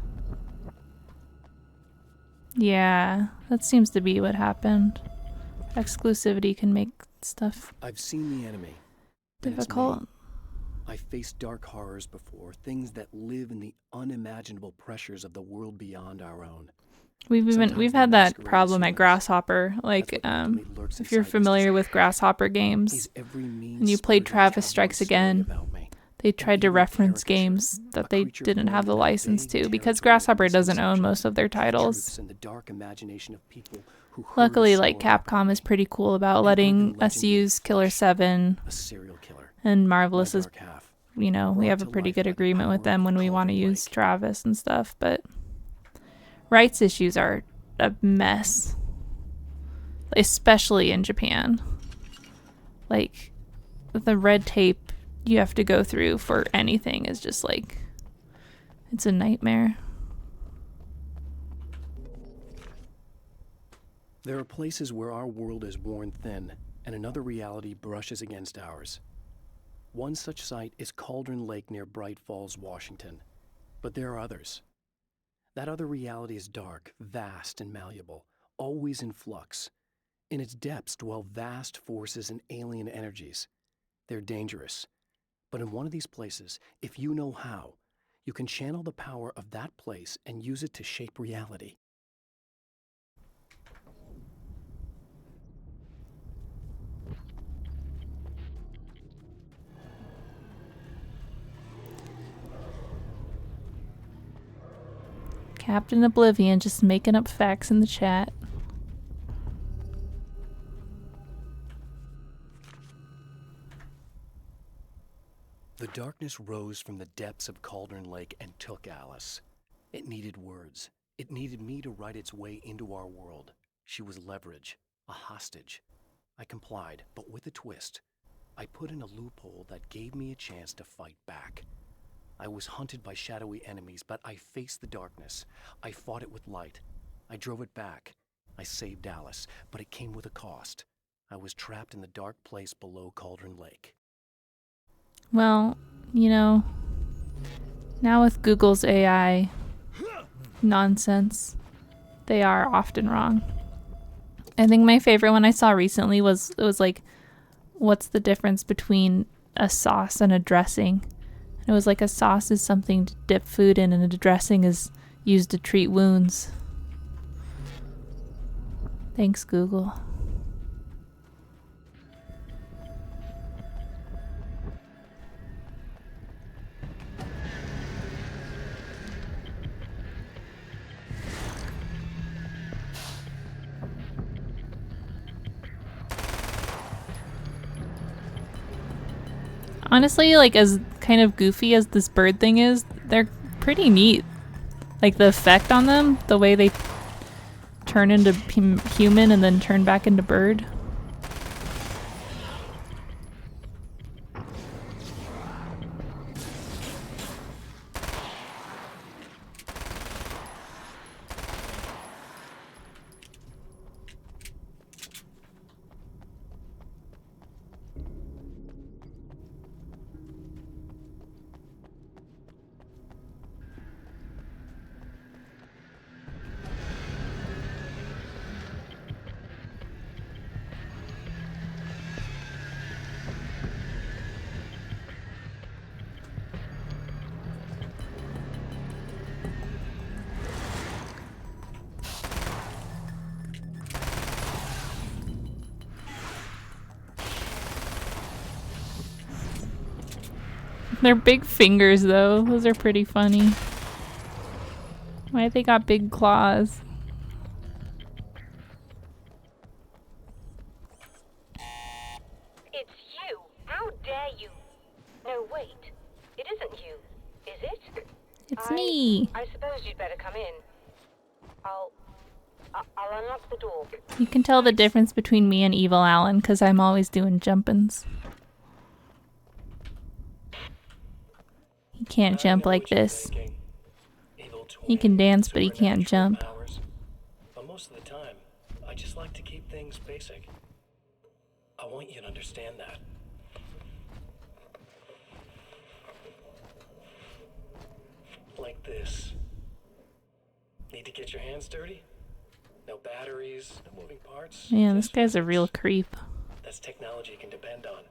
Yeah, that seems to be what happened. Exclusivity can make stuff
I've seen the enemy. and it's
difficult.
me. I've faced dark horrors before, things that live in the unimaginable pressures of the world beyond our own.
We've
Sometimes
had
they
that
masquerade as
problem at
humans.
Grasshopper. Like,
That's what ultimately lurks
if you're
inside this
familiar with
desire.
Grasshopper games,
He's every mean
and you played
spirited
Travis
cowboy
Strikes
story
Again,
about me.
they tried to
evil
reference
caricature,
games that
a
they
creature
didn't have the
born in a
license
big
to, because
territory of
Grasshopper doesn't own
misconception,
most of their titles.
truths and the dark imagination of people who herd
Luckily,
us
like,
all about
Capcom is pretty cool about
An
letting
urban
us
legend
use
in
Killer
flesh,
7
a serial killer.
and Marvelous
My
is,
dark half,
you know, we
brought
have a
to
pretty
life
good
by the
agreement with
power
them
of
when we
Cult
want to
and
use
Blake.
Travis and stuff, but rights issues are a mess. especially in Japan. Like, the red tape you have to go through for anything is just like, it's a nightmare.
There are places where our world is worn thin and another reality brushes against ours. One such site is Cauldron Lake near Bright Falls, Washington. But there are others. That other reality is dark, vast, and malleable, always in flux. In its depths dwell vast forces and alien energies. They're dangerous. But in one of these places, if you know how, you can channel the power of that place and use it to shape reality.
Captain Oblivion just making up facts in the chat.
The darkness rose from the depths of Cauldron Lake and took Alice. It needed words. It needed me to write its way into our world. She was leverage, a hostage. I complied, but with a twist. I put in a loophole that gave me a chance to fight back. I was hunted by shadowy enemies, but I faced the darkness. I fought it with light. I drove it back. I saved Alice, but it came with a cost. I was trapped in the dark place below Cauldron Lake.
Well, you know, now with Google's AI nonsense, they are often wrong. I think my favorite one I saw recently was, it was like, what's the difference between a sauce and a dressing? It was like a sauce is something to dip food in and a dressing is used to treat wounds. Thanks, Google. Honestly, like, as kind of goofy as this bird thing is, they're pretty neat. Like, the effect on them, the way they turn into human and then turn back into bird. Their big fingers, though, those are pretty funny. Why they got big claws?
It's you. How dare you? No, wait. It isn't you, is it?
It's me.
I suppose you'd better come in. I'll unlock the door.
You can tell the difference between me and Evil Alan because I'm always doing jumpins'. He can't jump like this. He can dance, but he can't jump.
But most of the time, I just like to keep things basic. I want you to understand that. Like this. Need to get your hands dirty? No batteries, no moving parts.
Man, this guy's a real creep.
That's technology you can depend on.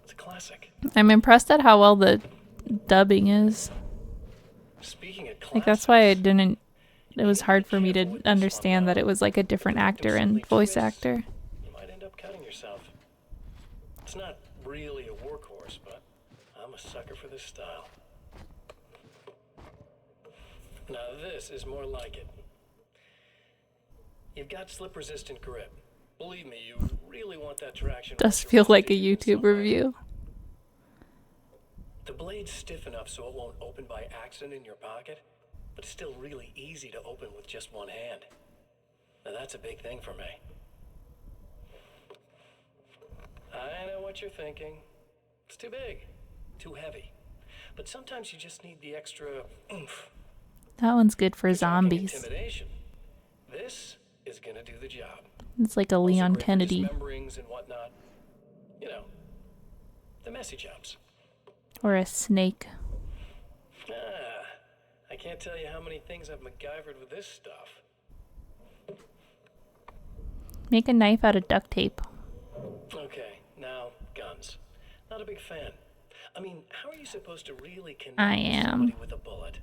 It's a classic.
I'm impressed at how well the dubbing is. Like, that's why I didn't... It was hard for me to understand that it was like a different actor and voice actor.
You might end up cutting yourself. It's not really a workhorse, but I'm a sucker for this style. Now this is more like it. You've got slip-resistant grip. Believe me, you really want that traction.
Does feel like a YouTube review.
The blade's stiff enough so it won't open by accident in your pocket, but it's still really easy to open with just one hand. Now that's a big thing for me. I know what you're thinking. It's too big, too heavy. But sometimes you just need the extra oomph.
That one's good for
You're talking
zombies.
intimidation. This is gonna do the job.
It's like a
Also
Leon
great for
Kennedy.
dismemberings and whatnot. You know, the messy jobs.
Or a snake.
I can't tell you how many things I've MacGyvered with this stuff.
Make a knife out of duct tape.
Okay, now guns. Not a big fan. I mean, how are you supposed to really connect
I
with
am.
somebody with a bullet?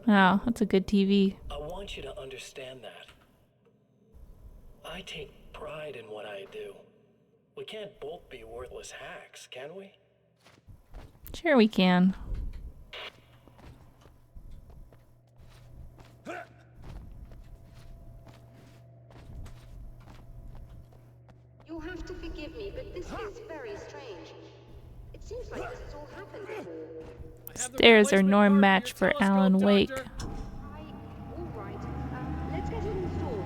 Wow, that's a good TV.
I want you to understand that. I take pride in what I do. We can't both be worthless hacks, can we?
Sure we can.
You'll have to forgive me, but this is very strange. It seems like this has all happened before.
Stairs are no match for Alan Wake.
All right. Let's get it installed.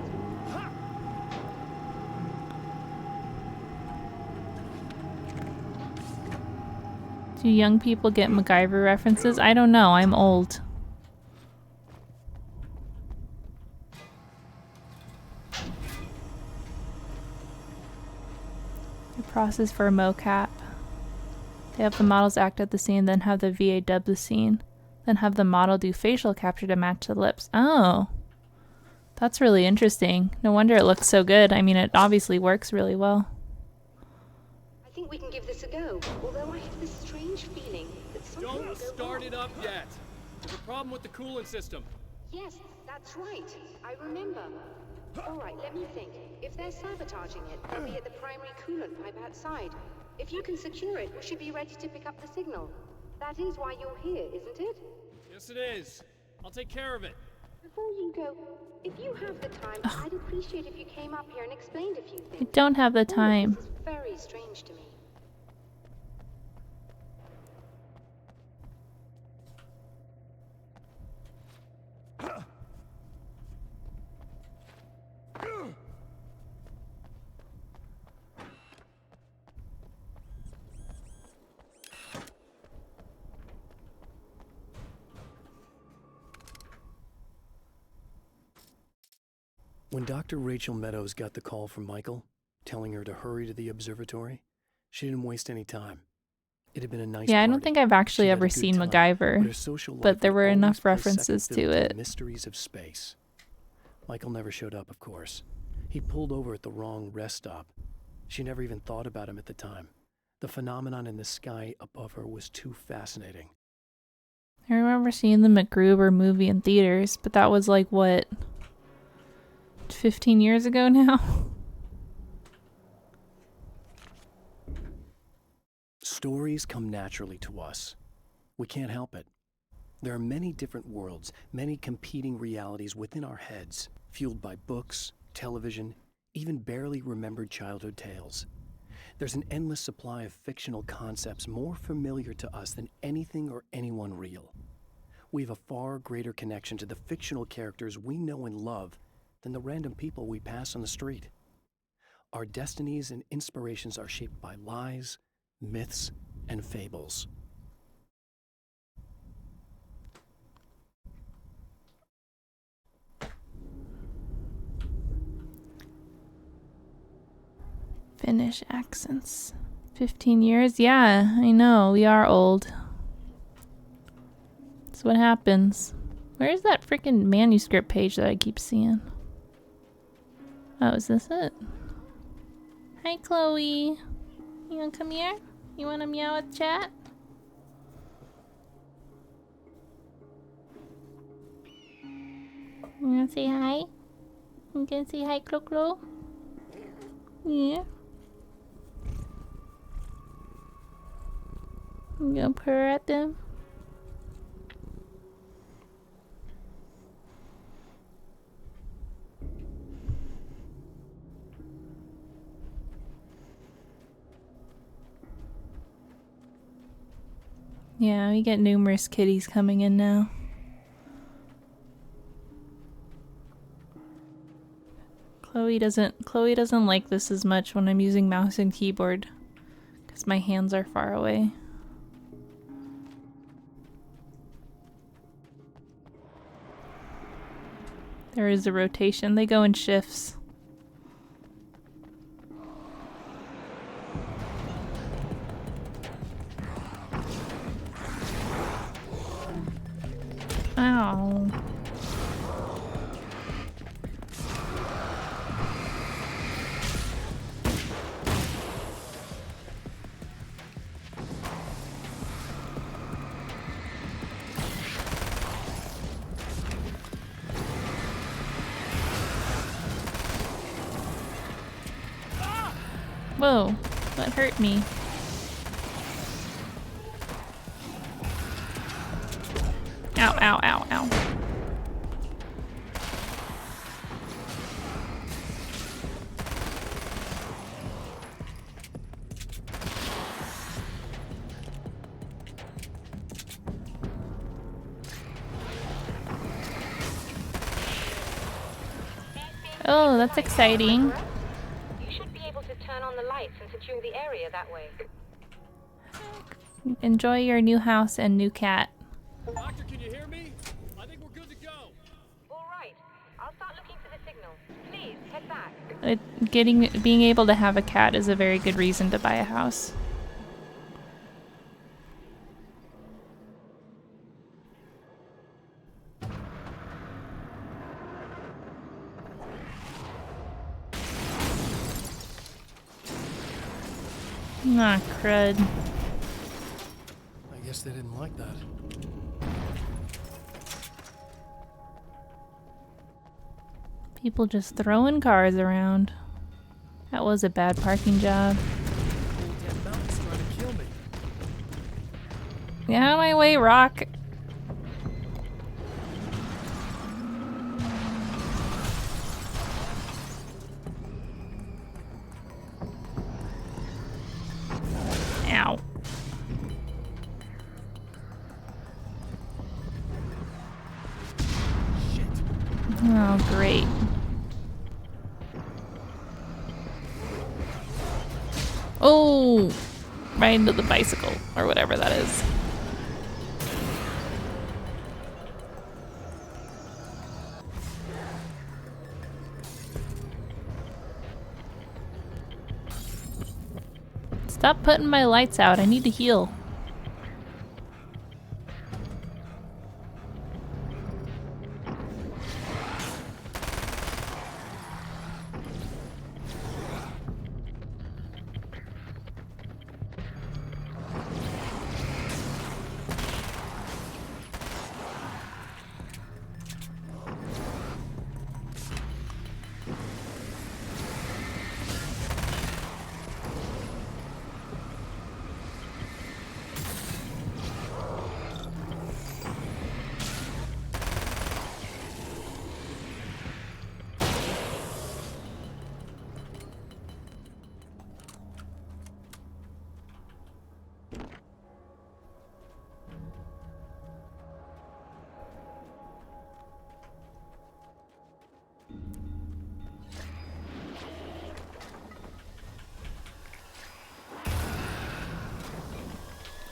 Do young people get MacGyver references? I don't know. I'm old. The process for a mocap. They have the models act out the scene, then have the VA dub the scene, then have the model do facial capture to match the lips. Oh, that's really interesting. No wonder it looks so good. I mean, it obviously works really well.
I think we can give this a go, although I have this strange feeling that something will
Don't
go
start
wrong.
it up yet. There's a problem with the coolant system.
Yes, that's right. I remember. All right, let me think. If they're sabotaging it, they'll be at the primary coolant pipe outside. If you can secure it, we should be ready to pick up the signal. That is why you're here, isn't it?
Yes, it is. I'll take care of it.
Before you go, if you have the time, I'd appreciate if you came up here and explained a few
I
things.
don't have the
All of
time.
this is very strange to me.
When Dr. Rachel Meadows got the call from Michael, telling her to hurry to the observatory, she didn't waste any time. It had been a nice
Yeah, I don't
party.
think I've actually
She had a
ever
good
seen
time,
MacGyver,
her social life
but there
would
were
always
enough
play second
references
fiddle
to
the
it.
mysteries of space. Michael never showed up, of course. He pulled over at the wrong rest stop. She never even thought about him at the time. The phenomenon in the sky above her was too fascinating.
I remember seeing the MacGruber movie in theaters, but that was like, what, 15 years ago now?
Stories come naturally to us. We can't help it. There are many different worlds, many competing realities within our heads, fueled by books, television, even barely remembered childhood tales. There's an endless supply of fictional concepts more familiar to us than anything or anyone real. We have a far greater connection to the fictional characters we know and love than the random people we pass on the street. Our destinies and inspirations are shaped by lies, myths, and fables.
Finnish accents. 15 years? Yeah, I know. We are old. That's what happens. Where's that freaking manuscript page that I keep seeing? Oh, is this it? Hi, Chloe. You wanna come here? You wanna meow with chat? You wanna say hi? You can say hi, Clo-Clo? Yeah. You gonna purr at them? Yeah, we get numerous kitties coming in now. Chloe doesn't like this as much when I'm using mouse and keyboard because my hands are far away. There is a rotation. They go in shifts. Ow. Whoa, that hurt me. Ow, ow, ow, ow. Oh, that's exciting.
Turn on the lights and secure the area that way.
Enjoy your new house and new cat.
Doctor, can you hear me? I think we're good to go.
All right. I'll start looking for the signal. Please, head back.
Being able to have a cat is a very good reason to buy a house. Ah, crud.
I guess they didn't like that.
People just throwing cars around. That was a bad parking job.
Damn mountain's trying to kill me.
Get out of my way, Rock. Ow.
Shit.
Oh, great. Oh! Right into the bicycle, or whatever that is. Stop putting my lights out. I need to heal.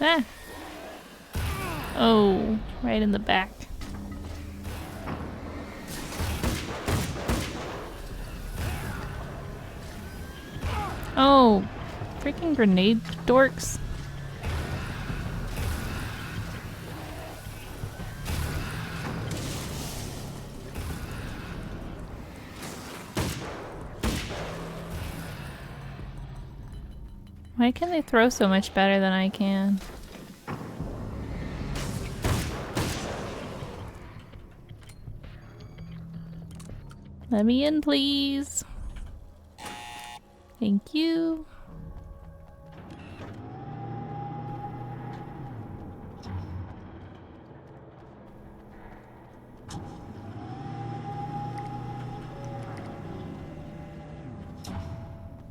Ah. Oh, right in the back. Oh, freaking grenade dorks. Why can they throw so much better than I can? Let me in, please. Thank you.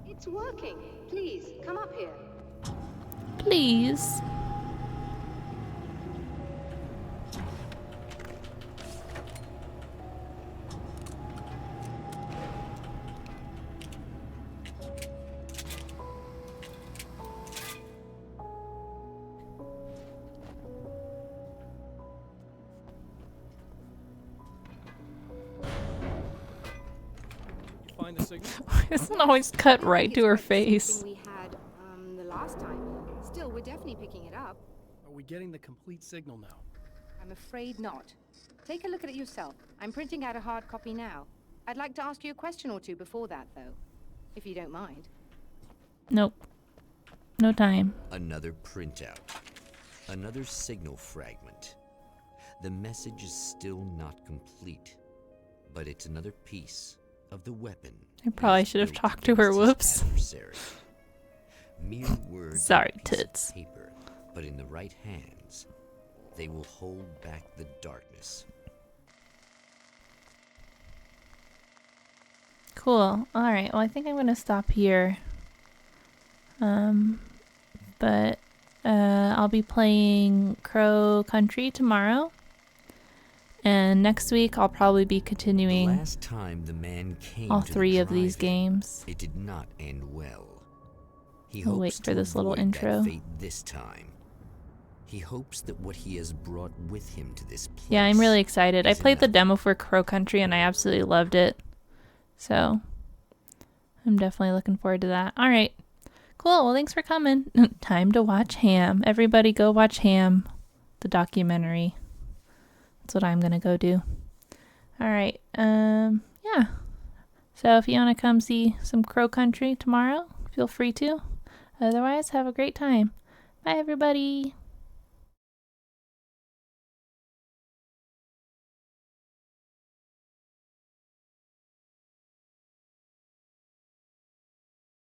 It's working. Please, come up here.
Please.
find the signal?
It's not always cut right to her face.
We had the last time. Still, we're definitely picking it up.
Are we getting the complete signal now?
I'm afraid not. Take a look at it yourself. I'm printing out a hard copy now. I'd like to ask you a question or two before that, though, if you don't mind.
Nope. No time.
Another printout. Another signal fragment. The message is still not complete, but it's another piece of the weapon.
I probably should have talked to her. Whoops.
Mere words.
Sorry,
on a piece of
tits.
paper, but in the right hands, they will hold back the darkness.
Cool. Alright, well I think I'm gonna stop here. But I'll be playing Crow Country tomorrow. And next week I'll probably be continuing
The last time the man came
all
to the
3 of these
drive-in,
games.
It did not end well. He
I'll
hopes
wait for
to
this little
avoid
intro.
that fate this time. He hopes that what he has brought with him to this place.
Yeah, I'm really excited. I
is
played the
enough.
demo for Crow Country and I absolutely loved it. So I'm definitely looking forward to that. Alright. Cool. Well, thanks for coming. Time to watch Ham. Everybody go watch Ham, the documentary. That's what I'm going to go do. Alright. Yeah. So if you want to come see some Crow Country tomorrow, feel free to. Otherwise, have a great time. Bye, everybody.